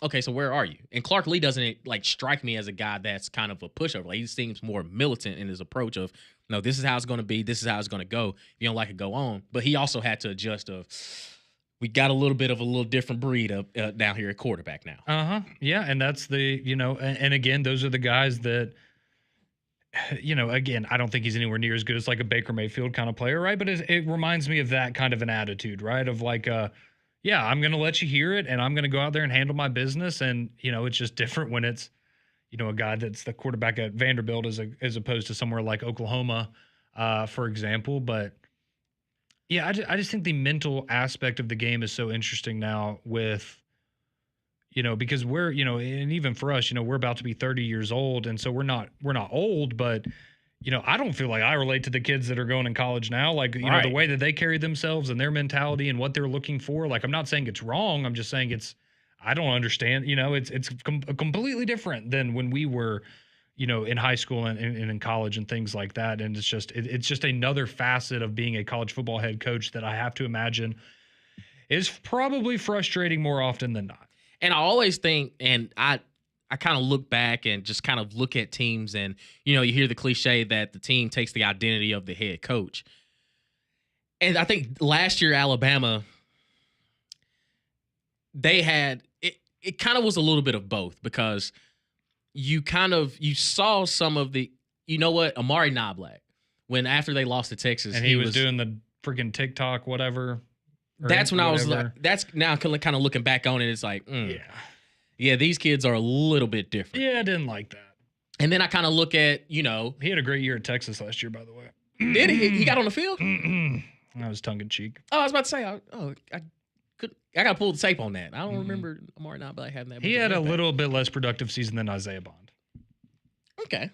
okay, so where are you? And Clark Lee doesn't, like, strike me as a guy that's kind of a pushover. Like, he seems more militant in his approach of, no, this is how it's going to be. This is how it's going to go. If you don't like it, go on. But he also had to adjust of, we got a little bit of a little different breed down here at quarterback now. Yeah, and that's the, and again, those are the guys that, again, I don't think he's anywhere near as good as like a Baker Mayfield kind of player, right? But it reminds me of that kind of an attitude, right? Of like, yeah, I'm going to let you hear it, and I'm going to go out there and handle my business. And, it's just different when it's, a guy that's the quarterback at Vanderbilt as opposed to somewhere like Oklahoma, for example. But, yeah, I just think the mental aspect of the game is so interesting now with, because we're, and even for us, we're about to be 30 years old. And so we're not old, but, I don't feel like I relate to the kids that are going in college now. Like, Right. The way that they carry themselves and their mentality and what they're looking for. Like, I'm not saying it's wrong. I'm just saying I don't understand. It's completely different than when we were, in high school and in college and things like that. And it's just another facet of being a college football head coach that I have to imagine is probably frustrating more often than not. And I always think, and I kind of look back and just kind of look at teams and, you hear the cliche that the team takes the identity of the head coach. And I think last year, Alabama, they had, it kind of was a little bit of both because you saw some of the, Amari Knoblauch, when after they lost to Texas. And he was doing the freaking TikTok, whatever. That's when I was like, that's now kind of looking back on it. It's like, yeah, these kids are a little bit different. Yeah, I didn't like that. And then I kind of look at, he had a great year at Texas last year, by the way. Did he? He got on the field? That was tongue in cheek. Oh, I was about to say, I got to pull the tape on that. I don't remember Amari Knoblauch having that. He had a little bit less productive season than Isaiah Bond. Okay.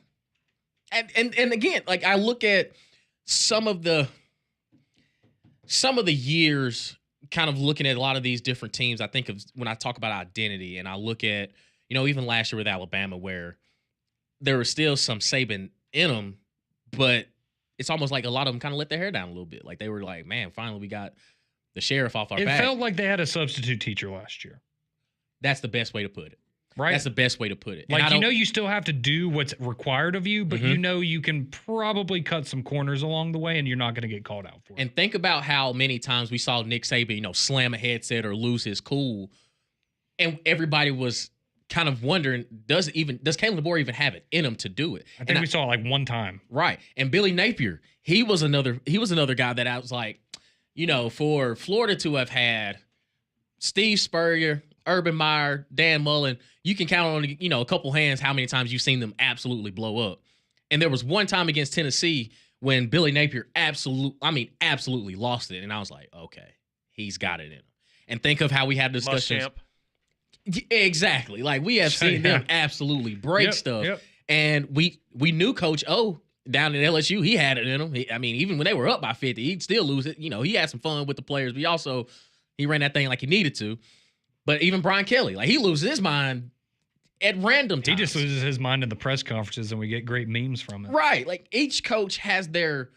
And again, like I look at some of the years, kind of looking at a lot of these different teams, I think of when I talk about identity, and I look at, even last year with Alabama, where there was still some Saban in them, but it's almost like a lot of them kind of let their hair down a little bit. Like they were like, man, finally we got the sheriff off our back. It felt like they had a substitute teacher last year. That's the best way to put it. Right. That's the best way to put it. Like, you still have to do what's required of you, but Mm-hmm. you can probably cut some corners along the way and you're not going to get called out for it. And think about how many times we saw Nick Saban, slam a headset or lose his cool. And everybody was kind of wondering, does Kalen DeBoer even have it in him to do it? I think we saw it like one time. Right. And Billy Napier, he was another guy that I was like, for Florida to have had Steve Spurrier, Urban Meyer, Dan Mullen, you can count on, a couple hands how many times you've seen them absolutely blow up. And there was one time against Tennessee when Billy Napier absolutely lost it. And I was like, okay, he's got it in him. And think of how we had discussions. Exactly. Like we have seen them absolutely break stuff. Yep. And we knew Coach O down at LSU, he had it in him. Even when they were up by 50, he'd still lose it. He had some fun with the players, but he ran that thing like he needed to. But even Brian Kelly, like he loses his mind at random times. He just loses his mind in the press conferences and we get great memes from it. Right. Like each coach has their,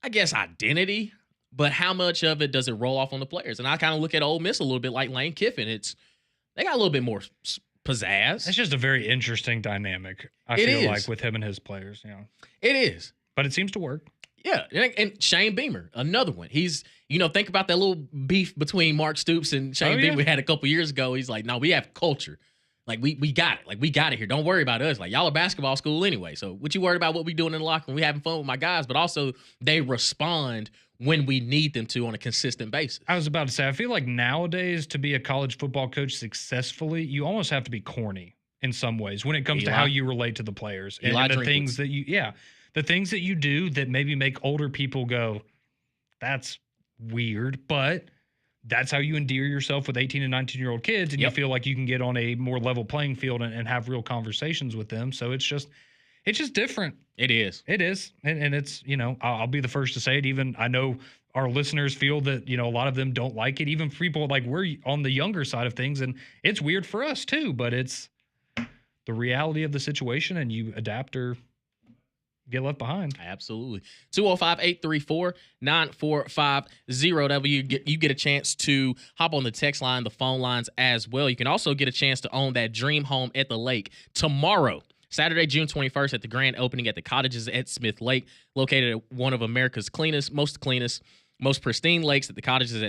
I guess, identity, but how much of it does it roll off on the players? And I kind of look at Ole Miss a little bit like Lane Kiffin. They got a little bit more pizzazz. It's just a very interesting dynamic, I It feel is. like, with him and his players. It is. But it seems to work. Yeah. And Shane Beamer, another one. He's, think about that little beef between Mark Stoops and Shane Beamer we had a couple years ago. He's like, no, we have culture. Like, we got it. Like, we got it here. Don't worry about us. Like, y'all are basketball school anyway. So what you worried about what we doing in the locker room? We having fun with my guys. But also, they respond when we need them to on a consistent basis. I was about to say, I feel like nowadays to be a college football coach successfully, you almost have to be corny in some ways when it comes to how you relate to the players. And the things that the things that you do that maybe make older people go, that's weird, but that's how you endear yourself with 18 and 19-year-old kids, and you feel like you can get on a more level playing field and have real conversations with them. So it's just different. It is. It is. And it's, I'll be the first to say it. Even I know our listeners feel that, a lot of them don't like it. Even people like we're on the younger side of things, and it's weird for us too, but it's the reality of the situation, and you adapt or get left behind. Absolutely. 205-834-9450. That way you get a chance to hop on the text line, the phone lines as well. You can also get a chance to own that dream home at the lake tomorrow, Saturday, June 21st, at the grand opening at the Cottages at Smith Lake, located at one of America's most pristine lakes. At the Cottages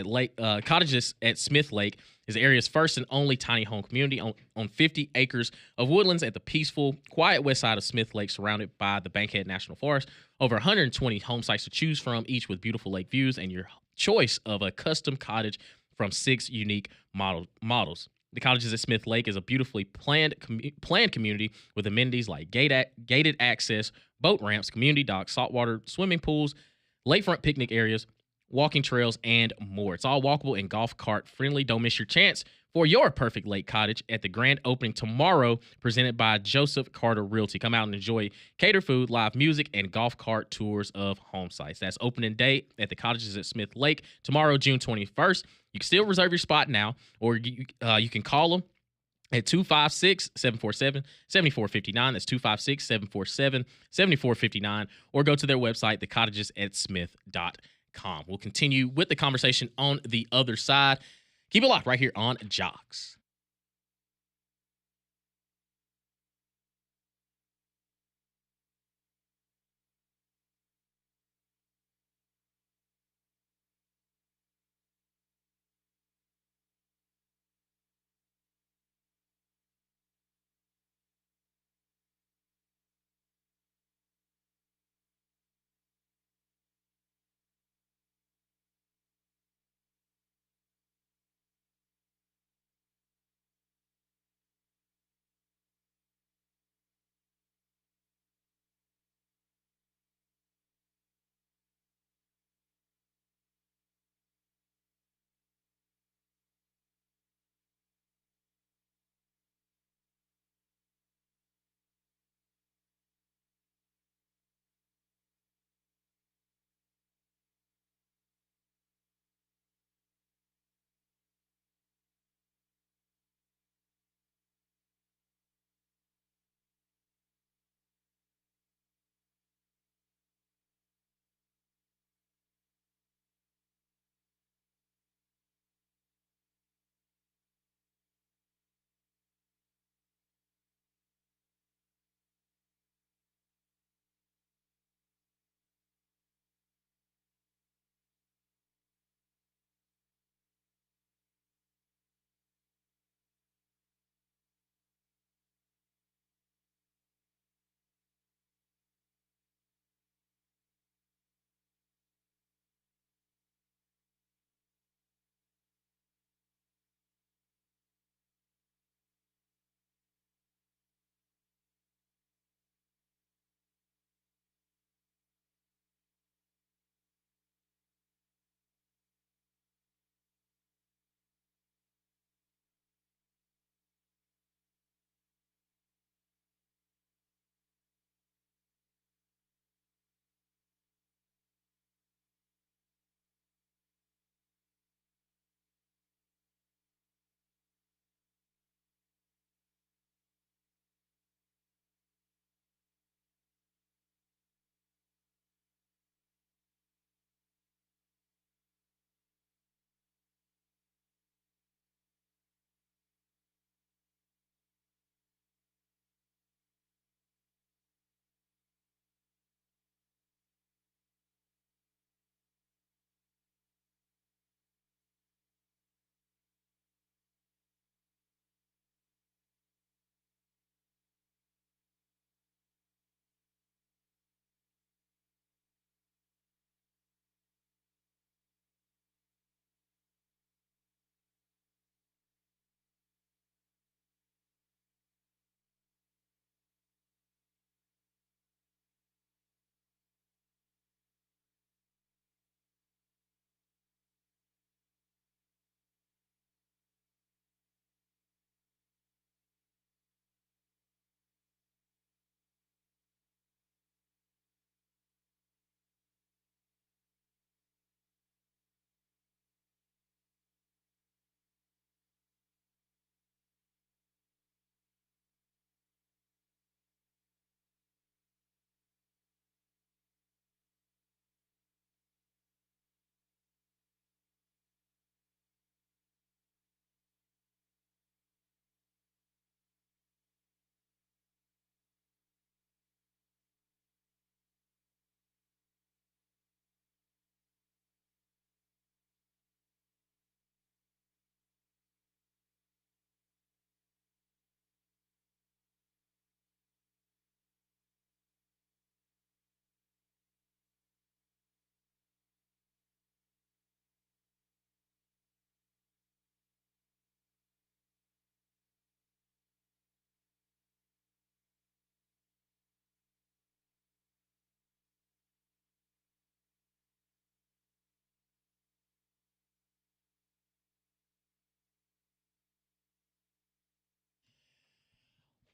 at Smith Lake is the area's first and only tiny home community on 50 acres of woodlands at the peaceful, quiet west side of Smith Lake, surrounded by the Bankhead National Forest. Over 120 home sites to choose from, each with beautiful lake views and your choice of a custom cottage from 6 unique models. The Cottages at Smith Lake is a beautifully planned community with amenities like gated access, boat ramps, community docks, saltwater swimming pools, lakefront picnic areas, walking trails, and more. It's all walkable and golf cart friendly. Don't miss your chance for your perfect lake cottage at the grand opening tomorrow, presented by Joseph Carter Realty. Come out and enjoy catered food, live music, and golf cart tours of home sites. That's opening day at the Cottages at Smith Lake tomorrow, June 21st. You can still reserve your spot now, or you can call them at 256-747-7459. That's 256-747-7459. Or go to their website, thecottagesatsmith.com. We'll continue with the conversation on the other side. Keep it locked right here on Jox.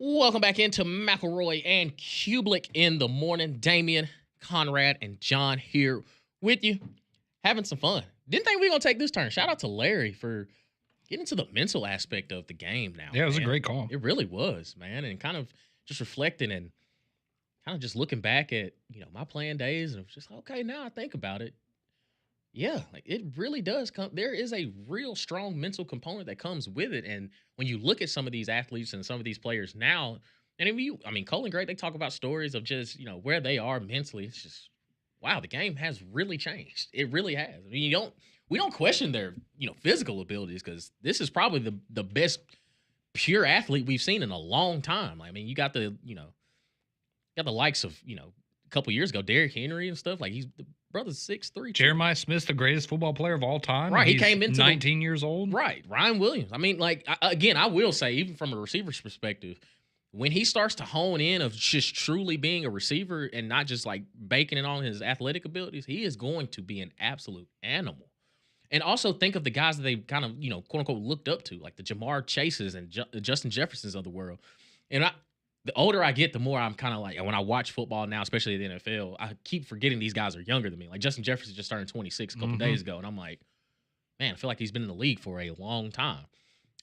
Welcome back into McElroy and Cubelic in the morning. Damian, Conrad, and John here with you, having some fun. Didn't think we were going to take this turn. Shout out to Larry for getting to the mental aspect of the game now. Yeah, it was man. a great call. It really was, man. And kind of just reflecting and kind of just looking back at, my playing days, and it was just, okay, now I think about it. Yeah, like it really does come. There is a real strong mental component that comes with it. And when you look at some of these athletes and some of these players now, and Cole and Greg, they talk about stories of just, where they are mentally. It's just, wow, the game has really changed. It really has. I mean, we don't question their, physical abilities, because this is probably the best pure athlete we've seen in a long time. I mean, you got the likes of, a couple years ago, Derrick Henry and stuff. Like, he's the brother's 6'3". Jeremiah Smith's the greatest football player of all time. Right, he came into 19 years old. Right, Ryan Williams. I mean, like, again, I will say, even from a receiver's perspective, when he starts to hone in of just truly being a receiver and not just like baking it on his athletic abilities, he is going to be an absolute animal. And also think of the guys that they kind of, quote unquote, looked up to, like the Jamar Chases and Justin Jeffersons of the world. And the older I get, the more I'm kind of like, when I watch football now, especially the NFL, I keep forgetting these guys are younger than me. Like Justin Jefferson just started 26 a couple days ago. And I'm like, man, I feel like he's been in the league for a long time.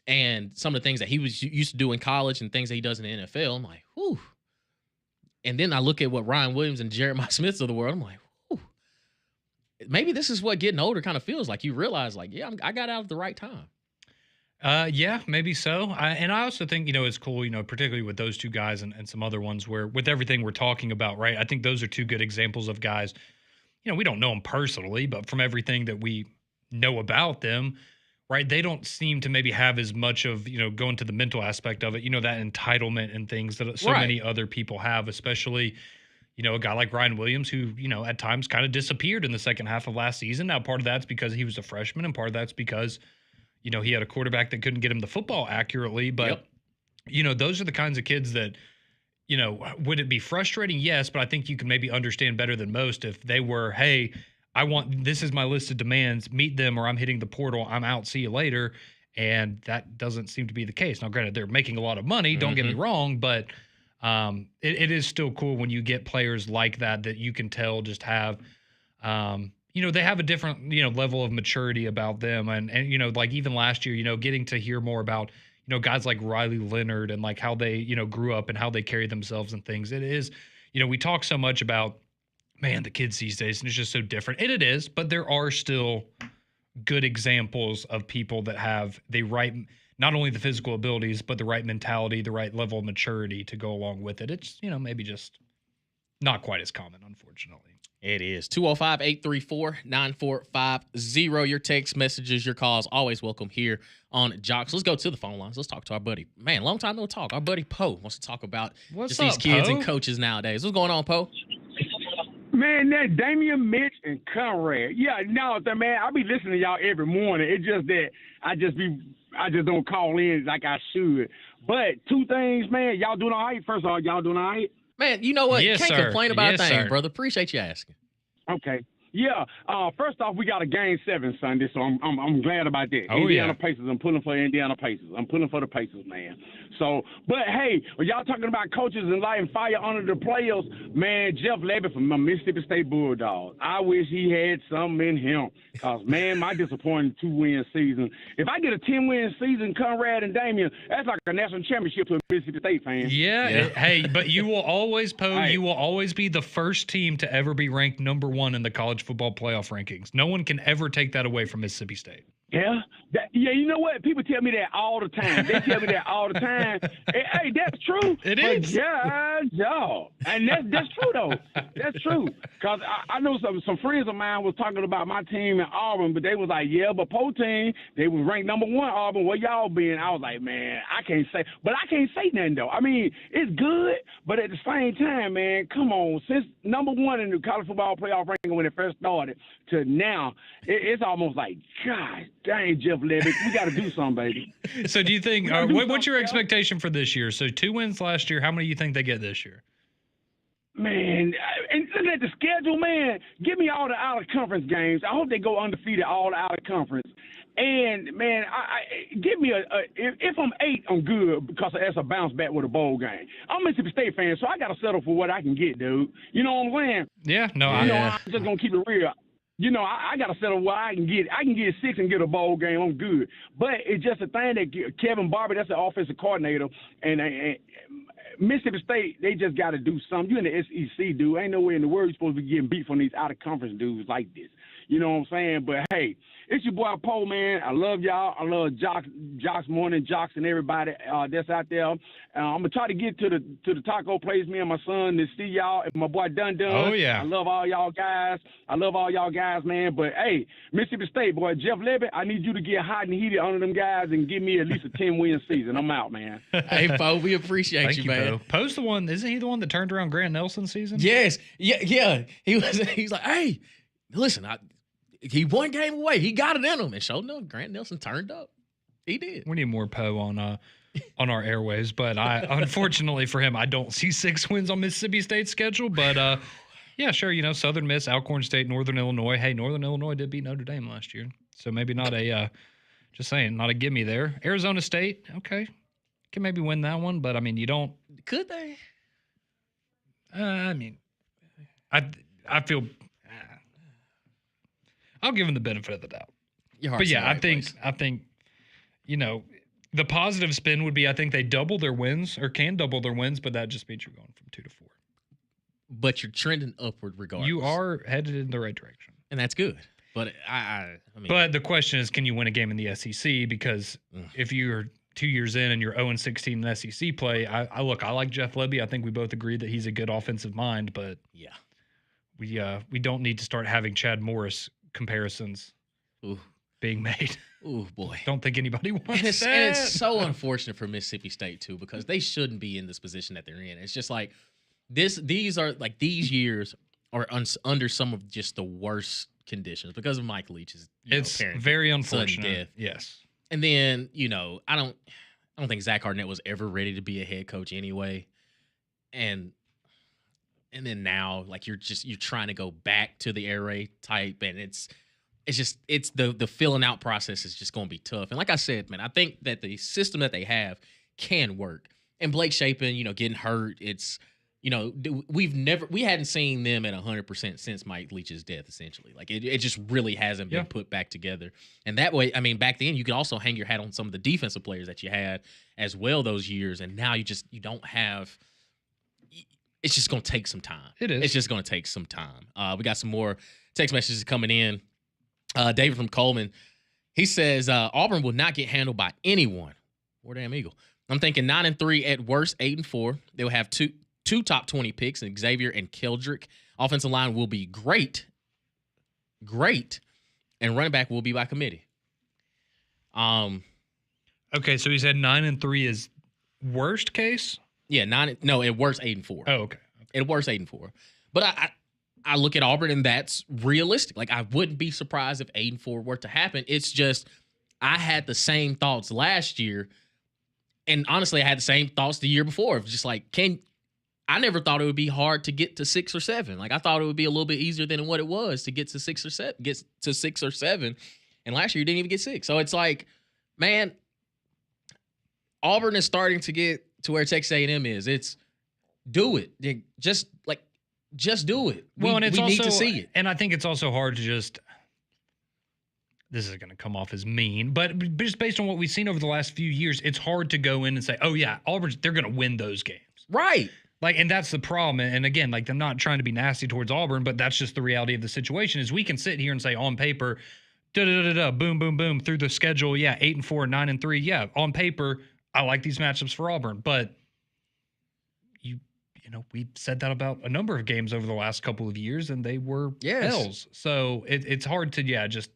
And some of the things that he was used to do in college and things that he does in the NFL, I'm like, whew. And then I look at what Ryan Williams and Jeremiah Smiths of the world, I'm like, whew. Maybe this is what getting older kind of feels like. You realize, like, yeah, I got out at the right time. Yeah, maybe so. And I also think, it's cool, particularly with those two guys and some other ones where with everything we're talking about, right? I think those are two good examples of guys, we don't know them personally, but from everything that we know about them, right? They don't seem to maybe have as much of, going to the mental aspect of it, that entitlement and things that so many other people have, especially, a guy like Ryan Williams who, at times kind of disappeared in the second half of last season. Now, part of that's because he was a freshman, and part of that's because he had a quarterback that couldn't get him the football accurately. But, those are the kinds of kids that, would it be frustrating? Yes, but I think you can maybe understand better than most if they were, hey, this is my list of demands, meet them or I'm hitting the portal, I'm out, see you later. And that doesn't seem to be the case. Now, granted, they're making a lot of money, don't get me wrong, but it is still cool when you get players like that you can tell just have they have a different, level of maturity about them. And like even last year, getting to hear more about, guys like Riley Leonard and like how they, grew up and how they carry themselves and things. It is, we talk so much about, man, the kids these days, and it's just so different. And it is, but there are still good examples of people that have the right, not only the physical abilities, but the right mentality, the right level of maturity to go along with it. It's, maybe just not quite as common, unfortunately. It is. 205-834-9450. Your text messages, your calls, always welcome here on Jox. Let's go to the phone lines. Let's talk to our buddy. Man, long time no talk. Our buddy Poe wants to talk about just these kids and coaches nowadays. What's going on, Poe? Man, that Damian, Mitch, and Conrad. Yeah, no, man, I be listening to y'all every morning. It's just that I just don't call in like I should. But two things, man. Y'all doing all right? First of all, y'all doing all right? Man, you know what? Yes, Can't sir. complain about Yes, a thing, sir. brother. Appreciate you asking. Okay. Yeah. First off, we got a game 7 Sunday, so I'm glad about that. Oh, Indiana yeah. Pacers. I'm pulling for Indiana Pacers. I'm pulling for the Pacers, man. So, but hey, when y'all talking about coaches and lighting fire under the players, man, Jeff Levy from my Mississippi State Bulldogs. I wish he had something in him, cause man, my disappointing 2-win season. If I get a 10-win season, Conrad and Damian, that's like a national championship to a Mississippi State fan. Yeah. Hey, but you will always, Poe, Hey. you will always be the first team to ever be ranked number 1 in the college football playoff rankings. No one can ever take that away from Mississippi State. Yeah, you know what? People tell me that all the time. They tell me that all the time. Hey, that's true. It But is. yeah, and that's true though. That's true. Cause I know some friends of mine was talking about my team in Auburn, but they was like, yeah, but Poe team, they was ranked number 1 Auburn. Where y'all been? I was like, man, I can't say nothing though. I mean, it's good, but at the same time, man, come on. Since number 1 in the college football playoff ranking when it first started to now, it's almost like, God dang, Jeff Levy, we got to do something, baby. So do you think, gotta do what's your something, expectation for this year? So 2 wins last year. How many do you think they get this year? Man, and looking at the schedule, man, give me all the out-of-conference games. I hope they go undefeated all the out-of-conference. And man, I give me if I'm 8, I'm good because that's a bounce back with a bowl game. I'm a Mississippi State fan, so I got to settle for what I can get, dude. You know what I'm saying? Yeah, no, I'm just gonna keep it real. You know, I got to settle what I can get. I can get 6 and get a bowl game. I'm good. But it's just a thing that Kevin Barber, that's the offensive coordinator, and Mississippi State, they just got to do something. You in the SEC, dude. Ain't no way in the world you're supposed to be getting beat from these out-of-conference dudes like this. You know what I'm saying? But, hey, it's your boy Poe, man. I love y'all. I love Jox Morning, Jox, and everybody that's out there. I'm going to try to get to the taco place, me and my son, to see y'all. And my boy Dun. Oh, yeah. I love all y'all guys. Man. But, hey, Mississippi State, boy, Jeff Levitt, I need you to get hot and heated under them guys and give me at least a 10-win season. I'm out, man. Hey, Poe, we appreciate Thank you, you, man. Poe. Poe's the one, isn't he the one that turned around Grant Nelson's season? Yes. Yeah. He's like, hey, listen, he one game away. He got it in him. And sure enough, Grant Nelson turned up. He did. We need more Poe on our airwaves, but unfortunately for him, I don't see 6 wins on Mississippi State's schedule. But yeah, sure, Southern Miss, Alcorn State, Northern Illinois. Hey, Northern Illinois did beat Notre Dame last year, so maybe not a just saying, not a gimme there. Arizona State, okay, can maybe win that one, but I mean, you don't. Could they? I mean, I feel. I'll give them the benefit of the doubt. But yeah, I think the positive spin would be I think they double their wins or can double their wins, but that just means you're going from 2 to 4. But you're trending upward regardless. You are headed in the right direction, and that's good. But I mean, but the question is, can you win a game in the SEC? Because if you're 2 years in and you're 0-16 in SEC play, I like Jeff Lebby. I think we both agree that he's a good offensive mind, but yeah, we don't need to start having Chad Morris comparisons being made. Oh boy, don't think anybody wants that. And it's so unfortunate for Mississippi State too, because they shouldn't be in this position that they're in. It's just like these years are under some of just the worst conditions because of Mike Leach's. It's very unfortunate. Yes, and then I don't think Zach Hartnett was ever ready to be a head coach anyway, and then now you're trying to go back to the air raid type, and it's the filling out process is just going to be tough. And like I said, man, I think that the system that they have can work. And Blake Shapen, getting hurt, it's we hadn't seen them at 100% since Mike Leach's death. Essentially, it just really hasn't been put back together. And that way, I mean, back then you could also hang your hat on some of the defensive players that you had as well those years, and now you don't have. It's just going to take some time. It is. It's just going to take some time. We got some more text messages coming in. David from Coleman, he says Auburn will not get handled by anyone. War damn Eagle. I'm thinking 9-3 at worst, 8-4. They will have two top 20 picks, and Xavier and Keldrick. Offensive line will be great, and running back will be by committee. Okay, so he said 9-3 is worst case. Yeah, at worst 8-4. Oh, okay. At worst 8-4. But I look at Auburn, and that's realistic. I wouldn't be surprised if 8-4 were to happen. It's just I had the same thoughts last year, and honestly, I had the same thoughts the year before. Just I never thought it would be hard to get to 6 or 7. I thought it would be a little bit easier than what it was to get to 6 or 7. And last year you didn't even get 6. So it's man, Auburn is starting to get to where Texas A&M is. It's do it. Just do it. Well, and we need to see it. And I think it's also hard to just. This is going to come off as mean, but just based on what we've seen over the last few years, it's hard to go in and say, "Oh yeah, Auburn, they're going to win those games." Right. And that's the problem. And again, I'm not trying to be nasty towards Auburn, but that's just the reality of the situation. Is we can sit here and say on paper, boom, boom, boom through the schedule. Yeah, 8-4, 9-3. Yeah, on paper, I like these matchups for Auburn, but we've said that about a number of games over the last couple of years, and they were L's. So it's hard to just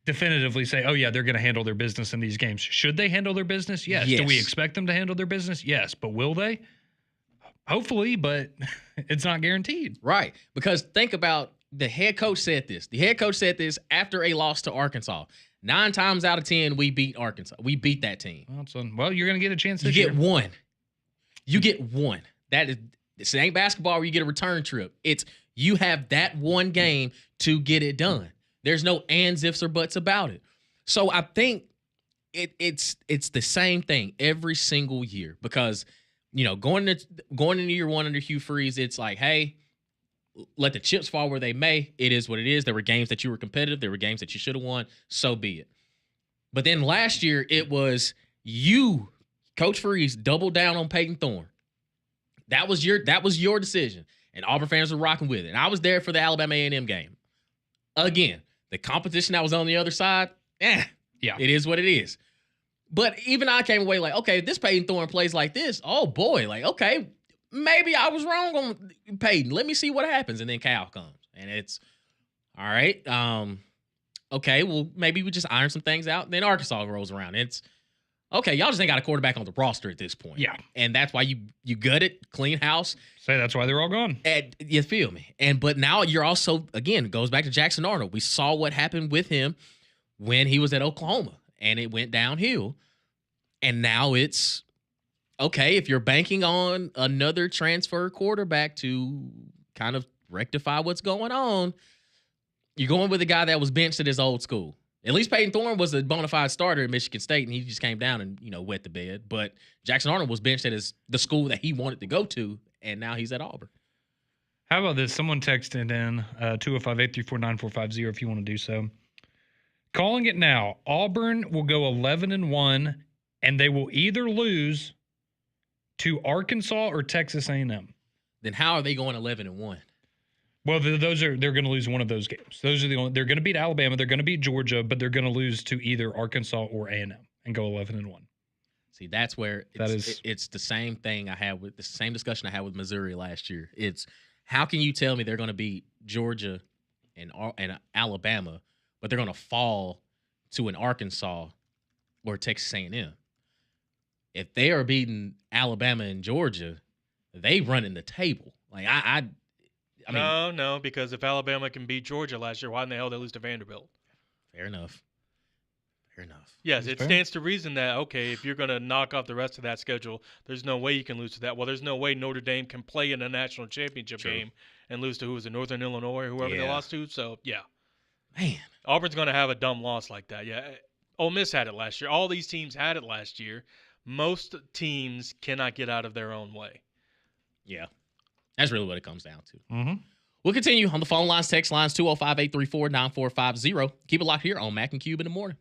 definitively say, oh yeah, they're going to handle their business in these games. Should they handle their business? Yes. Do we expect them to handle their business? Yes. But will they? Hopefully, but it's not guaranteed. Right. Because think about the head coach said this. The head coach said this after a loss to Arkansas. 9 times out of 10, we beat Arkansas. We beat that team. Well, you're going to get a chance this year. You get one. This ain't basketball where you get a return trip. It's you have that one game to get it done. There's no ands, ifs, or buts about it. So I think it's the same thing every single year because going into year one under Hugh Freeze, it's like, hey, let the chips fall where they may. It is what it is. There were games that you were competitive. There were games that you should have won. So be it. But then last year, it was you, Coach Freeze, doubled down on Peyton Thorne. That was your decision, and Auburn fans were rocking with it. And I was there for the Alabama A&M game. Again, the competition that was on the other side, yeah, it is what it is. But even I came away like, okay, if this Peyton Thorne plays like this, oh boy, like, okay, maybe I was wrong on Peyton. Let me see what happens. And then Cal comes. And it's, all right, okay, well, maybe we just iron some things out. And then Arkansas rolls around. It's, okay, y'all just ain't got a quarterback on the roster at this point. Yeah. And that's why you gut it, clean house. Say that's why they're all gone. And you feel me? But now you're also, again, it goes back to Jackson Arnold. We saw what happened with him when he was at Oklahoma. And it went downhill. And now it's, okay, if you're banking on another transfer quarterback to kind of rectify what's going on, you're going with a guy that was benched at his old school. At least Peyton Thorne was a bona fide starter at Michigan State, and he just came down and, wet the bed. But Jackson Arnold was benched at the school that he wanted to go to, and now he's at Auburn. How about this? Someone texted in 205-834-9450 if you want to do so. Calling it now. Auburn will go 11-1, and they will either lose to Arkansas or Texas A&M. Then how are they going 11-1? Well, they're going to lose one of those games. Those are the only. They're going to beat Alabama. They're going to beat Georgia, but they're going to lose to either Arkansas or A&M and go 11-1. See, that's where it's the same thing I had with the same discussion I had with Missouri last year. It's how can you tell me they're going to beat Georgia and Alabama, but they're going to fall to an Arkansas or Texas A&M? If they are beating Alabama and Georgia, they running the table. Like I mean, no, because if Alabama can beat Georgia last year, why in the hell they lose to Vanderbilt? Fair enough. Yes, it stands to reason that, okay, if you're going to knock off the rest of that schedule, there's no way you can lose to that. Well, there's no way Notre Dame can play in a national championship game and lose to who was it, Northern Illinois or whoever they lost to. So, yeah. Man. Auburn's going to have a dumb loss like that. Yeah. Ole Miss had it last year. All these teams had it last year. Most teams cannot get out of their own way. Yeah. That's really what it comes down to. Mm-hmm. We'll continue on the phone lines, text lines, 205-834-9450. Keep it locked here on Mac and Cube in the morning.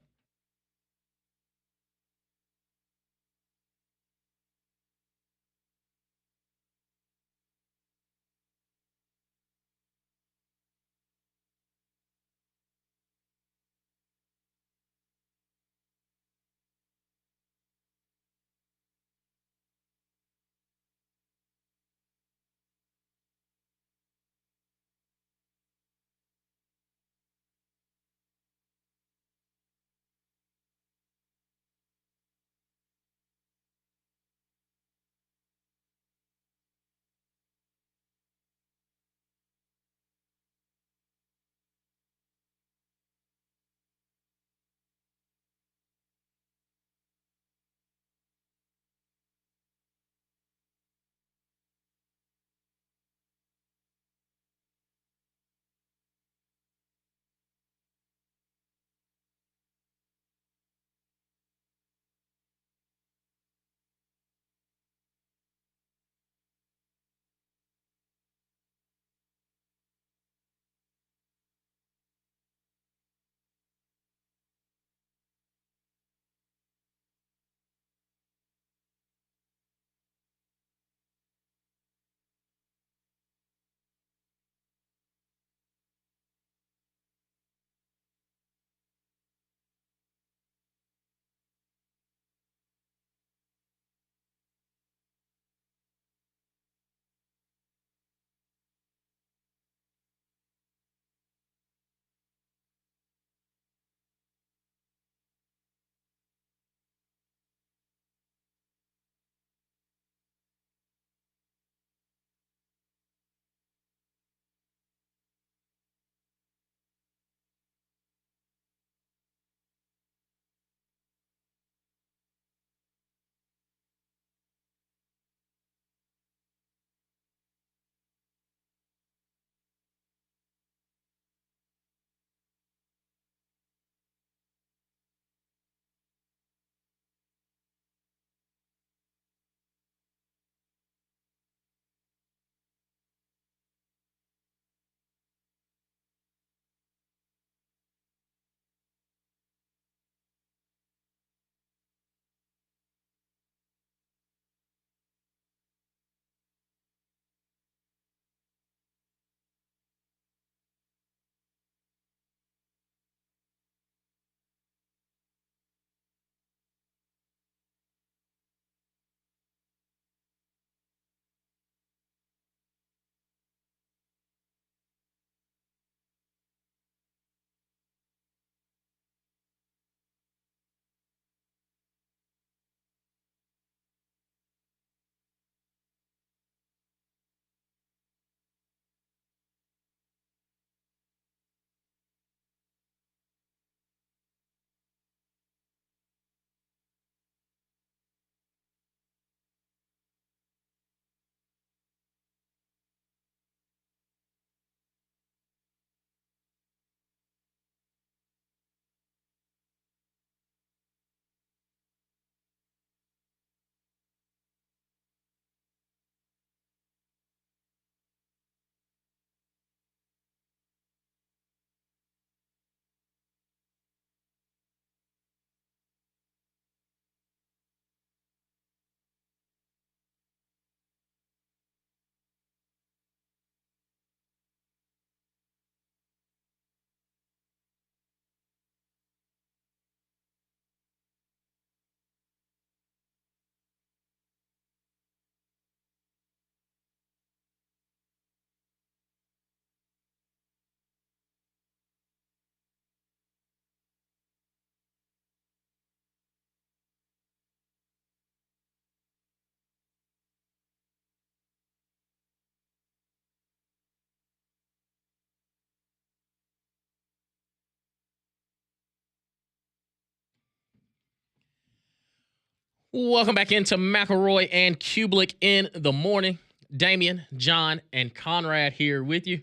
Welcome back into McElroy and Cubelic in the morning. Damian, John, and Conrad here with you.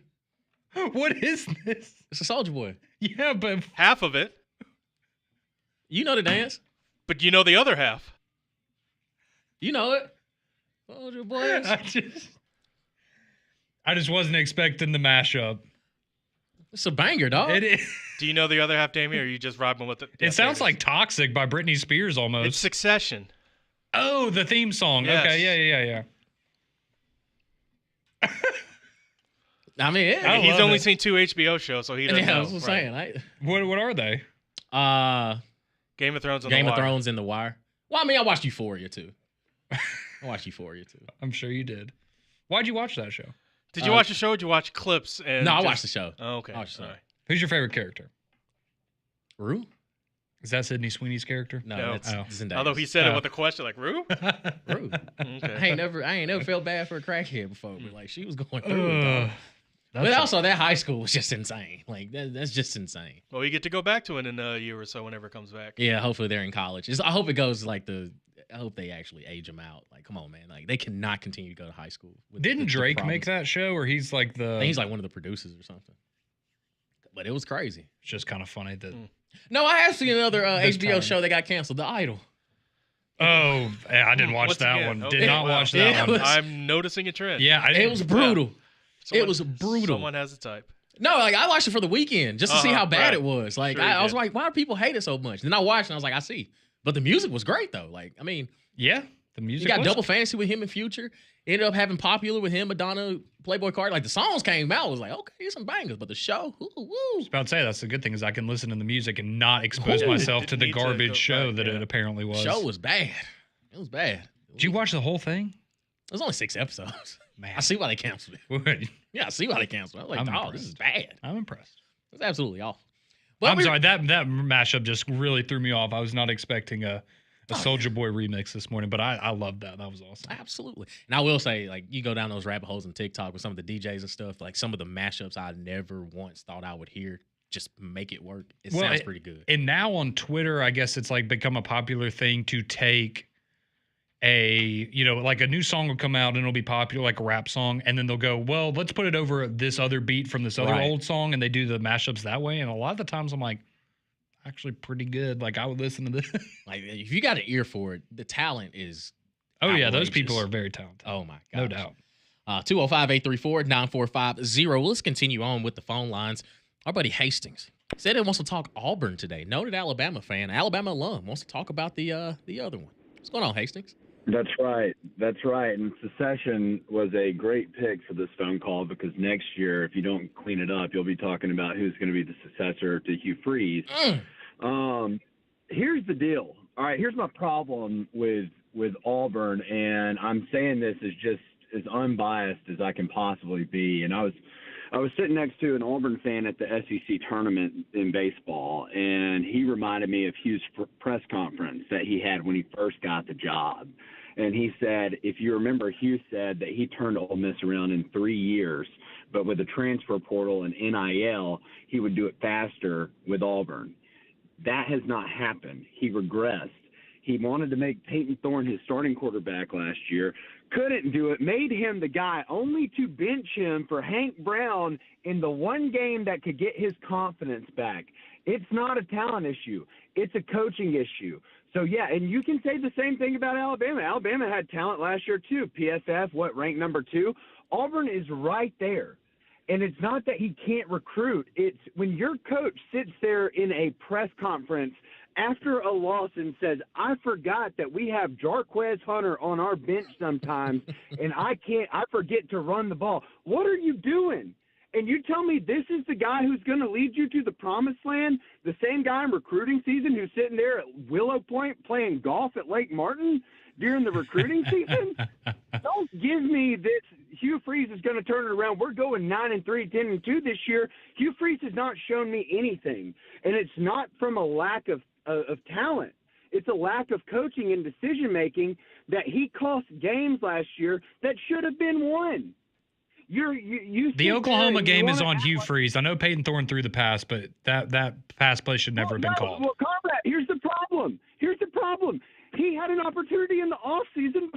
What is this? It's a Soulja Boy. Yeah, but Half of it, You know the dance. but you know the other half. You know it. Soulja Boy. I just wasn't expecting the mashup. It's a banger, dog. It is. Do you know the other half, Damien, or are you just robbing with it? It sounds like Toxic by Britney Spears almost. It's Succession. Oh, the theme song. Yes. Okay, yeah. I mean, yeah. I He's love only it. seen 2 HBO shows, so he doesn't know. That's what I'm saying. What are they? Game of Thrones and Game The of Wire. Thrones and The Wire. Well, I mean, I watched Euphoria too. I'm sure you did. Why'd you watch that show? Did you watch the show or did you watch clips? And No, I just- watched the show. Oh, okay. I watched the show. All right. Who's your favorite character? Rue? Is that Sydney Sweeney's character? No, No. that's Oh. Zendaya. Although he said Oh. it with a question like, Rue? Rue. Okay. I ain't never felt bad for a crackhead before, but like she was going through it. Ugh. Dog. But also, that high school was just insane. Like that's just insane. Well, you get to go back to it in a year or so whenever it comes back. Yeah, hopefully they're in college. I hope it goes like I hope they actually age them out. Like, come on, man. Like they cannot continue to go to high school. Didn't Drake make that show, or he's like I think he's like one of the producers or something. But it was crazy. It's just kind of funny that. No, I have seen another This HBO time. show that got canceled, The Idol. Oh, I didn't watch Once that again, one. okay, Did not wow. watch that It one. was- I'm noticing a trend. Yeah, I It didn't. was brutal. Someone- was brutal. Someone has a type. No, like I watched it for the weekend just to see how bad right. it was. Like Sure you I was did. like, why do people hate it so much? Then I watched and I was like, I see. But the music was great though. Like, I mean, Yeah, the you music. got was- Double Fantasy with him in Future. Ended up having Popular with him, Madonna, Playboy Cardi. Like the songs came out, I was like, okay, here's some bangers. But the show, woo. About to say that's the good thing is I can listen to the music and not expose myself to the Need to garbage go show back, that yeah. it apparently The was. show was bad. It was bad. Did you watch the whole thing? It was only 6 episodes. Man, I see why they canceled it. Would. Yeah, I see why they canceled it. I was like, I'm dog, this is bad. I'm impressed. It's absolutely awful. But I'm sorry that mashup just really threw me off. I was not expecting a Soulja Boy remix this morning, but I loved that. That was awesome. Absolutely. And I will say, like, you go down those rabbit holes on TikTok with some of the DJs and stuff, like some of the mashups I never once thought I would hear just make it work. It sounds pretty good. And now on Twitter, I guess it's like become a popular thing to take like a new song will come out and it'll be popular, like a rap song, and then they'll go, well, let's put it over this other beat from this other Right. old song, and they do the mashups that way. And a lot of the times I'm like, actually pretty good. Like I would listen to this. Like, if you got an ear for it, the talent is Oh yeah, those outrageous. people are very talented. Oh my god. No doubt. 205-834-9450. Let's continue on with the phone lines. Our buddy Hastings said he wants to talk Auburn today. Noted Alabama fan, Alabama alum, wants to talk about the other one. What's going on, Hastings? That's right. That's right. And Secession was a great pick for this phone call because next year, if you don't clean it up, you'll be talking about who's going to be the successor to Hugh Freeze. Here's the deal. All right, here's my problem with Auburn, and I'm saying this as just as unbiased as I can possibly be. And I was sitting next to an Auburn fan at the SEC tournament in baseball, and he reminded me of Hugh's press conference that he had when he first got the job. And he said, if you remember, Hugh said that he turned Ole Miss around in 3 years, but with the transfer portal and NIL, he would do it faster with Auburn. That has not happened. He regressed. He wanted to make Peyton Thorne his starting quarterback last year, couldn't do it, made him the guy only to bench him for Hank Brown in the one game that could get his confidence back. It's not a talent issue. It's a coaching issue. So, yeah, and you can say the same thing about Alabama. Alabama had talent last year, too. PFF, ranked number 2? Auburn is right there. And it's not that he can't recruit. It's when your coach sits there in a press conference after a loss and says, I forgot that we have Jarquez Hunter on our bench sometimes, and I forget to run the ball. What are you doing? And you tell me this is the guy who's going to lead you to the promised land, the same guy in recruiting season who's sitting there at Willow Point playing golf at Lake Martin during the recruiting season? Don't give me this. Hugh Freeze is going to turn it around. We're going 9-3, 10-2 this year. Hugh Freeze has not shown me anything, and it's not from a lack of talent. It's a lack of coaching and decision-making that he cost games last year that should have been won. The Oklahoma game is on Hugh Freeze. I know Peyton Thorne threw the pass, but that pass play should never have been called. Well, Conrad, here's the problem. he had an opportunity in the offseason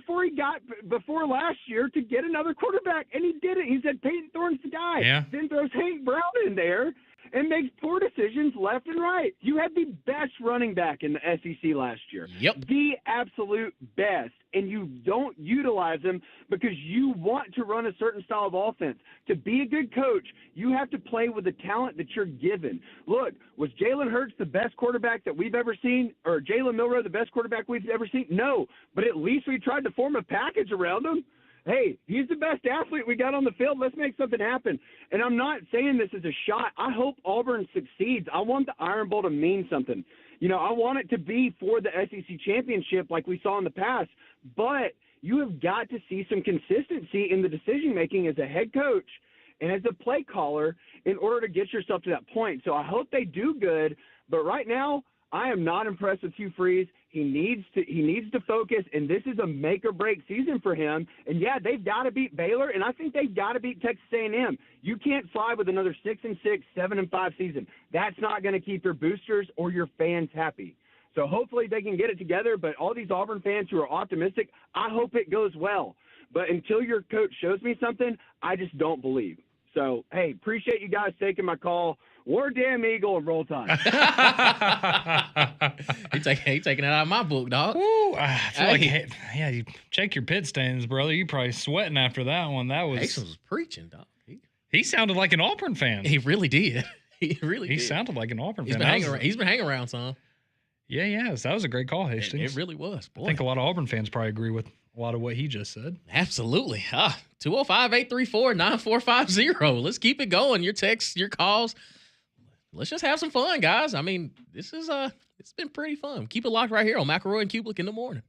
before last year to get another quarterback, and he did it. He said Peyton Thorne's the guy. Yeah. Then throws Hank Brown in there and makes poor decisions left and right. You had the best running back in the SEC last year. Yep. The absolute best. And you don't utilize them because you want to run a certain style of offense. To be a good coach, you have to play with the talent that you're given. Look, was Jalen Hurts the best quarterback that we've ever seen? Or Jalen Milroe the best quarterback we've ever seen? No. But at least we tried to form a package around him. Hey, he's the best athlete we got on the field. Let's make something happen. And I'm not saying this is a shot. I hope Auburn succeeds. I want the Iron Bowl to mean something. You know, I want it to be for the SEC championship like we saw in the past. But you have got to see some consistency in the decision-making as a head coach and as a play caller in order to get yourself to that point. So I hope they do good. But right now, I am not impressed with Hugh Freeze. He needs to focus, and this is a make-or-break season for him. And, yeah, they've got to beat Baylor, and I think they've got to beat Texas A&M. You can't fly with another 6-6, 7-5 season. That's not going to keep your boosters or your fans happy. So hopefully they can get it together, but all these Auburn fans who are optimistic, I hope it goes well. But until your coach shows me something, I just don't believe. So, hey, appreciate you guys taking my call. War damn Eagle and Roll Tide. he taking it out of my book, dog. Ooh, I feel like, you check your pit stains, brother. You probably sweating after that one. That was Jason was preaching, dog. He sounded like an Auburn fan. He really did. He sounded like an Auburn fan. He's been hanging around, son. Yeah, yes. That was a great call, Hastings. It really was. Boy. I think a lot of Auburn fans probably agree with a lot of what he just said. Absolutely. 205-834-9450. Let's keep it going. Your texts, your calls. Let's just have some fun, guys. I mean, this is it's been pretty fun. Keep it locked right here on McElroy and Cubelic in the morning.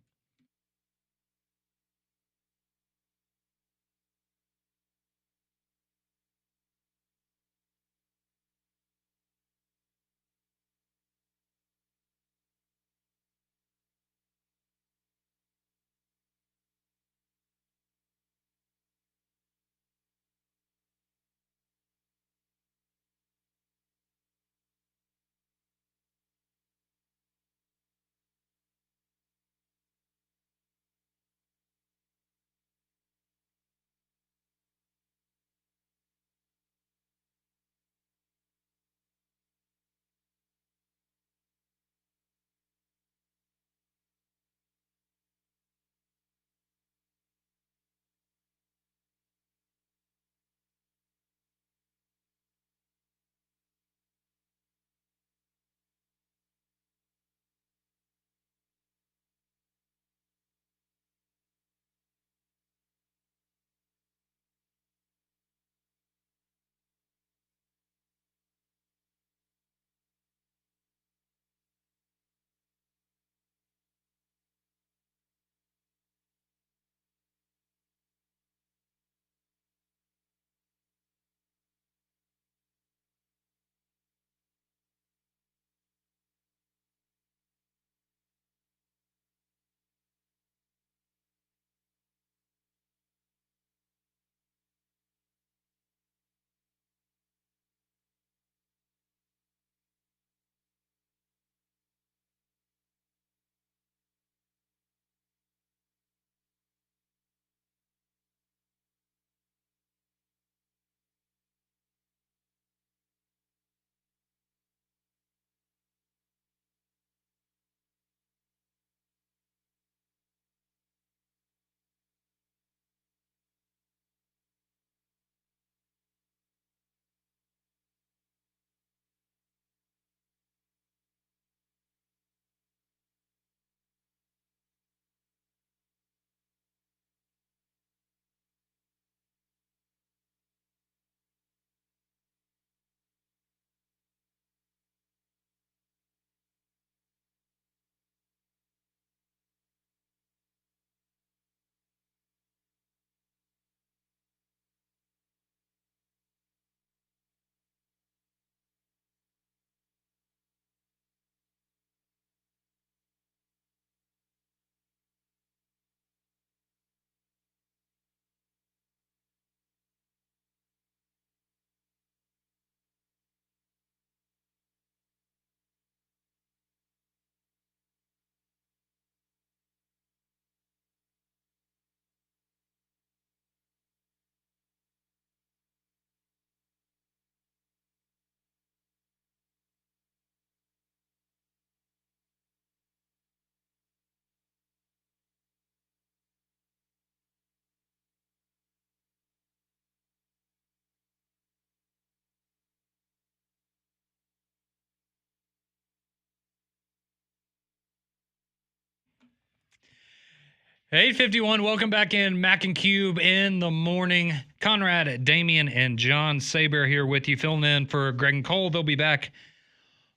8:51, welcome back in Mac and Cube in the morning. Conrad, Damian, and John Saber here with you, filling in for Greg and Cole. They'll be back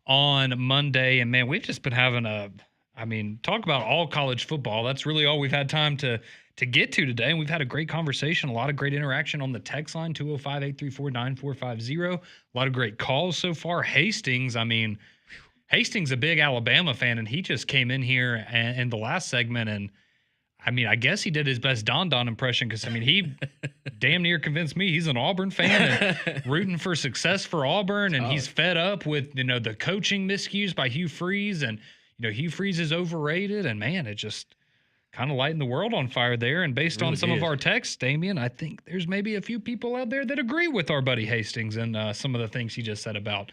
on Monday. And, man, we've just been having talk about all college football. That's really all we've had time to get to today. And we've had a great conversation, a lot of great interaction on the text line, 205-834-9450. A lot of great calls so far. Hastings, a big Alabama fan, and he just came in here in the last segment and, I guess he did his best Don impression because, he damn near convinced me he's an Auburn fan and rooting for success for Auburn. And he's fed up with, the coaching miscues by Hugh Freeze. And, Hugh Freeze is overrated. And, man, it just kind of lightened the world on fire there. And based on some of our texts, Damian, I think there's maybe a few people out there that agree with our buddy Hastings and some of the things he just said about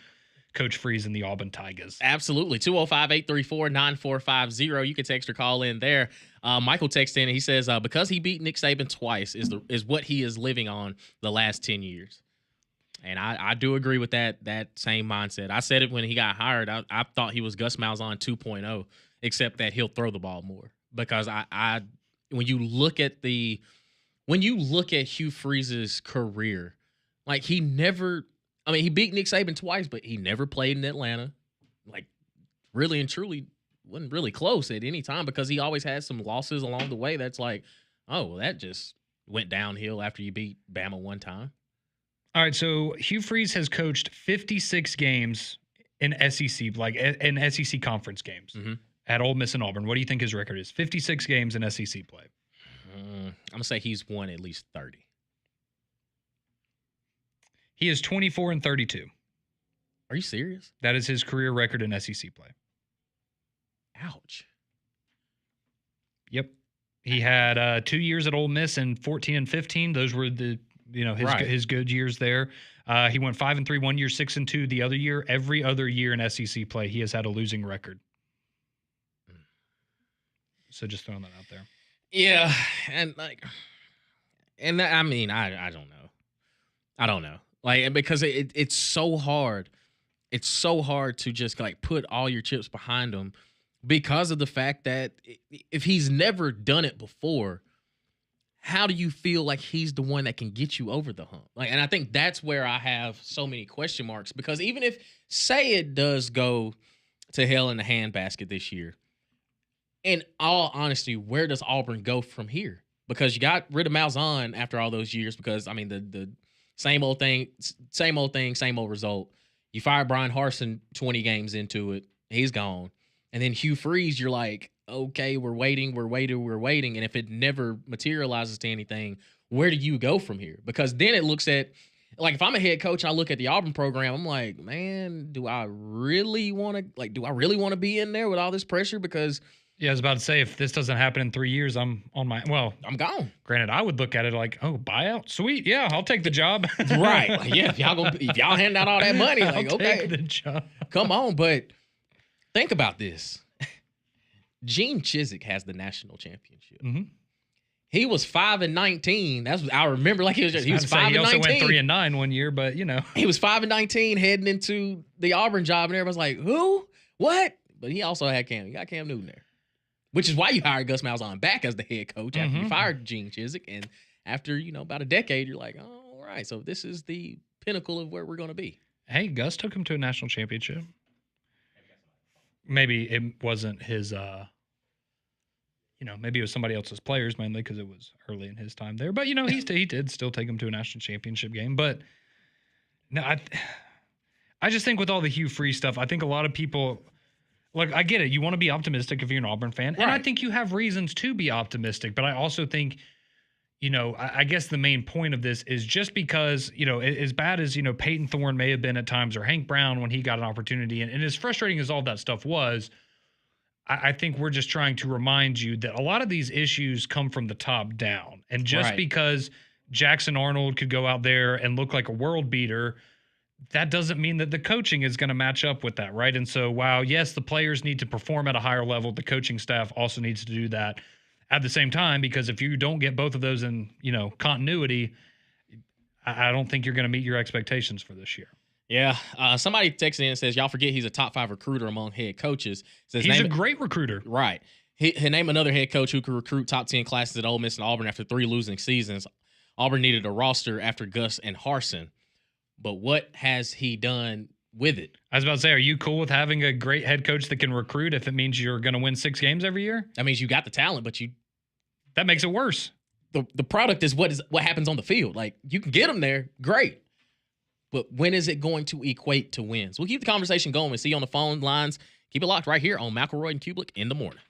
Coach Freeze and the Auburn Tigers. Absolutely. 205-834-9450. You can text or call in there. Michael texted in and he says, because he beat Nick Saban twice is what he is living on the last 10 years. And I do agree with that same mindset. I said it when he got hired. I thought he was Gus Malzahn 2.0, except that he'll throw the ball more. Because when you look at Hugh Freeze's career, like he beat Nick Saban twice, but he never played in Atlanta. Like, really and truly wasn't really close at any time because he always had some losses along the way that's like, oh, well, that just went downhill after you beat Bama one time. All right, so Hugh Freeze has coached 56 games in SEC, like in SEC conference games at Ole Miss and Auburn. What do you think his record is? 56 games in SEC play. I'm going to say he's won at least 30. He is 24-32. Are you serious? That is his career record in SEC play. Ouch. Yep. He had 2 years at Ole Miss in 14 and 15. Those were his good years there. He went 5-3 one year, 6-2 the other year. Every other year in SEC play, he has had a losing record. So just throwing that out there. Yeah, I don't know. I don't know. Like, because it's so hard. It's so hard to just put all your chips behind him because of the fact that if he's never done it before, how do you feel like he's the one that can get you over the hump? And I think that's where I have so many question marks because even if, say it does go to hell in the handbasket this year, in all honesty, where does Auburn go from here? Because you got rid of Malzahn after all those years because, the same old thing, same old result. You fired Brian Harsin 20 games into it. He's gone. And then Hugh Freeze, you're like, okay, we're waiting. And if it never materializes to anything, where do you go from here? Because then it looks at, if I'm a head coach and I look at the Auburn program, I'm like, man, do I really want to be in there with all this pressure? Because yeah, I was about to say, if this doesn't happen in 3 years, I'm gone. Granted, I would look at it like, oh, buyout? Sweet. Yeah, I'll take the job. Right. If y'all hand out all that money, I'll okay. Take the job. Come on, but think about this. Gene Chizik has the national championship. Mm-hmm. He was 5-19. That's what I remember. He was 5-19. He also went 3-9 one year, but he was 5-19 heading into the Auburn job, and everybody's like, who? What? But he also had Cam. He got Cam Newton there. Which is why you hired Gus Malzahn back as the head coach after you fired Gene Chizik. And after, about a decade, you're like, oh, all right, so this is the pinnacle of where we're going to be. Hey, Gus took him to a national championship. Maybe it wasn't his, maybe it was somebody else's players mainly because it was early in his time there. But, he did still take him to a national championship game. But, no, I just think with all the Hugh Freeze stuff, I think a lot of people – look, I get it. You want to be optimistic if you're an Auburn fan. And I think you have reasons to be optimistic. But I also think, I guess the main point of this is just because, as bad as, Peyton Thorne may have been at times or Hank Brown when he got an opportunity, and as frustrating as all that stuff was, I think we're just trying to remind you that a lot of these issues come from the top down. And just because Jackson Arnold could go out there and look like a world beater, that doesn't mean that the coaching is going to match up with that, right? And so, while, yes, the players need to perform at a higher level, the coaching staff also needs to do that at the same time, because if you don't get both of those in, continuity, I don't think you're going to meet your expectations for this year. Yeah. Somebody texted in and says, y'all forget he's a top 5 recruiter among head coaches. Says, he's a great recruiter. Right. He name another head coach who could recruit top 10 classes at Ole Miss and Auburn after 3 losing seasons. Auburn needed a roster after Gus and Harsin. But what has he done with it? I was about to say, are you cool with having a great head coach that can recruit if it means you're going to win 6 games every year? That means you got the talent, but that makes it worse. The product is what happens on the field. Like, you can get them there, great. But when is it going to equate to wins? We'll keep the conversation going. See you on the phone lines. Keep it locked right here on McElroy and Cubelic in the morning.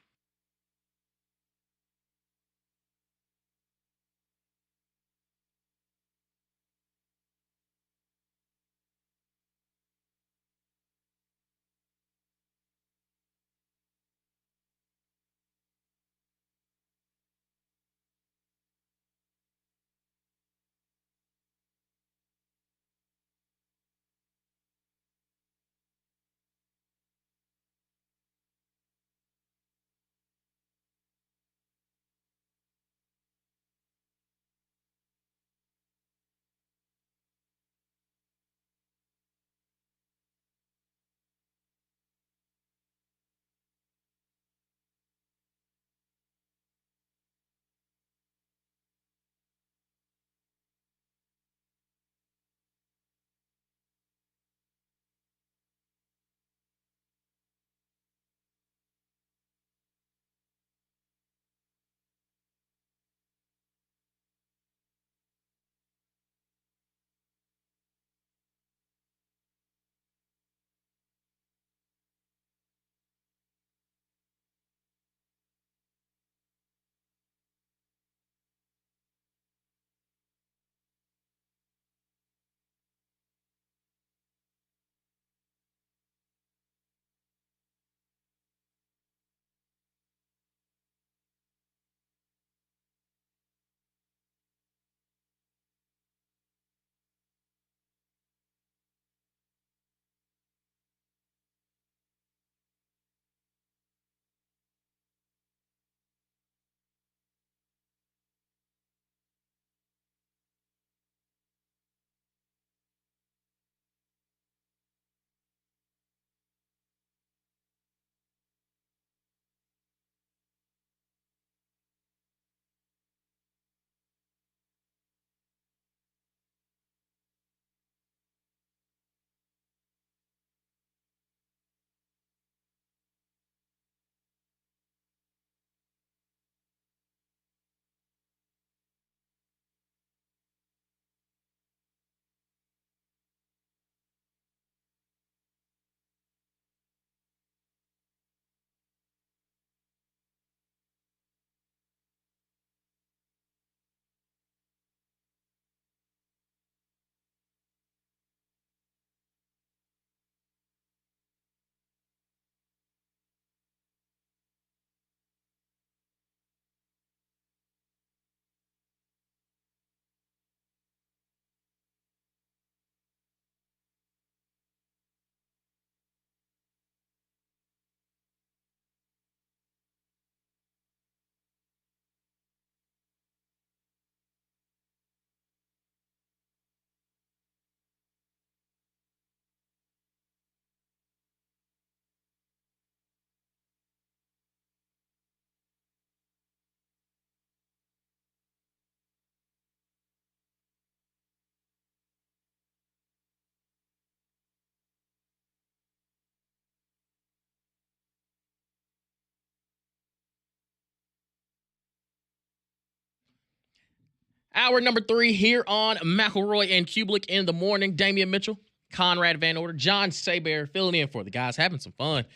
Hour number 3 here on McElroy and Cubelic in the morning. Damian Mitchell, Conrad Van Order, John Saber filling in for the guys, having some fun.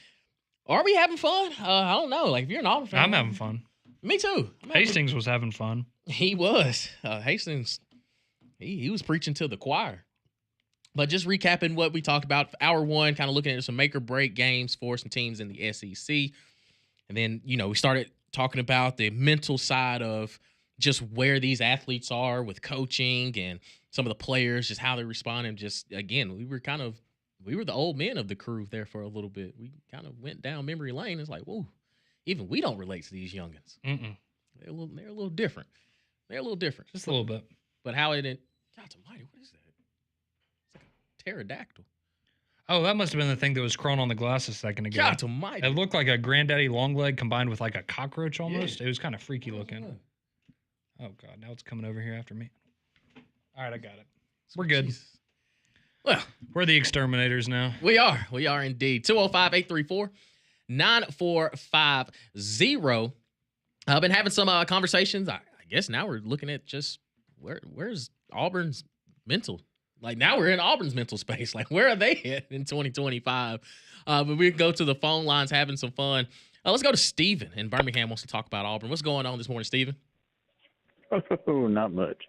Are we having fun? I don't know. Like, if you're an Auburn fan, I'm having fun. Me too. Hastings was having fun. He was. Hastings, he was preaching to the choir. But just recapping what we talked about, hour 1, kind of looking at some make or break games for some teams in the SEC. And then, we started talking about the mental side of just where these athletes are with coaching and some of the players, just how they respond. And just, again, we were the old men of the crew there for a little bit. We kind of went down memory lane. It's like, whoa, even we don't relate to these youngins. They're a little different. They're a little different. Just a little bit. But how it, God almighty, what is that? It's like a pterodactyl. Oh, that must have been the thing that was crawling on the glass a second ago. God almighty. It looked like a granddaddy long leg combined with like a cockroach almost. It was kind of freaky looking. Oh, God. Now it's coming over here after me. All right, I got it. We're good. Jesus. Well, we're the exterminators now. We are. We are indeed. 205-834-9450. I've been having some conversations. I guess now we're looking at just where's Auburn's mental? Like now we're in Auburn's mental space. Like where are they at in 2025? But we can go to the phone lines having some fun. Let's go to Steven in Birmingham wants to talk about Auburn. What's going on this morning, Steven? Oh, not much.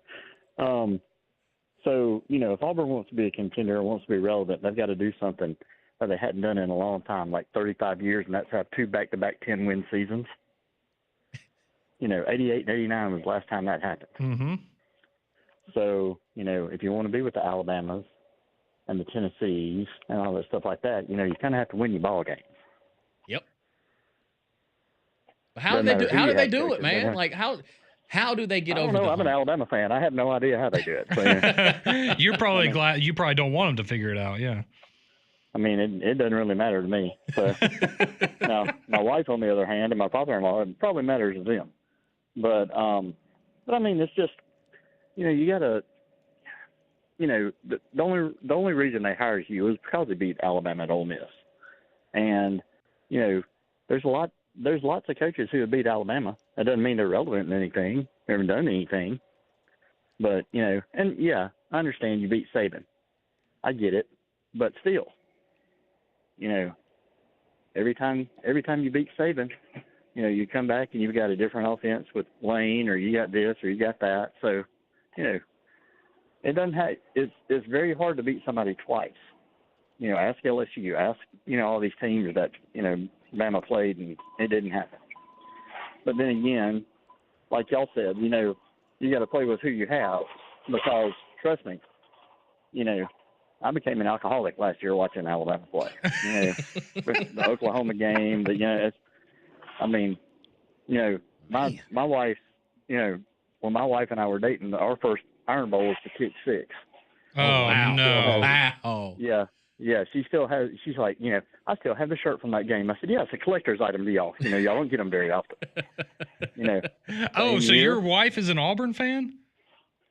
So, if Auburn wants to be a contender or wants to be relevant, they've got to do something that they hadn't done in a long time, like 35 years, and that's have 2 back-to-back 10-win seasons. 88 and 89 was the last time that happened. Mm-hmm. So, if you want to be with the Alabamas and the Tennessees and all that stuff like that, you kind of have to win your ball games. Yep. But how do they do it, man? Like how do they get over? I don't know. I'm an Alabama fan. I have no idea how they do it. So, You're probably glad. You probably don't want them to figure it out. Yeah. I mean, it doesn't really matter to me. So, now, my wife, on the other hand, and my father-in-law, it probably matters to them. But I mean, it's just, you got to, the only reason they hired you is because they beat Alabama at Ole Miss, and there's lots of coaches who have beat Alabama. That doesn't mean they're relevant in anything, they haven't done anything. But and yeah, I understand you beat Saban, I get it, but still, every time you beat Saban, you come back and you've got a different offense with Lane, or you got this, or you got that. So, it doesn't have. It's very hard to beat somebody twice. Ask LSU, ask all these teams that Bama played, and it didn't happen. But then again, like y'all said, you got to play with who you have, because trust me, I became an alcoholic last year watching Alabama play. The Oklahoma game, my wife, when my wife and I were dating, our first Iron Bowl was to kick 6. Oh, wow. No. Wow. Yeah, she's like, I still have the shirt from that game. I said, yeah, it's a collector's item to y'all. Y'all don't get them very often. Oh, so your wife is an Auburn fan?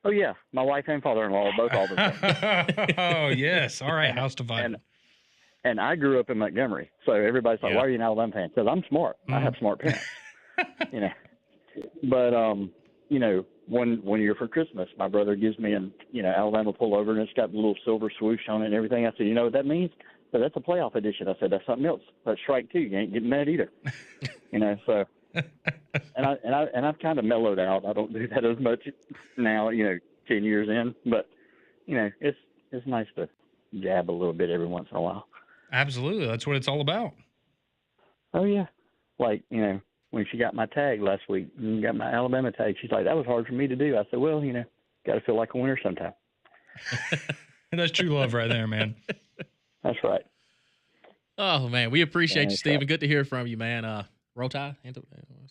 Oh, yeah. My wife and father-in-law are both Auburn fans. Oh, yes. All right, house divided. And I grew up in Montgomery, so everybody's like, why are you an Alabama fan? Because I'm smart. I have smart parents. But, one year for Christmas, my brother gives me an, Alabama pullover, and it's got the little silver swoosh on it and everything. I said, you know what that means? So that's a playoff edition. I said, that's something else. That's strike 2. You ain't getting that either. So, and I've kind of mellowed out. I don't do that as much now, 10 years in, but, it's nice to jab a little bit every once in a while. Absolutely. That's what it's all about. Oh, yeah. Like, when she got my tag last week, and got my Alabama tag, she's like, that was hard for me to do. I said, well, got to feel like a winner sometime. That's true love right there, man. That's right. Oh, man. We appreciate you, Steven. Right. Good to hear from you, man. Roll Tide?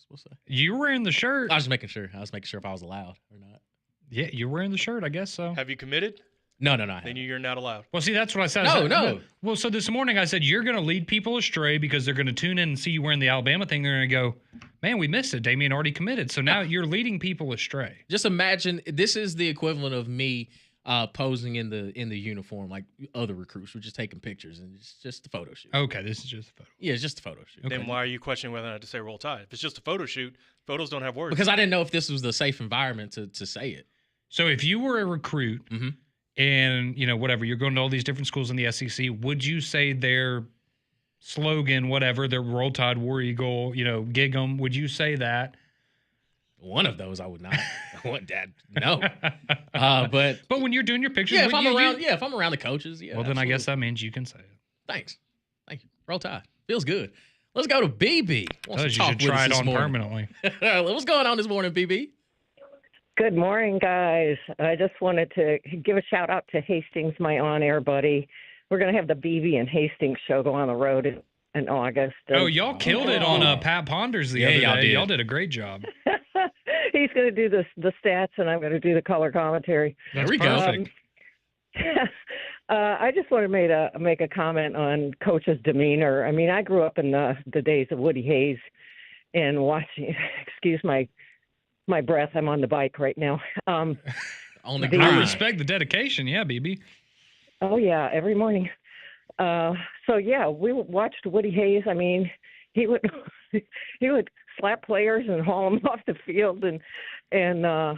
What's that? You were wearing the shirt. I was making sure. I was making sure if I was allowed or not. Yeah, you're wearing the shirt, I guess so. Have you committed? No. Then you're not allowed. Well, see, that's what I said. No. Well, so this morning I said, you're going to lead people astray because they're going to tune in and see you wearing the Alabama thing. They're going to go, man, we missed it. Damian already committed. So now you're leading people astray. Just imagine, this is the equivalent of me posing in the uniform like other recruits. We're just taking pictures, and it's just a photo shoot. Okay, this is just a photo. Yeah, it's just a photo shoot. Okay. Then why are you questioning whether or not to say Roll Tide? If it's just a photo shoot, photos don't have words. Because I didn't know if this was the safe environment to say it. So if you were a recruit and, whatever, you're going to all these different schools in the SEC, would you say their slogan, whatever, their Roll Tide, War Eagle, gig 'em, would you say that? One of those I would not. I want that. No. But when you're doing your pictures, if I'm around the coaches, yeah. Well, then I guess that means you can say it. Thanks. Thank you. Roll Tide. Feels good. Let's go to BB. You should try it on permanently. What's going on this morning, BB? Good morning, guys. I just wanted to give a shout out to Hastings, my on-air buddy. We're going to have the BB and Hastings show go on the road in August. Oh, y'all killed it on Pat Ponders the other day. Y'all did a great job. He's going to do the stats, and I'm going to do the color commentary. That's perfect. I just want to make a comment on Coach's demeanor. I mean, I grew up in the days of Woody Hayes and watching. Excuse my breath. I'm on the bike right now. On the I grind. respect the dedication. Yeah, BB. Oh yeah, every morning. So yeah, we watched Woody Hayes. I mean, he would slap players and haul them off the field, and I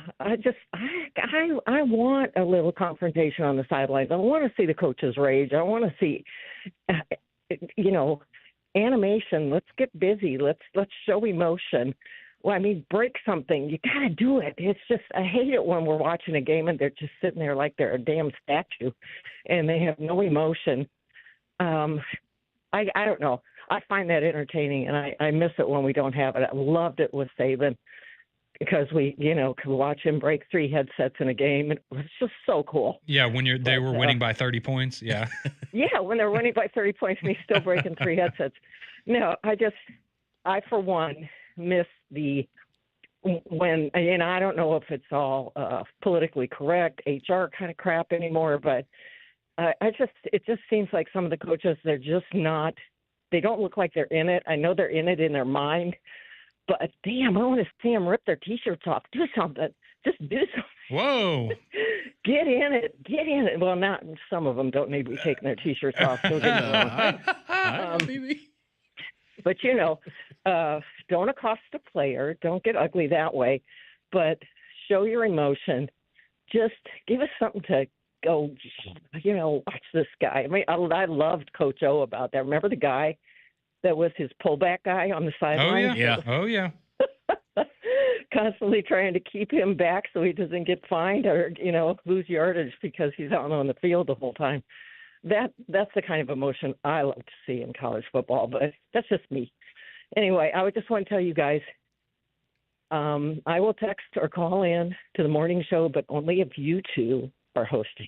want a little confrontation on the sidelines. I want to see the coaches rage. I want to see, animation. Let's get busy. Let's show emotion. Well, I mean, break something. You got to do it. It's just, I hate it when we're watching a game and they're just sitting there like they're a damn statue and they have no emotion. I don't know. I find that entertaining, and I miss it when we don't have it. I loved it with Saban because we, could watch him break 3 headsets in a game. It was just so cool. Yeah, when they were winning by 30 points. Yeah. Yeah, when they're winning by 30 points and he's still breaking 3 headsets. No, I for one miss when, and I don't know if it's all politically correct, HR kind of crap anymore, but it just seems like some of the coaches, they're just not, they don't look like they're in it. I know they're in it in their mind, but damn, I want to see them rip their T-shirts off. Do something. Just do something. Whoa. Get in it. Well, not some of them don't need to be taking their T-shirts off. Don't get me wrong. But, don't accost a player. Don't get ugly that way. But show your emotion. Just give us something to go, watch this guy. I mean, I loved Coach O about that. Remember the guy that was his pullback guy on the sideline? Oh, yeah. Constantly trying to keep him back so he doesn't get fined or, lose yardage because he's out on the field the whole time. That's the kind of emotion I love to see in college football, but that's just me. Anyway, I would just want to tell you guys, I will text or call in to the morning show, but only if you two are hosting.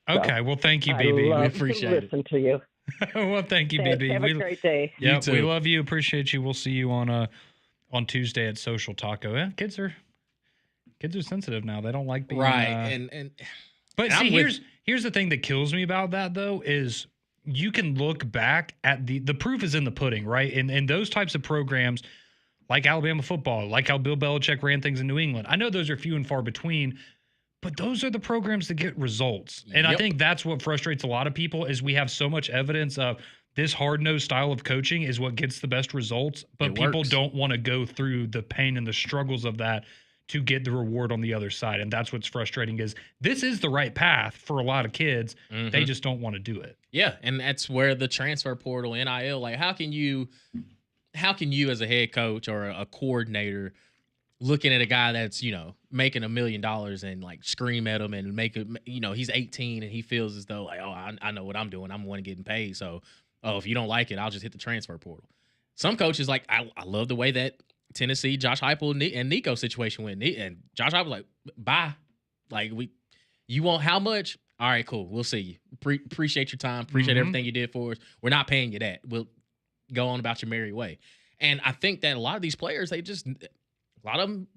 Okay, so well, thank you, BB. I We appreciate it. Listen to you. Well, thank you, BB. Have a great day. Yeah, we love you. Appreciate you. We'll see you on Tuesday at Social Taco. Yeah, kids are sensitive now. They don't like being right. But see, here's the thing that kills me about that though is you can look back at the proof is in the pudding, right? And those types of programs like Alabama football, like how Bill Belichick ran things in New England. I know those are few and far between, but those are the programs that get results. And I think that's what frustrates a lot of people is we have so much evidence of this hard-nosed style of coaching is what gets the best results, but people don't want to go through the pain and the struggles of that to get the reward on the other side. And that's what's frustrating is this is the right path for a lot of kids. Mm-hmm. They just don't want to do it. Yeah. And that's where the transfer portal, NIL, like how can you as a head coach or a coordinator looking at a guy that's, making $1 million and like scream at him and make him, he's 18 and he feels as though like, oh, I know what I'm doing. I'm the one getting paid. So, if you don't like it, I'll just hit the transfer portal. Some coaches like, I love the way that Tennessee, Josh Heupel and Nico situation went. And Josh Heupel was like, bye. Like, you want how much? All right, cool. We'll see you. Appreciate your time. Appreciate everything you did for us. We're not paying you that. We'll go on about your merry way. And I think that a lot of these players, a lot of them,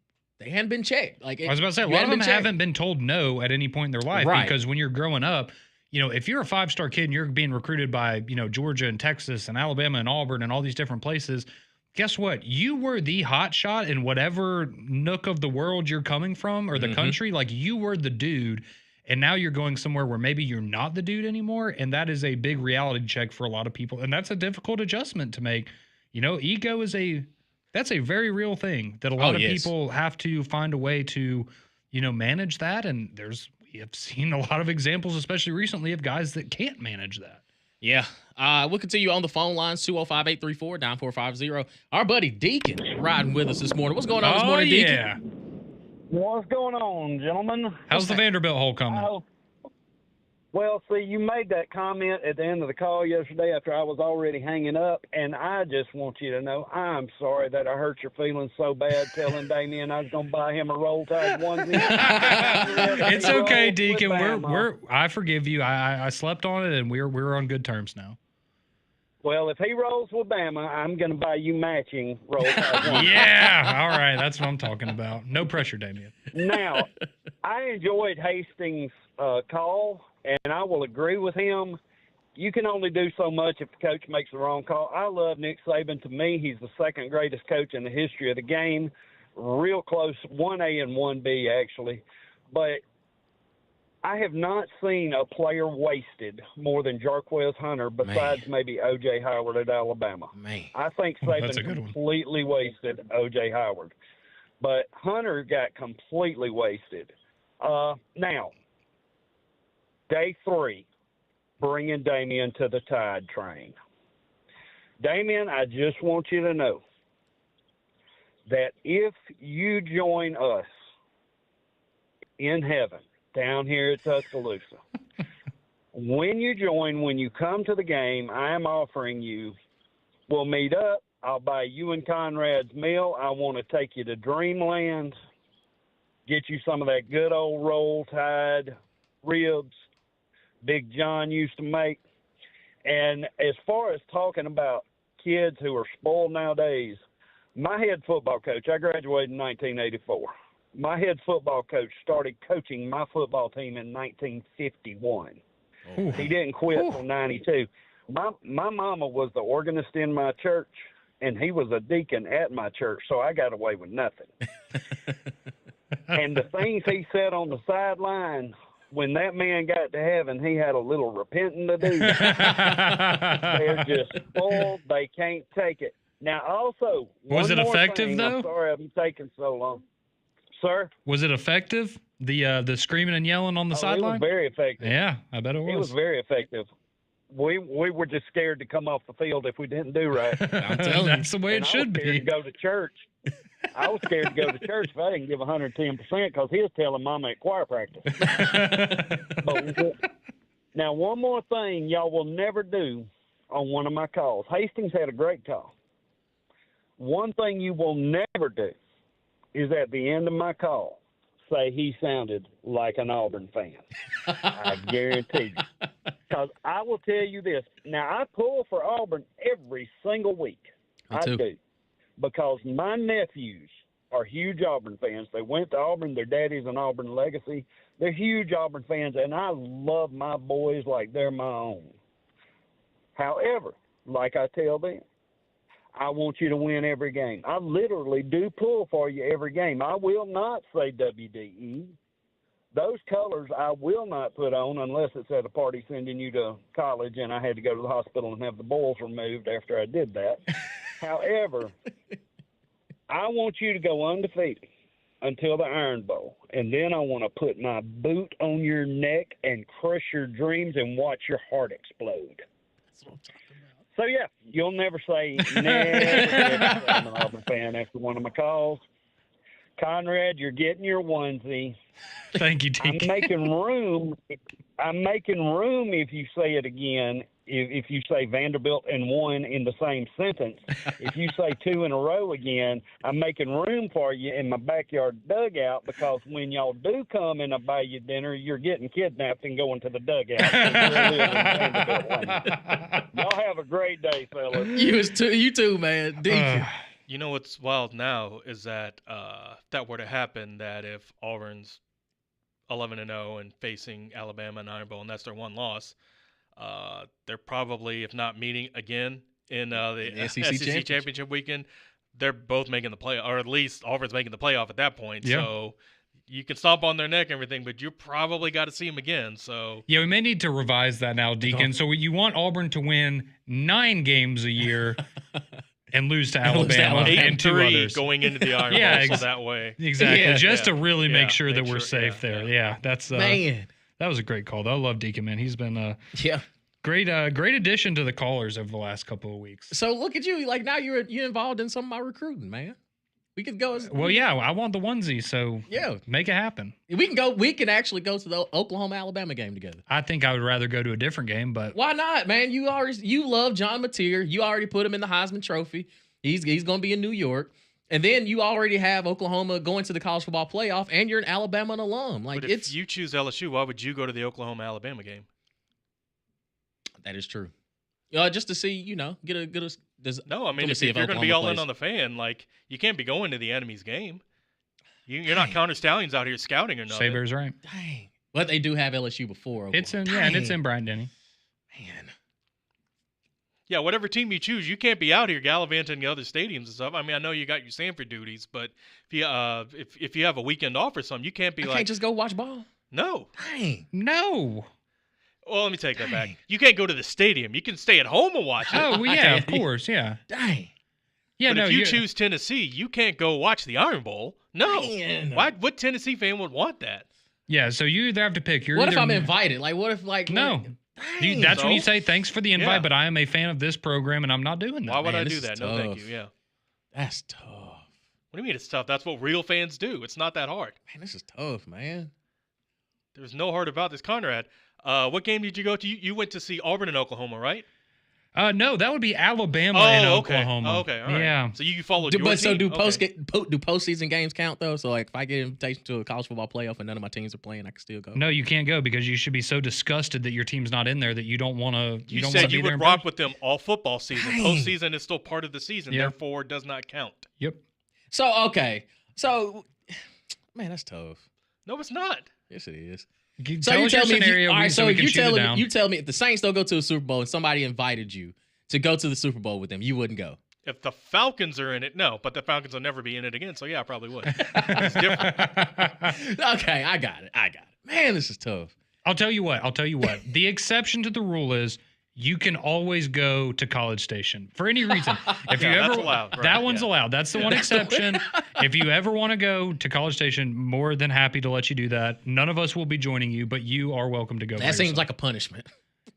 they hadn't been checked. Like I was about to say, a lot of them haven't been told no at any point in their life. Right. Because when you're growing up, if you're a 5-star kid and you're being recruited by, Georgia and Texas and Alabama and Auburn and all these different places, guess what? You were the hot shot in whatever nook of the world you're coming from or the country. Like you were the dude. And now you're going somewhere where maybe you're not the dude anymore. And that is a big reality check for a lot of people. And that's a difficult adjustment to make. Ego is that's a very real thing that a lot of people have to find a way to, manage that. And we have seen a lot of examples, especially recently, of guys that can't manage that. Yeah. We'll continue on the phone lines, 205-834-9450. Our buddy Deacon riding with us this morning. What's going on this morning, Deacon? Yeah. What's going on, gentlemen? How's the Vanderbilt hole coming? Well, see, you made that comment at the end of the call yesterday after I was already hanging up, and I just want you to know I'm sorry that I hurt your feelings so bad telling Damien I was going to buy him a Roll Tide onesie. It's okay, Deacon. I forgive you. I slept on it, and we're on good terms now. Well, if he rolls with Bama, I'm going to buy you matching roll tide one. Yeah, all right. That's what I'm talking about. No pressure, Damien. Now, I enjoyed Hastings' call, and I will agree with him. You can only do so much if the coach makes the wrong call. I love Nick Saban. To me, he's the second greatest coach in the history of the game. Real close, 1A and 1B, actually. But I have not seen a player wasted more than Jarquez Hunter besides maybe O.J. Howard at Alabama. Man. I think That's a Saban good one. completely wasted O.J. Howard. But Hunter got completely wasted. Now, day 3, bringing Damien to the Tide train. Damien, I just want you to know that if you join us in heaven, down here at Tuscaloosa. When you come to the game, I am offering you, we'll meet up. I'll buy you and Conrad's meal. I want to take you to Dreamland, get you some of that good old Roll Tide ribs Big John used to make. And as far as talking about kids who are spoiled nowadays, my head football coach, I graduated in 1984. My head football coach started coaching my football team in 1951. Ooh. He didn't quit till 92. My mama was the organist in my church, and he was a deacon at my church, so I got away with nothing. And the things he said on the sideline, when that man got to heaven, he had a little repenting to do. They're just spoiled. They can't take it. Now, also, Was it effective, thing, though? I'm sorry I've taken so long. Sir? Was it effective? The screaming and yelling on the It sideline? was very effective. Yeah, I bet it was. It was very effective. We were just scared to come off the field if we didn't do right. I'm telling you. That's the way it should be. To go to church. I was scared to go to church if I didn't give 110% because he was telling Mama at choir practice. Now, one more thing y'all will never do on one of my calls. Hastings had a great call. One thing you will never do is at the end of my call say he sounded like an Auburn fan. I guarantee you. Because I will tell you this. Now, I pull for Auburn every single week. Me too. I do. Because my nephews are huge Auburn fans. They went to Auburn. Their daddy's an Auburn legacy. They're huge Auburn fans, and I love my boys like they're my own. However, like I tell them, I want you to win every game. I literally do pull for you every game. I will not say WDE. Those colors I will not put on unless it's at a party sending you to college and I had to go to the hospital and have the boils removed after I did that. However, I want you to go undefeated until the Iron Bowl, and then I want to put my boot on your neck and crush your dreams and watch your heart explode. That's what I'm talking about. So, yeah, you'll never say never I'm an Auburn fan after one of my calls. Conrad, you're getting your onesie. Thank you, Deacon. I'm making room if you say it again. If you say Vanderbilt and one in the same sentence, if you say 2 in a row again, I'm making room for you in my backyard dugout because when y'all do come and I buy you dinner, you're getting kidnapped and going to the dugout. Y'all have a great day, fellas. You too, man. Deacon. You know what's wild now is that if that were to happen, that if Auburn's 11-0 and facing Alabama in Iron Bowl, and that's their one loss, they're probably, if not meeting again in the SEC championship weekend, they're both making the play, or at least Auburn's making the playoff at that point. Yeah. So you can stomp on their neck and everything, but you probably got to see them again. So yeah, we may need to revise that now, Deacon. So you want Auburn to win 9 games a year and lose to Alabama and 2 others going into the Iron Bowl, so that way. Exactly, just to really make sure that we're safe there. Yeah, that's man. That was a great call. I love Deacon, man. He's been great addition to the callers over the last couple of weeks. So look at you, like now you're involved in some of my recruiting, man. We could go. Well, yeah, I want the onesie, so make it happen. We can go. We can actually go to the Oklahoma-Alabama game together. I think I would rather go to a different game, but why not, man? You love John Mateer. You already put him in the Heisman Trophy. He's going to be in New York. And then you already have Oklahoma going to the college football playoff, and you're an Alabama alum. Like, but if you choose LSU, why would you go to the Oklahoma-Alabama game? That is true. just to see, get a good. No, I mean, if you're going to be all in on the fan, like, you can't be going to the enemy's game. You're not Counter Stallions out here scouting or nothing. Saber's right. Dang. But they do have LSU before. It's in, and it's in Bryant-Denny. Man. Yeah, whatever team you choose, you can't be out here gallivanting the other stadiums and stuff. I mean, I know you got your Sanford duties, but if you have a weekend off or something, you can't be can't just go watch ball. No. Dang. No. Well, let me take that back. You can't go to the stadium. You can stay at home and watch it. Oh, well, yeah, of course, yeah. Dang. Yeah, but if you choose Tennessee, you can't go watch the Iron Bowl. No. Man. What Tennessee fan would want that? Yeah, so you either have to pick. What if I'm invited? Like, what if, like... No. That's when you say, thanks for the invite, but I am a fan of this program, and I'm not doing that. Why would I do that? No, thank you, yeah. That's tough. What do you mean it's tough? That's what real fans do. It's not that hard. Man, this is tough, man. There's no hard about this, Conrad. What game did you go to? You went to see Auburn in Oklahoma, right? No, that would be Alabama in Oklahoma. Okay, all right. Yeah. So you followed your team. So do postseason games count though? So like if I get an invitation to a college football playoff and none of my teams are playing, I can still go. No, you can't go because you should be so disgusted that your team's not in there that you don't want to. You said you would rock with them all football season. Postseason is still part of the season, therefore does not count. Yep. So man, that's tough. No, it's not. Yes, it is. So you tell me you tell me if the Saints don't go to a Super Bowl and somebody invited you to go to the Super Bowl with them, you wouldn't go. If the Falcons are in it, no, but the Falcons will never be in it again. So yeah, I probably would. It's different. Okay, I got it. Man, this is tough. I'll tell you what. The exception to the rule is you can always go to College Station for any reason. If you ever, that's allowed, right, that one's allowed. That's the one exception. If you ever want to go to College Station, more than happy to let you do that. None of us will be joining you, but you are welcome to go. That seems like a punishment.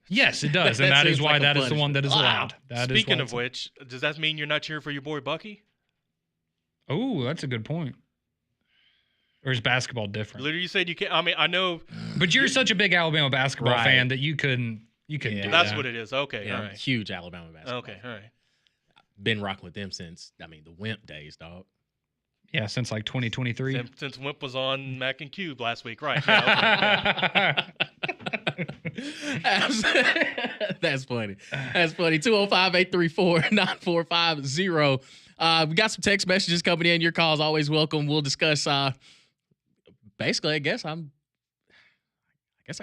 Yes, it does, and that is why that is the one that is allowed. Speaking of which, does that mean you're not cheering for your boy Bucky? Oh, that's a good point. Or is basketball different? Literally, you said you can't. I mean, I know, but you're such a big Alabama basketball fan that you couldn't. You couldn't do that's that. what it is. Okay, all right. Huge Alabama basketball. Okay, all right. Been rocking with them since the Wimp days, dog. Yeah, since like 2023. Since Wimp was on Mac and Cube last week, right? Yeah, okay. That's funny. 205-834-9450. We got some text messages coming in. Your calls always welcome. We'll discuss. Basically, I guess I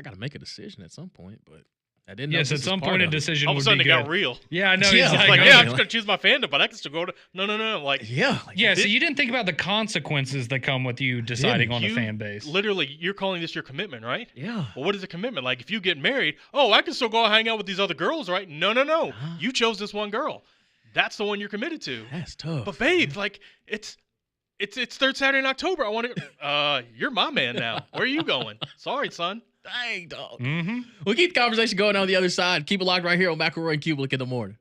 got to make a decision at some point, but. I didn't know at some point a decision all of a sudden it got real. Yeah, I know. Yeah, he's like, I'm just gonna choose my fandom, but I can still go to no. Like, so you didn't think about the consequences that come with you deciding on a fan base. Literally, you're calling this your commitment, right? Yeah. Well, what is a commitment? Like, if you get married, I can still go hang out with these other girls, right? No. You chose this one girl. That's the one you're committed to. That's tough. But babe, like, it's third Saturday in October. I want to. You're my man now. Where are you going? Sorry, son. Dang, dog. Mm-hmm. We'll keep the conversation going on the other side. Keep it locked right here on McElroy and Cubelic in the morning.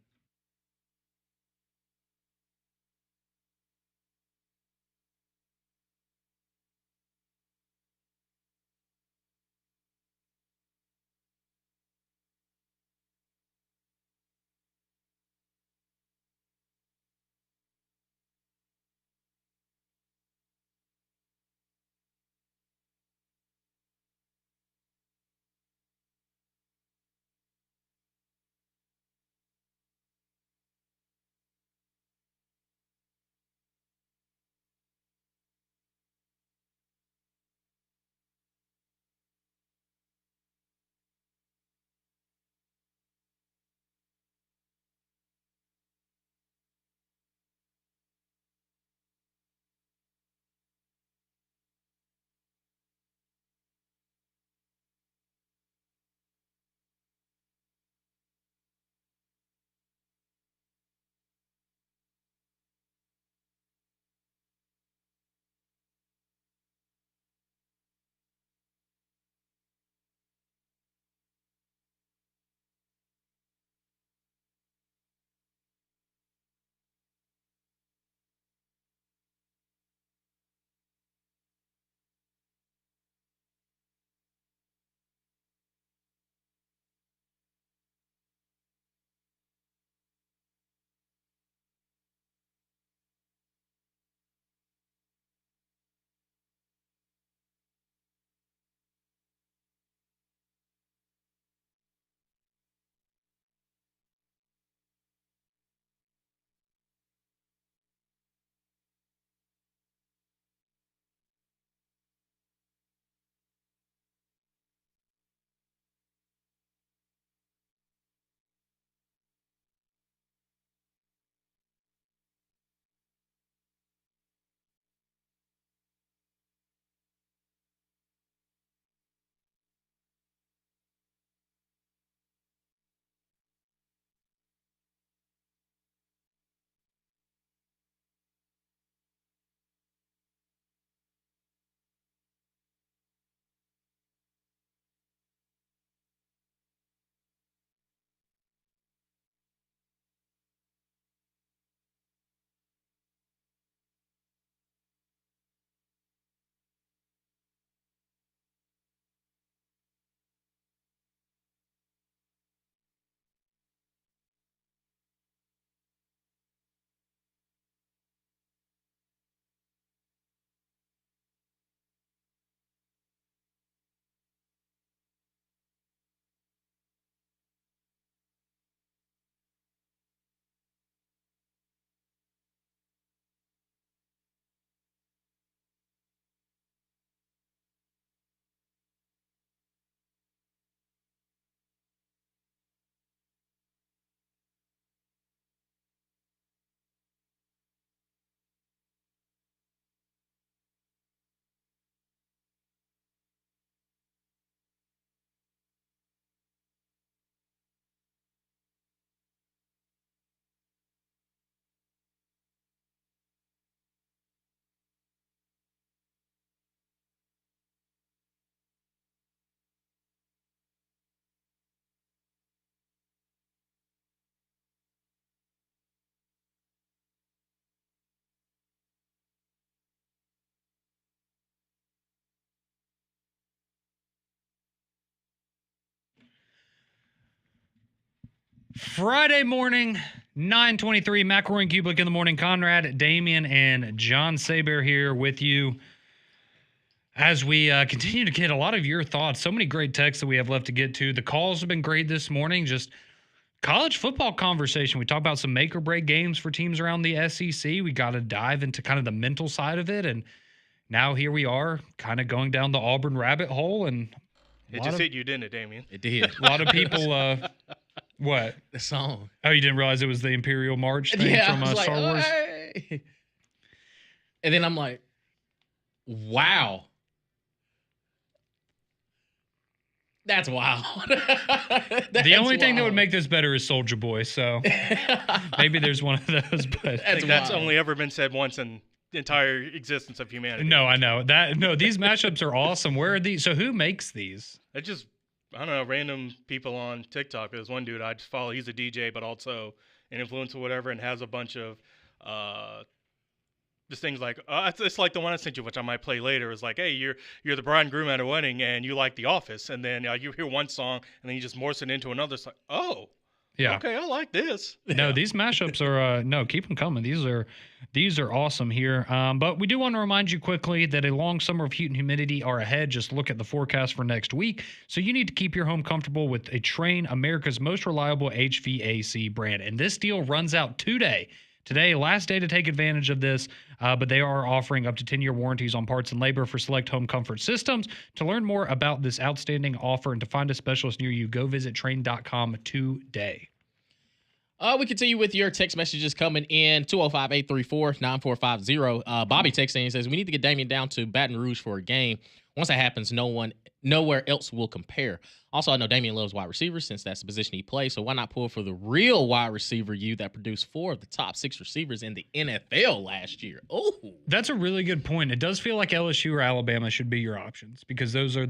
Friday morning, 9:23. McElroy and Cubelic in the morning. Conrad, Damian, and John Saber here with you as we continue to get a lot of your thoughts. So many great texts that we have left to get to. The calls have been great this morning. Just college football conversation. We talked about some make or break games for teams around the SEC. We got to dive into kind of the mental side of it. And now here we are kind of going down the Auburn rabbit hole. And it just hit you, didn't it, Damian? It did. A lot of people... What? The song. Oh, you didn't realize it was the Imperial March thing from I was Star Wars? Hey. And then I'm like, wow. That's wild. The only thing that would make this better is Soulja Boy, so maybe there's one of those. But that's only ever been said once in the entire existence of humanity. No, I know. These mashups are awesome. Where are these? So who makes these? It just... I don't know, random people on TikTok. There's one dude I just follow. He's a DJ, but also an influencer or whatever, and has a bunch of just things like it's like the one I sent you, which I might play later. Is like, hey, you're the bride and groom at a wedding, and you like The Office, and then you hear one song, and then you just morph it into another. It's like, oh, yeah, okay, I like this. No, these mashups are no, keep them coming. These are awesome here. But we do want to remind you quickly that a long summer of heat and humidity are ahead. Just look at the forecast for next week. So you need to keep your home comfortable with a Trane, America's most reliable HVAC brand. And this deal runs out today. Today, last day to take advantage of this, but they are offering up to 10-year warranties on parts and labor for select home comfort systems. To learn more about this outstanding offer and to find a specialist near you, go visit Trane.com today. We continue with your text messages coming in, 205-834-9450. Bobby texts in and says, we need to get Damian down to Baton Rouge for a game. Once that happens, nowhere else will compare. Also, I know Damian loves wide receivers since that's the position he plays, so why not pull for the real wide receiver that produced 4 of the top 6 receivers in the NFL last year? Oh, that's a really good point. It does feel like LSU or Alabama should be your options because those are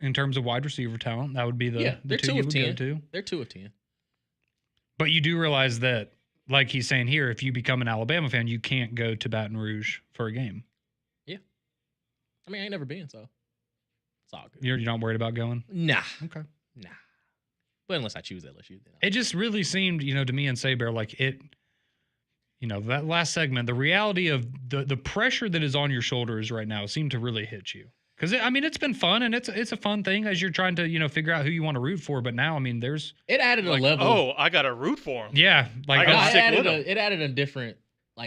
in terms of wide receiver talent, that would be the two you would go to. They're 2 of 10. But you do realize that, like he's saying here, if you become an Alabama fan, you can't go to Baton Rouge for a game. Yeah. I mean, I ain't never been, so it's all good. You're not worried about going? Nah. Okay. Nah. But unless I choose LSU. Then it just really seemed, to me and Saber, like it, that last segment, the reality of the pressure that is on your shoulders right now seemed to really hit you. Because, it's been fun, and it's a fun thing as you're trying to, figure out who you want to root for. But now, it added a level. Oh, I got to root for him. Yeah. It added a different,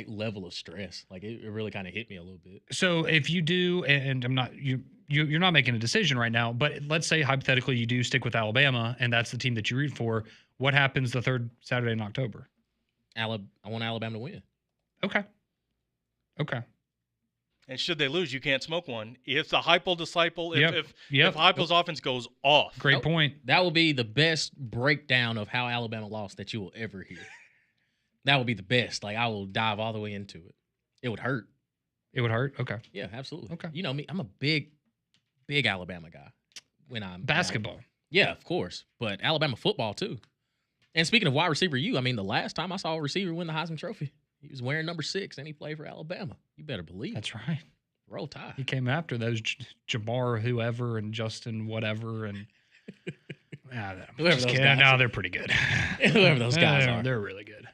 level of stress. It really kind of hit me a little bit. So if you do, and I'm not, you're not making a decision right now, but let's say hypothetically you do stick with Alabama, and that's the team that you root for. What happens the third Saturday in October? I want Alabama to win. Okay. And should they lose, you can't smoke one. It's a Heupel disciple. If Yep. Heupel's offense goes off. Great point. That will be the best breakdown of how Alabama lost that you will ever hear. That will be the best. I will dive all the way into it. It would hurt. It would hurt? Okay. Yeah, absolutely. Okay. You know me. I'm a big Alabama guy. When I'm basketball. Yeah, of course. But Alabama football, too. And speaking of wide receiver, the last time I saw a receiver win the Heisman Trophy, he was wearing number 6, and he played for Alabama. You better believe. That's right. Roll Tide. He came after those Jamar whoever and Justin whatever and they're pretty good. Whoever those guys are. They're really good.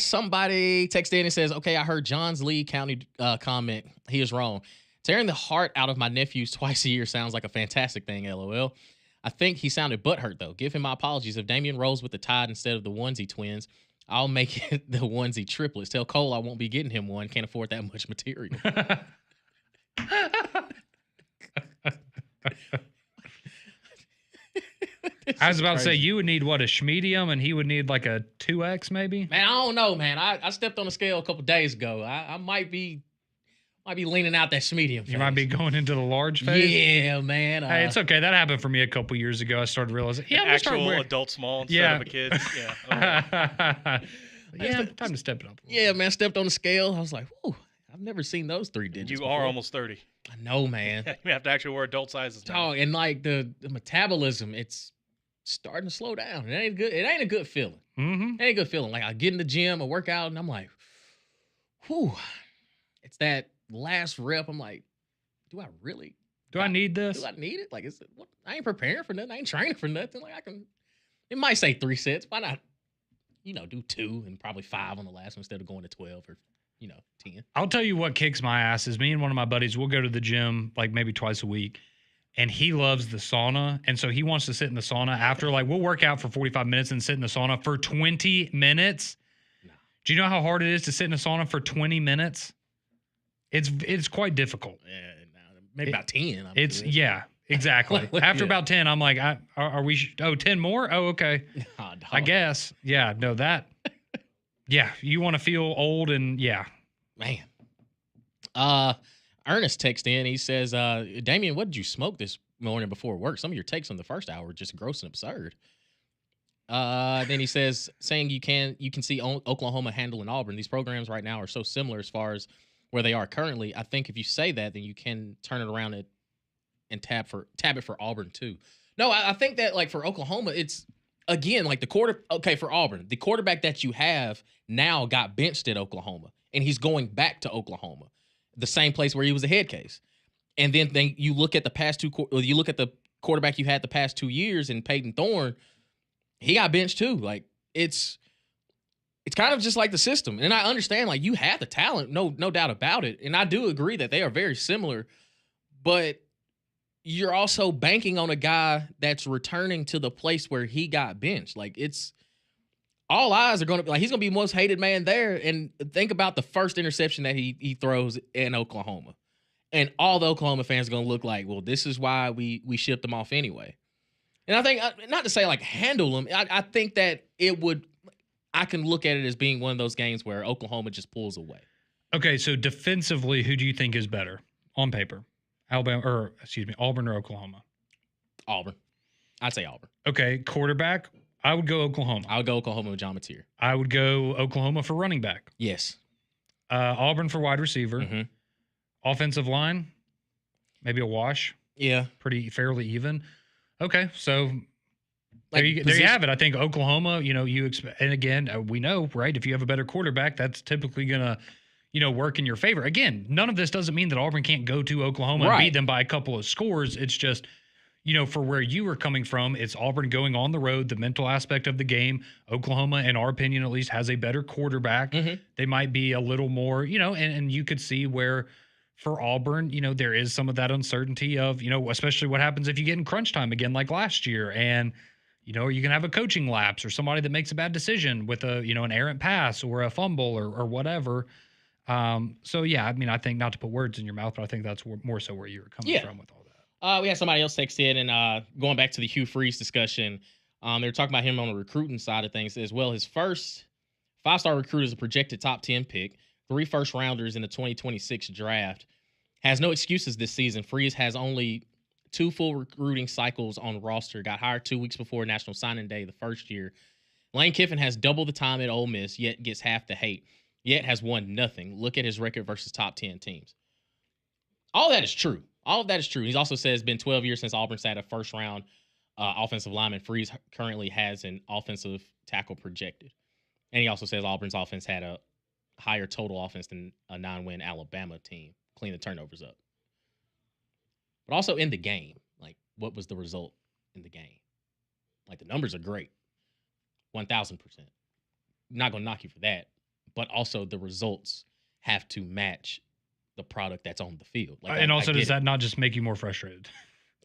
Somebody texted in and says, okay, I heard John's Lee County comment. He is wrong. Tearing the heart out of my nephews twice a year sounds like a fantastic thing, LOL. I think he sounded butthurt, though. Give him my apologies. If Damian rolls with the Tide instead of the onesie twins, I'll make it the onesie triplets. Tell Cole I won't be getting him one. Can't afford that much material. I was about to say, you would need, a schmedium, and he would need like a 2X maybe? Man, I don't know, man. I stepped on a scale a couple days ago. I might be leaning out that schmedium phase. You might be going into the large phase? Yeah, man. Hey, it's okay. That happened for me a couple years ago. I started realizing, actual adult small instead of a kid. Yeah. Yeah, time to step it up. Yeah, man. Stepped on the scale. I was like, whoa, I've never seen those 3 digits. You before. are almost 30. I know, man. You have to actually wear adult sizes now. Oh, and the metabolism, it's starting to slow down. It ain't good. It ain't a good feeling. Mm-hmm. It ain't a good feeling. I get in the gym, I work out, and I'm like, whew. It's that last rep. I'm like, do I need this? Do I need it? I ain't preparing for nothing. I ain't training for nothing. It might say 3 sets. Why not, do 2 and probably 5 on the last one instead of going to 12 or, 10. I'll tell you what kicks my ass is me and one of my buddies, we'll go to the gym like maybe twice a week, and he loves the sauna. And so he wants to sit in the sauna after, like, we'll work out for 45 minutes and sit in the sauna for 20 minutes. No. Do you know how hard it is to sit in a sauna for 20 minutes? It's quite difficult. Yeah, maybe about 10. Yeah, exactly. After about 10, I'm like, are we, 10 more? Oh, okay. Oh, I guess. Yeah, no, that. Yeah, you want to feel old and yeah. Man. Ernest texts in. He says, Damian, what did you smoke this morning before work? Some of your takes on the first hour were just gross and absurd. Then he says, saying you can see Oklahoma handling Auburn. These programs right now are so similar as far as where they are currently. I think if you say that, then you can turn it around and tab it for Auburn too. No, I think that, like, for Oklahoma, it's, again, like for Auburn, the quarterback that you have now got benched at Oklahoma, and he's going back to Oklahoma, the same place where he was a head case. And then you look at the quarterback you had the past 2 years in Peyton Thorne, he got benched too. Like, it's kind of just like the system. And I understand, like, you have the talent, no doubt about it. And I do agree that they are very similar, but you're also banking on a guy that's returning to the place where he got benched. Like, it's all eyes are going to be like, he's going to be most hated man there. And think about the first interception that he throws in Oklahoma. And all the Oklahoma fans are going to look like, well, this is why we shipped him off anyway. And I think, not to say like handle him, I think that I can look at it as being one of those games where Oklahoma just pulls away. Okay, so defensively, who do you think is better on paper? Auburn or Oklahoma? Auburn. I'd say Auburn. Okay, quarterback, I would go Oklahoma. I would go Oklahoma with John Mateer. I would go Oklahoma for running back. Yes. Auburn for wide receiver. Mm-hmm. Offensive line, maybe a wash. Yeah. Fairly even. Okay, so there you have it. I think Oklahoma, you expect, and again, we know, right, if you have a better quarterback, that's typically going to, work in your favor. Again, none of this doesn't mean that Auburn can't go to Oklahoma and beat them by a couple of scores. It's just, for where you were coming from, it's Auburn going on the road, the mental aspect of the game. Oklahoma, in our opinion, at least, has a better quarterback. Mm-hmm. They might be a little more, and you could see where for Auburn, there is some of that uncertainty of, especially what happens if you get in crunch time again like last year. And, you can have a coaching lapse or somebody that makes a bad decision with an errant pass or a fumble or whatever. So, yeah, I mean, I think, not to put words in your mouth, but I think that's more so where you were coming from with all that. We had somebody else text in, and going back to the Hugh Freeze discussion, they were talking about him on the recruiting side of things as well. His first 5-star recruit is a projected top 10 pick, 3 first-rounders in the 2026 draft. Has no excuses this season. Freeze has only 2 full recruiting cycles on roster, got hired 2 weeks before National Signing Day the first year. Lane Kiffin has double the time at Ole Miss, yet gets half the hate, yet has won nothing. Look at his record versus top 10 teams. All that is true. All of that is true. He also says it's been 12 years since Auburn had a first-round offensive lineman. Freeze currently has an offensive tackle projected. And he also says Auburn's offense had a higher total offense than a 9-win Alabama team. Clean the turnovers up. But also in the game, like, what was the result in the game? Like, the numbers are great. 1,000%. Not going to knock you for that. But also the results have to match the product that's on the field. Like, and also, does that not just make you more frustrated?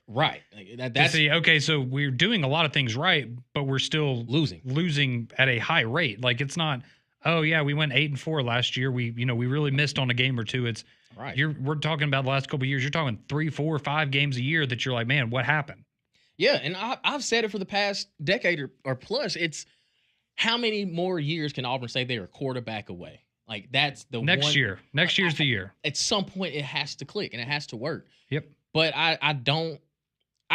Right. Like, that's okay, so we're doing a lot of things right, but we're still losing at a high rate. Like, it's not, oh yeah, we went 8-4 last year. We really missed on a game or two. It's right. We're talking about the last couple of years. You're talking 3, 4, 5 games a year that you're like, man, what happened? Yeah, and I've said it for the past decade or plus. It's how many more years can Auburn say they're a quarterback away? Like, that's the next year. Next year's the year. At some point, it has to click and it has to work. Yep. But I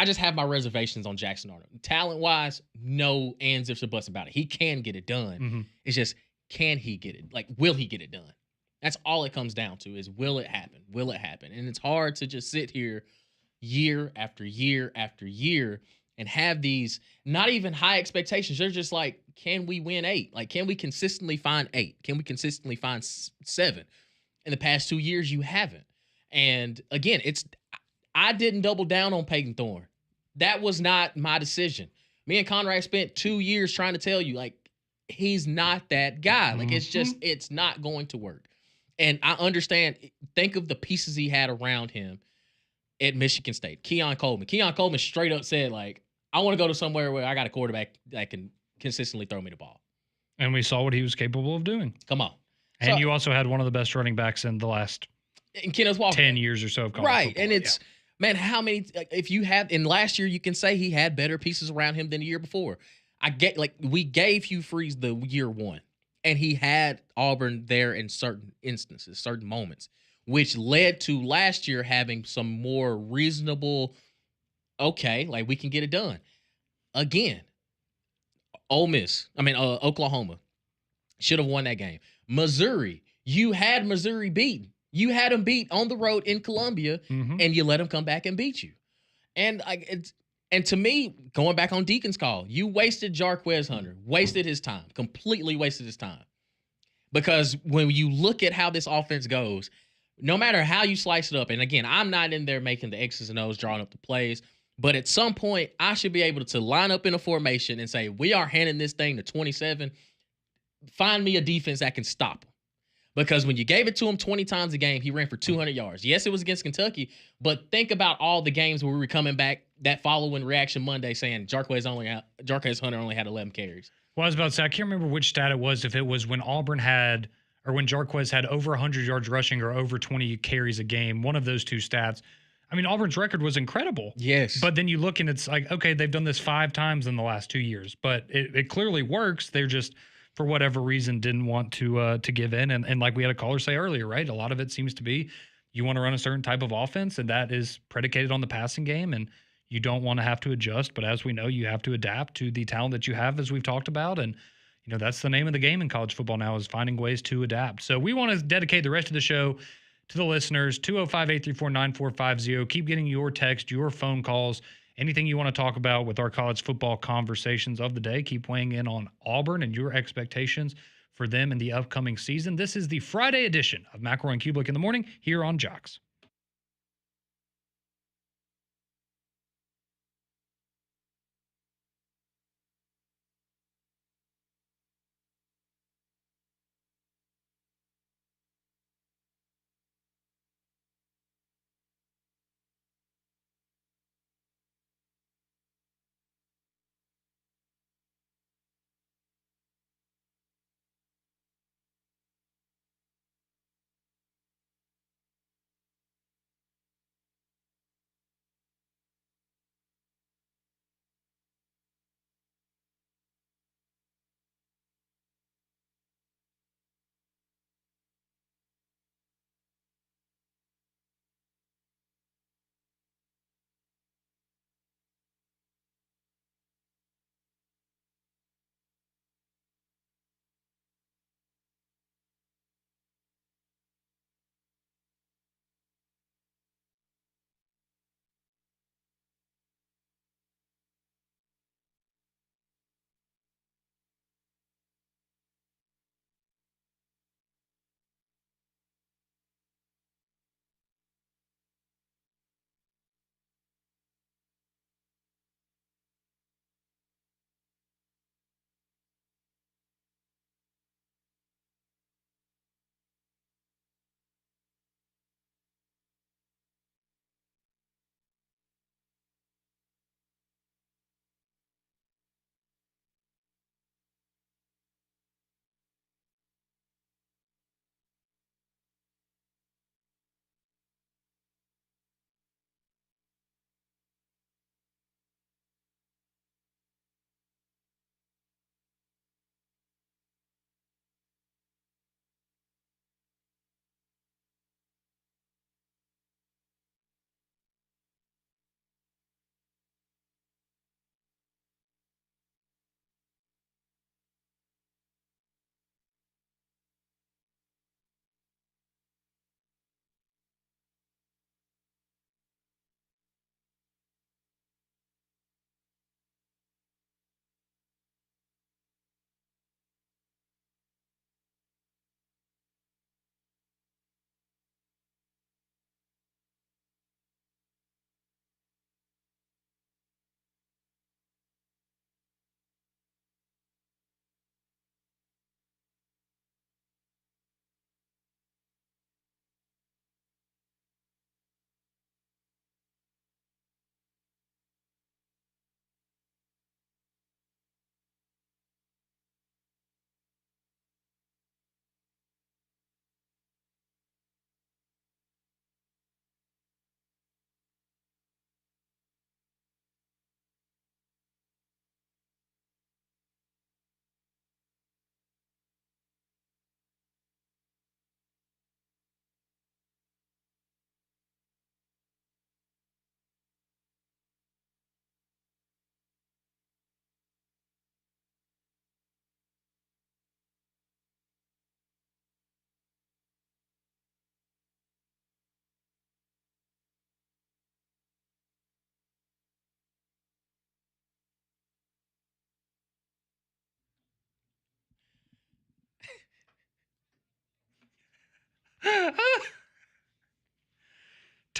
just have my reservations on Jackson Arnold. Talent-wise, no ands, ifs, or buts about it. He can get it done. Mm-hmm. It's just, can he get it? Like, will he get it done? That's all it comes down to is, will it happen? Will it happen? And it's hard to just sit here year after year after year and have these not even high expectations. They're just like, can we win 8? Like, can we consistently find 8? Can we consistently find 7? In the past 2 years, you haven't. And again, I didn't double down on Peyton Thorne. That was not my decision. Me and Conrad spent 2 years trying to tell you, like, he's not that guy. Like, it's not going to work. And I understand. Think of the pieces he had around him at Michigan State. Keon Coleman. Keon Coleman straight up said, like, I want to go to somewhere where I got a quarterback that can consistently throw me the ball. And we saw what he was capable of doing. Come on. And you also had one of the best running backs in the last 10 years or so of college football. And it's, man, how many, if you have, in last year, you can say he had better pieces around him than the year before. We gave Hugh Freeze the year one, and he had Auburn there in certain instances, certain moments, which led to last year having some more reasonable, okay, like we can get it done. Again, Oklahoma should have won that game. Missouri, you had Missouri beaten. You had them beat on the road in Columbia, and you let them come back and beat you. And to me, going back on Deacon's call, you wasted Jarquez Hunter, wasted his time, completely wasted his time. Because when you look at how this offense goes, no matter how you slice it up, and again, I'm not in there making the X's and O's, drawing up the plays, but at some point, I should be able to line up in a formation and say, we are handing this thing to 27. Find me a defense that can stop him. Because when you gave it to him 20 times a game, he ran for 200 yards. Yes, it was against Kentucky, but think about all the games where we were coming back that following Reaction Monday saying Jarquez Hunter only had 11 carries. Well, I was about to say, I can't remember which stat it was, if it was when Auburn had, or when Jarquez had over 100 yards rushing or over 20 carries a game, one of those two stats. I mean, Auburn's record was incredible. Yes. But then you look and it's like, okay, they've done this 5 times in the last 2 years, but it clearly works. They're just, for whatever reason, didn't want to give in. And like we had a caller say earlier, right? A lot of it seems to be you want to run a certain type of offense, and that is predicated on the passing game, and you don't want to have to adjust. But as we know, you have to adapt to the talent that you have, as we've talked about. And, that's the name of the game in college football now, is finding ways to adapt. So we want to dedicate the rest of the show to the listeners. 205-834-9450. Keep getting your text, your phone calls, anything you want to talk about with our college football conversations of the day. Keep weighing in on Auburn and your expectations for them in the upcoming season. This is the Friday edition of McElroy and Cubelic in the Morning here on Jox.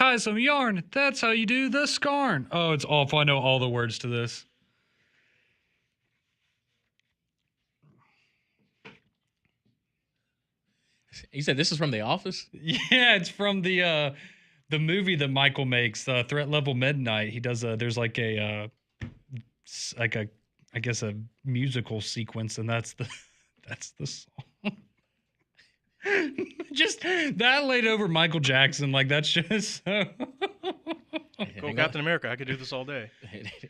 tie some yarn. That's how you do the scarn. Oh, it's awful. I know all the words to this. You said this is from The Office? Yeah, it's from the movie that Michael makes, Threat Level Midnight. He does there's like a I guess a musical sequence, and that's the song. Just that laid over Michael Jackson, like that's just so. Go Captain America. I could do this all day.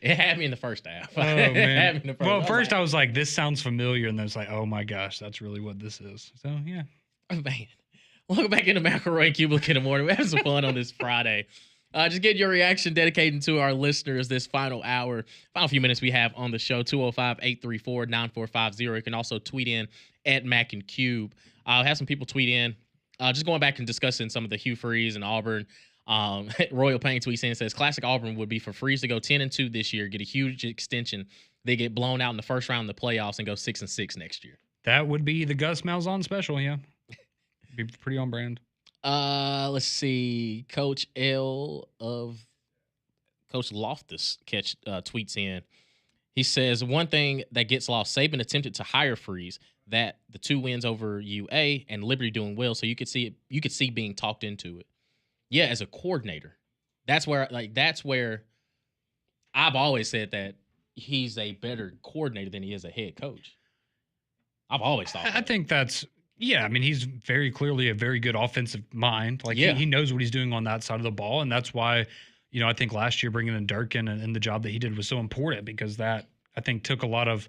It had me in the first half. Oh man. Well, first I was like, this sounds familiar, and then it's like, oh my gosh, that's really what this is. So yeah. Oh, man. Welcome back into McElroy and Cubelic in the morning. We're having some fun on this Friday. Just get your reaction dedicated to our listeners this final few minutes we have on the show. 205-834-9450. You can also tweet in at Mac and Cube. I'll have some people tweet in. Just going back and discussing some of the Hugh Freeze and Auburn. Royal Payne tweets in and says, classic Auburn would be for Freeze to go 10-2 this year, get a huge extension. They get blown out in the first round of the playoffs and go 6-6 next year. That would be the Gus Malzahn special, yeah. Be pretty on brand. Let's see. Coach Loftus tweets in. He says, one thing that gets lost, Saban attempted to hire Freeze, that the 2 wins over UA and Liberty doing well, so you could see being talked into it. Yeah, as a coordinator. That's where I've always said that he's a better coordinator than he is a head coach. I've always thought that. I think that's yeah, I mean, he's very clearly a very good offensive mind. Like, he knows what he's doing on that side of the ball, and that's why, I think last year bringing in Durkin and the job that he did was so important, because that, I think, took a lot of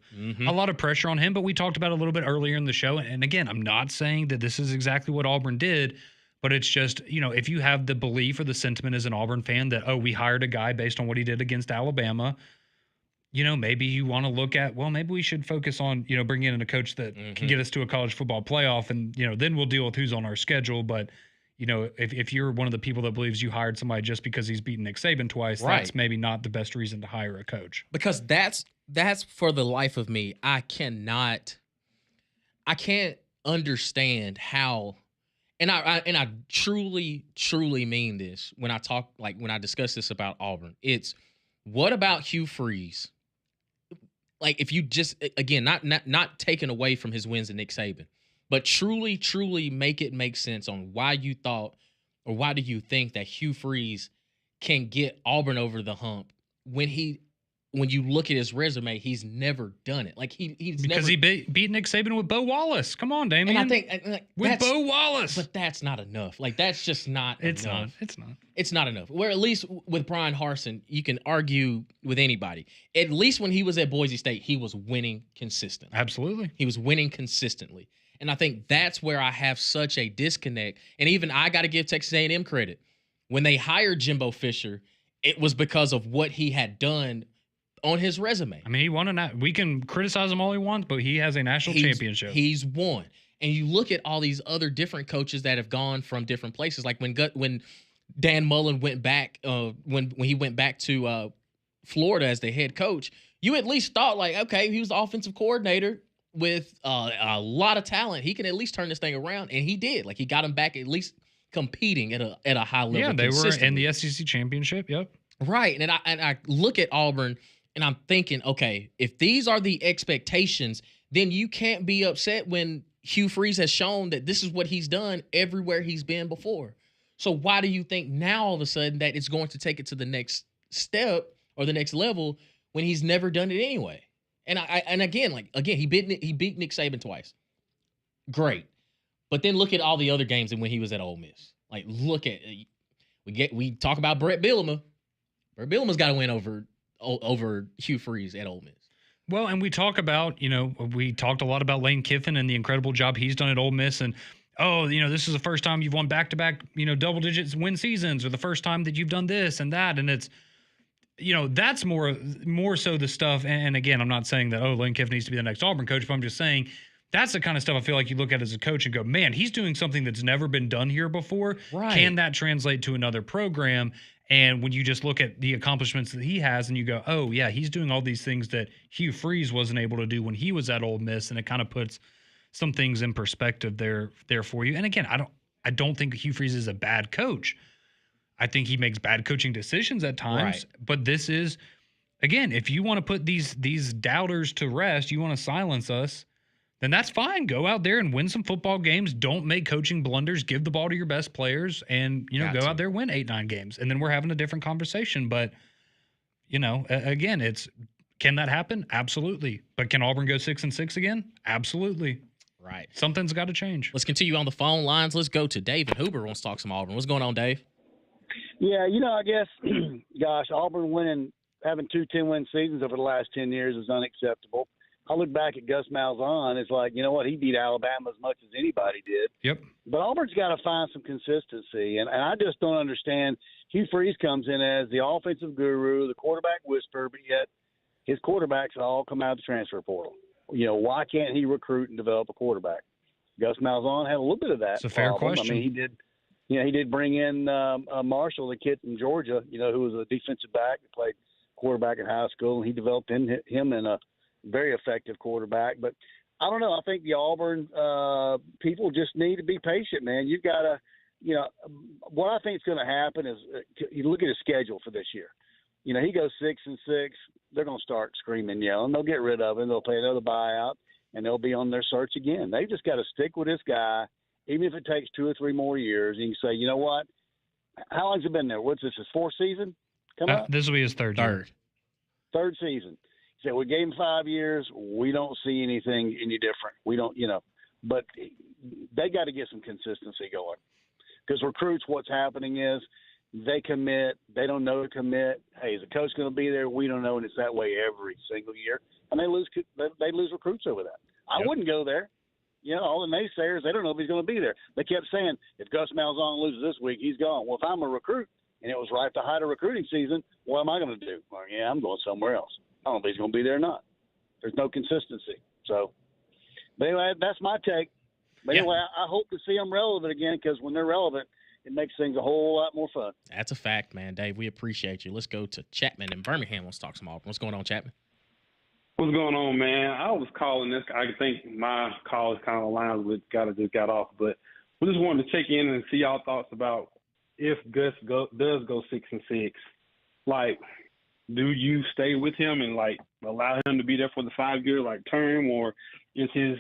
pressure on him. But we talked about it a little bit earlier in the show, and again, I'm not saying that this is exactly what Auburn did, but it's just, if you have the belief or the sentiment as an Auburn fan that, oh, we hired a guy based on what he did against Alabama, maybe you want to look at, well, maybe we should focus on, bringing in a coach that can get us to a college football playoff, and, then we'll deal with who's on our schedule. But, if you're one of the people that believes you hired somebody just because he's beaten Nick Saban twice, that's maybe not the best reason to hire a coach. Because that's for the life of me, I can't understand how, and I truly mean this when I discuss this about Auburn. It's, what about Hugh Freeze? Like, if you just, again, not taken away from his wins to Nick Saban, but truly make it make sense on why you thought, or why do you think that Hugh Freeze can get Auburn over the hump when you look at his resume, he's never done it. Like, he beat Nick Saban with Bo Wallace. Come on, Damian. And I think with Bo Wallace. But that's not enough. Like, that's just not it's enough. It's not enough. Where at least with Brian Harsin, you can argue with anybody. At least when he was at Boise State, he was winning consistently. Absolutely. He was winning consistently. And I think that's where I have such a disconnect. And even I got to give Texas A&M credit. When they hired Jimbo Fisher, it was because of what he had done on his resume. I mean, he won we can criticize him all he wants, but he has a national championship. He's won. And you look at all these other different coaches that have gone from different places. Like when Dan Mullen went back, when he went back to Florida as the head coach, you at least thought, like, okay, he was the offensive coordinator with a lot of talent. He can at least turn this thing around, and he did. Like, he got him back at least competing at a high level. Yeah, they were in the SEC championship. Yep. Right, and I look at Auburn, and I'm thinking, okay, if these are the expectations, then you can't be upset when Hugh Freeze has shown that this is what he's done everywhere he's been before. So why do you think now all of a sudden that it's going to take it to the next step or the next level when he's never done it anyway? And again, he beat Nick Saban twice. Great. But then look at all the other games and when he was at Ole Miss. Like, look at, we talk about Brett Bielema. Brett Bielema's got to win over Hugh Freeze at Ole Miss. Well, and we talk about, we talked a lot about Lane Kiffin and the incredible job he's done at Ole Miss, and this is the first time you've won back-to-back, double digits win seasons, or the first time that you've done this and that, and it's, that's more so the stuff. And again, I'm not saying that, Lane Kiffin needs to be the next Auburn coach, but I'm just saying that's the kind of stuff I feel like you look at as a coach and go, man, he's doing something that's never been done here before. Right. Can that translate to another program? And when you just look at the accomplishments that he has and you go, oh, yeah, he's doing all these things that Hugh Freeze wasn't able to do when he was at Ole Miss, and it kind of puts some things in perspective there for you. And again, I don't think Hugh Freeze is a bad coach. I think he makes bad coaching decisions at times. Right. But this is, again, if you want to put these doubters to rest, you want to silence us, then that's fine. Go out there and win some football games. Don't make coaching blunders. Give the ball to your best players and, go out there, win 8-9 games. And then we're having a different conversation. But, again, can that happen? Absolutely. But can Auburn go 6-6 again? Absolutely. Right. Something's got to change. Let's continue on the phone lines. Let's go to Dave and Huber wants to talk some Auburn. What's going on, Dave? Yeah, I guess, gosh, Auburn having 2 10-win seasons over the last 10 years is unacceptable. I look back at Gus Malzahn. It's like, you know what? He beat Alabama as much as anybody did. Yep. But Auburn's got to find some consistency. And I just don't understand. Hugh Freeze comes in as the offensive guru, the quarterback whisperer, but yet his quarterbacks all come out of the transfer portal. Why can't he recruit and develop a quarterback? Gus Malzahn had a little bit of that. It's a fair problem. question. I mean, he did. He did bring in Marshall, the kid from Georgia, who was a defensive back, who played quarterback in high school, and he developed him in a very effective quarterback. But I don't know. I think the Auburn people just need to be patient, man. You've got to, what I think is going to happen is you look at his schedule for this year. He goes 6-6. They're going to start screaming, yelling. They'll get rid of him. They'll pay another buyout, and they'll be on their search again. They've just got to stick with this guy, even if it takes 2 or 3 more years. And you can say, you know what? How long's he been there? What's this, his 4th season? This will be his third year. Third season. He said, we gave him 5 years. We don't see anything any different. We don't, but they got to get some consistency going. Because recruits, what's happening is they commit. They don't know to commit. Hey, is the coach going to be there? We don't know, and it's that way every single year. And they lose recruits over that. I wouldn't go there. All the naysayers, they don't know if he's going to be there. They kept saying, if Gus Malzahn loses this week, he's gone. Well, if I'm a recruit and it was right at the height of recruiting season, what am I going to do? Well, yeah, I'm going somewhere else. I don't know if he's going to be there or not. There's no consistency. So, but anyway, that's my take. But anyway, I hope to see them relevant again, because when they're relevant, it makes things a whole lot more fun. That's a fact, man. Dave, we appreciate you. Let's go to Chapman in Birmingham. Let's talk some Auburn. What's going on, Chapman? What's going on, man? I was calling this. I think my call is kind of aligned with guy that just got off, but we just wanted to check in and see y'all thoughts about if Gus does go 6-6. Like, do you stay with him and allow him to be there for the 5-year term, or is his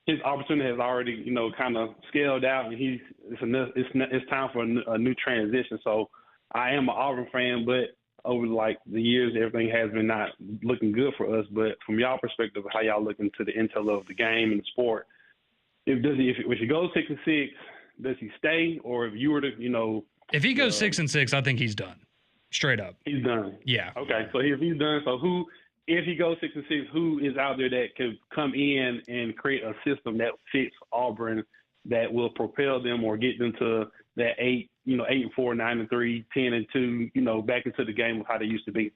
his opportunity has already kind of scaled out and it's time for a new transition? So I am an Auburn fan, but over the years, everything has been not looking good for us. But from y'all perspective, how y'all look into the intel of the game and the sport, if he goes 6-6, does he stay? Or if you were to, if he goes 6-6, I think he's done. Straight up. He's done. Yeah. Okay. So if he's done, if he goes 6-6, who is out there that could come in and create a system that fits Auburn that will propel them or get them to that 8-4, 9-3, 10-2, back into the game of how they used to be?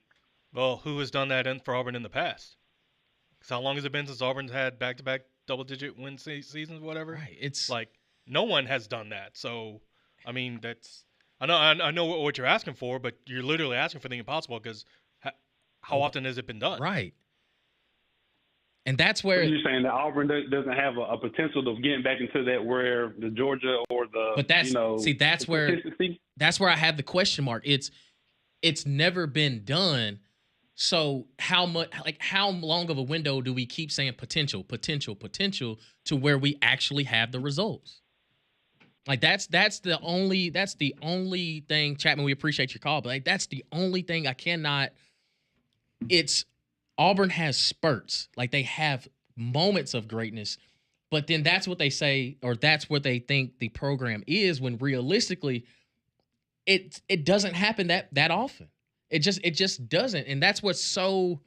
Well, who has done that for Auburn in the past? Because how long has it been since Auburn's had back-to-back double-digit win seasons, whatever? Right. It's no one has done that. So, I mean, I know what you're asking for, but you're literally asking for the impossible, because how often has it been done? Right. And that's where you're saying that Auburn doesn't have a potential of getting back into that, where the Georgia or the that's where I have the question mark. It's never been done. So how long of a window do we keep saying potential to where we actually have the results? That's the only thing, Chapman, we appreciate your call, but that's the only thing I cannot. It's Auburn has spurts. They have moments of greatness, but then that's what they say, or that's what they think the program is, when realistically it doesn't happen that often. It just doesn't. And that's what's so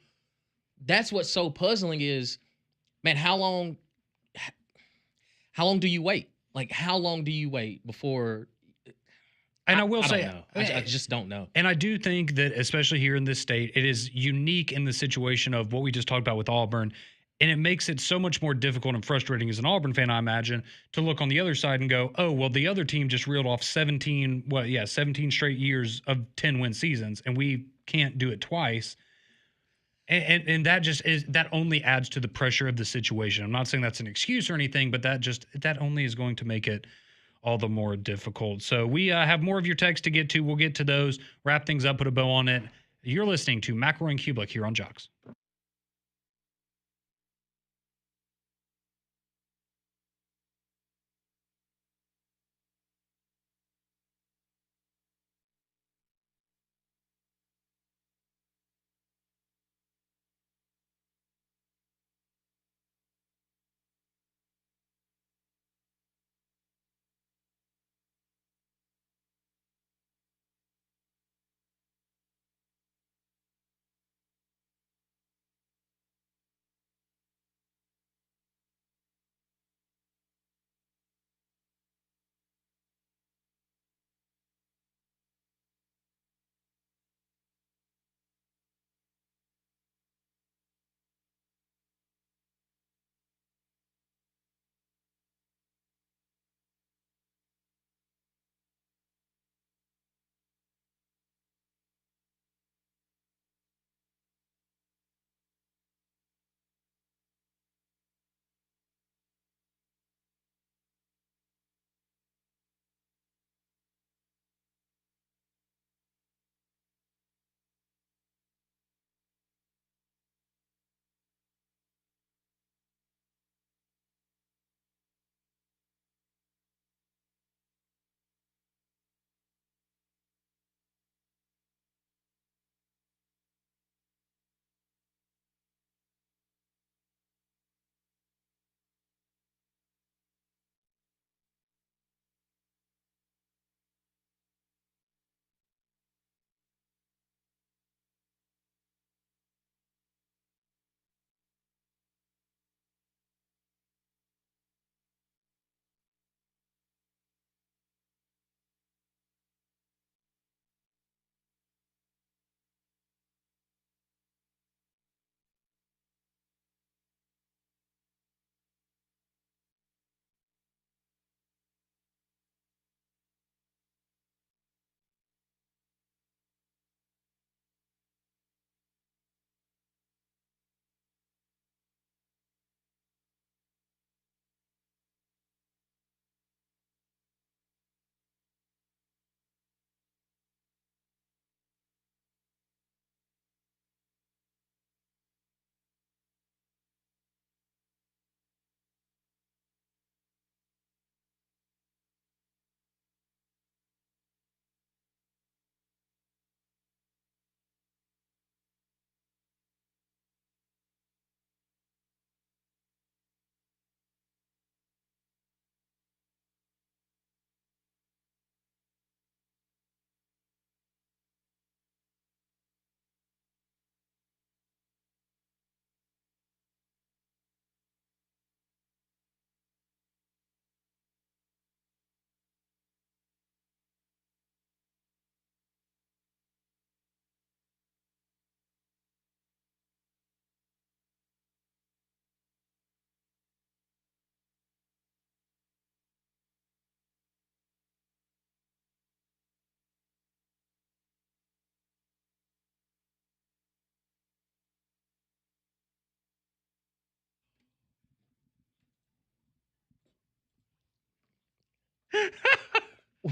puzzling is, man, how long do you wait? How long do you wait before? And I will say, I just don't know. And I do think that, especially here in this state, it is unique in the situation of what we just talked about with Auburn. And it makes it so much more difficult and frustrating as an Auburn fan, I imagine, to look on the other side and go, oh, well, the other team just reeled off 17 straight years of 10-win seasons, and we can't do it twice. And that only adds to the pressure of the situation. I'm not saying that's an excuse or anything, but that only is going to make it all the more difficult. So we have more of your text to get to. We'll get to those, wrap things up, put a bow on it. You're listening to McElroy and Cubelic here on Jox.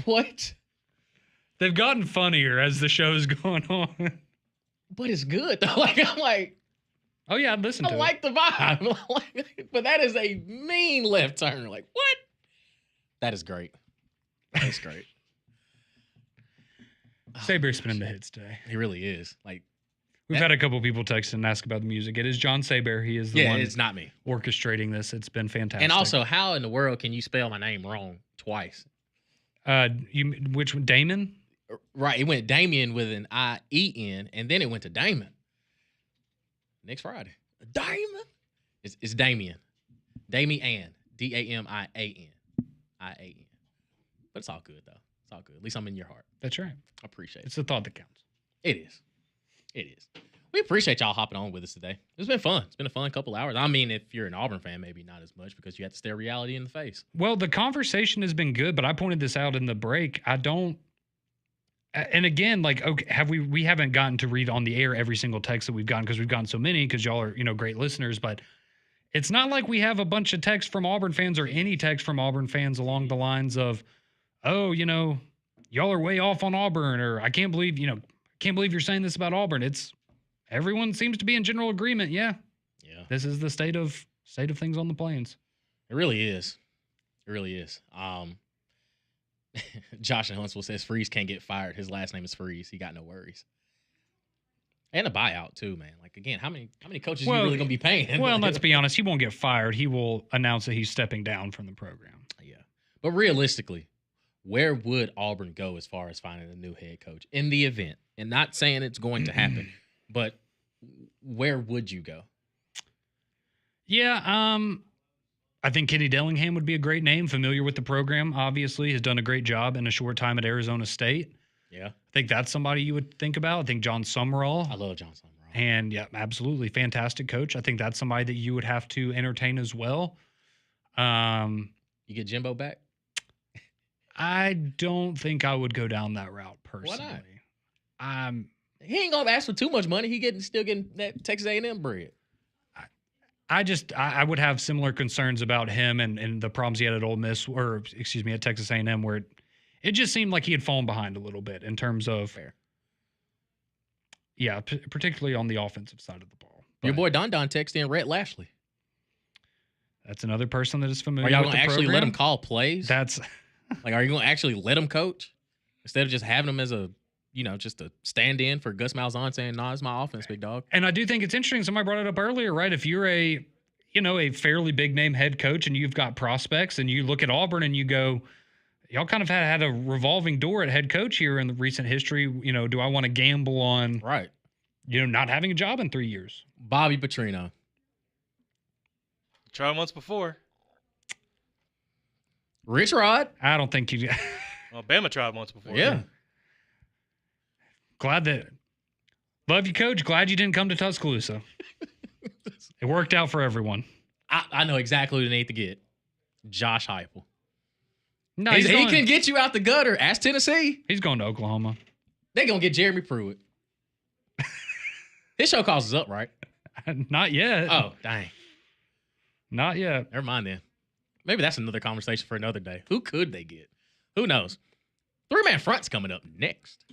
What? They've gotten funnier as the show's going on. But it's good though. I'm like, oh yeah, listen to I it. like the vibe. But that is a mean left turn. Like, what? That is great. That is great. Saber's spinning the hits today. He really is. Like, we've had a couple people text and ask about the music. It is John Saber. He is the one. It's not me orchestrating this. It's been fantastic. And also, how in the world can you spell my name wrong twice? Which one? Damon? Right. It went Damien with an I-E-N, and then it went to Damon. Next Friday. Damon? It's Damien. Damian. D-A-M-I-A-N. I-A-N. But it's all good, though. It's all good. At least I'm in your heart. That's right. I appreciate it. It's the thought that counts. It is. It is. We appreciate y'all hopping on with us today. It's been fun. It's been a fun couple hours. I mean, if you're an Auburn fan, maybe not as much because you have to stare reality in the face. Well, the conversation has been good, but I pointed this out in the break. I don't. And again, like, okay, we haven't gotten to read on the air every single text that we've gotten because we've gotten so many because y'all are, great listeners, but it's not like we have a bunch of texts from Auburn fans or any text from Auburn fans along the lines of, oh, y'all are way off on Auburn, or I can't believe you're saying this about Auburn. Everyone seems to be in general agreement. Yeah. This is the state of things on the Plains. It really is. It really is. Josh in Huntsville says Freeze can't get fired. His last name is Freeze. He got no worries. And a buyout too, man. Like again, how many coaches are you really gonna be paying? Well, let's be honest. He won't get fired. He will announce that he's stepping down from the program. Yeah, but realistically, where would Auburn go as far as finding a new head coach in the event? And not saying it's going to happen, but where would you go? Yeah, I think Kenny Dillingham would be a great name. Familiar with the program, obviously, has done a great job in a short time at Arizona State. Yeah. I think that's somebody you would think about. I think John Summerall. I love John Summerall. And yeah, absolutely fantastic coach. I think that's somebody that you would have to entertain as well. You get Jimbo back? I don't think I would go down that route personally. Why not? He ain't gonna ask for too much money. Still getting that Texas A&M bread. I would have similar concerns about him and the problems he had at Ole Miss, or excuse me, at Texas A&M, where it just seemed like he had fallen behind a little bit in terms of, particularly on the offensive side of the ball. But your boy Don texted in Rhett Lashley. That's another person that is familiar. Are y'all with gonna the actually program. let him call plays? That's like, are you gonna actually let him coach instead of just having him as just a stand-in for Gus Malzahn saying, "Nah, it's my offense, big dog." And I do think it's interesting. Somebody brought it up earlier, right? If you're a fairly big name head coach and you've got prospects, and you look at Auburn and you go, y'all kind of had a revolving door at head coach here in the recent history. Do I want to gamble on not having a job in 3 years? Bobby Petrino. Tried once before. Rich Rod. I don't think you. Well, Bama tried once before. Yeah. Love you, Coach. Glad you didn't come to Tuscaloosa. It worked out for everyone. I know exactly who they need to get. Josh Heupel. No, he can get you out the gutter. Ask Tennessee. He's going to Oklahoma. They're going to get Jeremy Pruitt. His show calls is up, right? Not yet. Oh, dang. Not yet. Never mind then. Maybe that's another conversation for another day. Who could they get? Who knows? 3-man front's coming up next.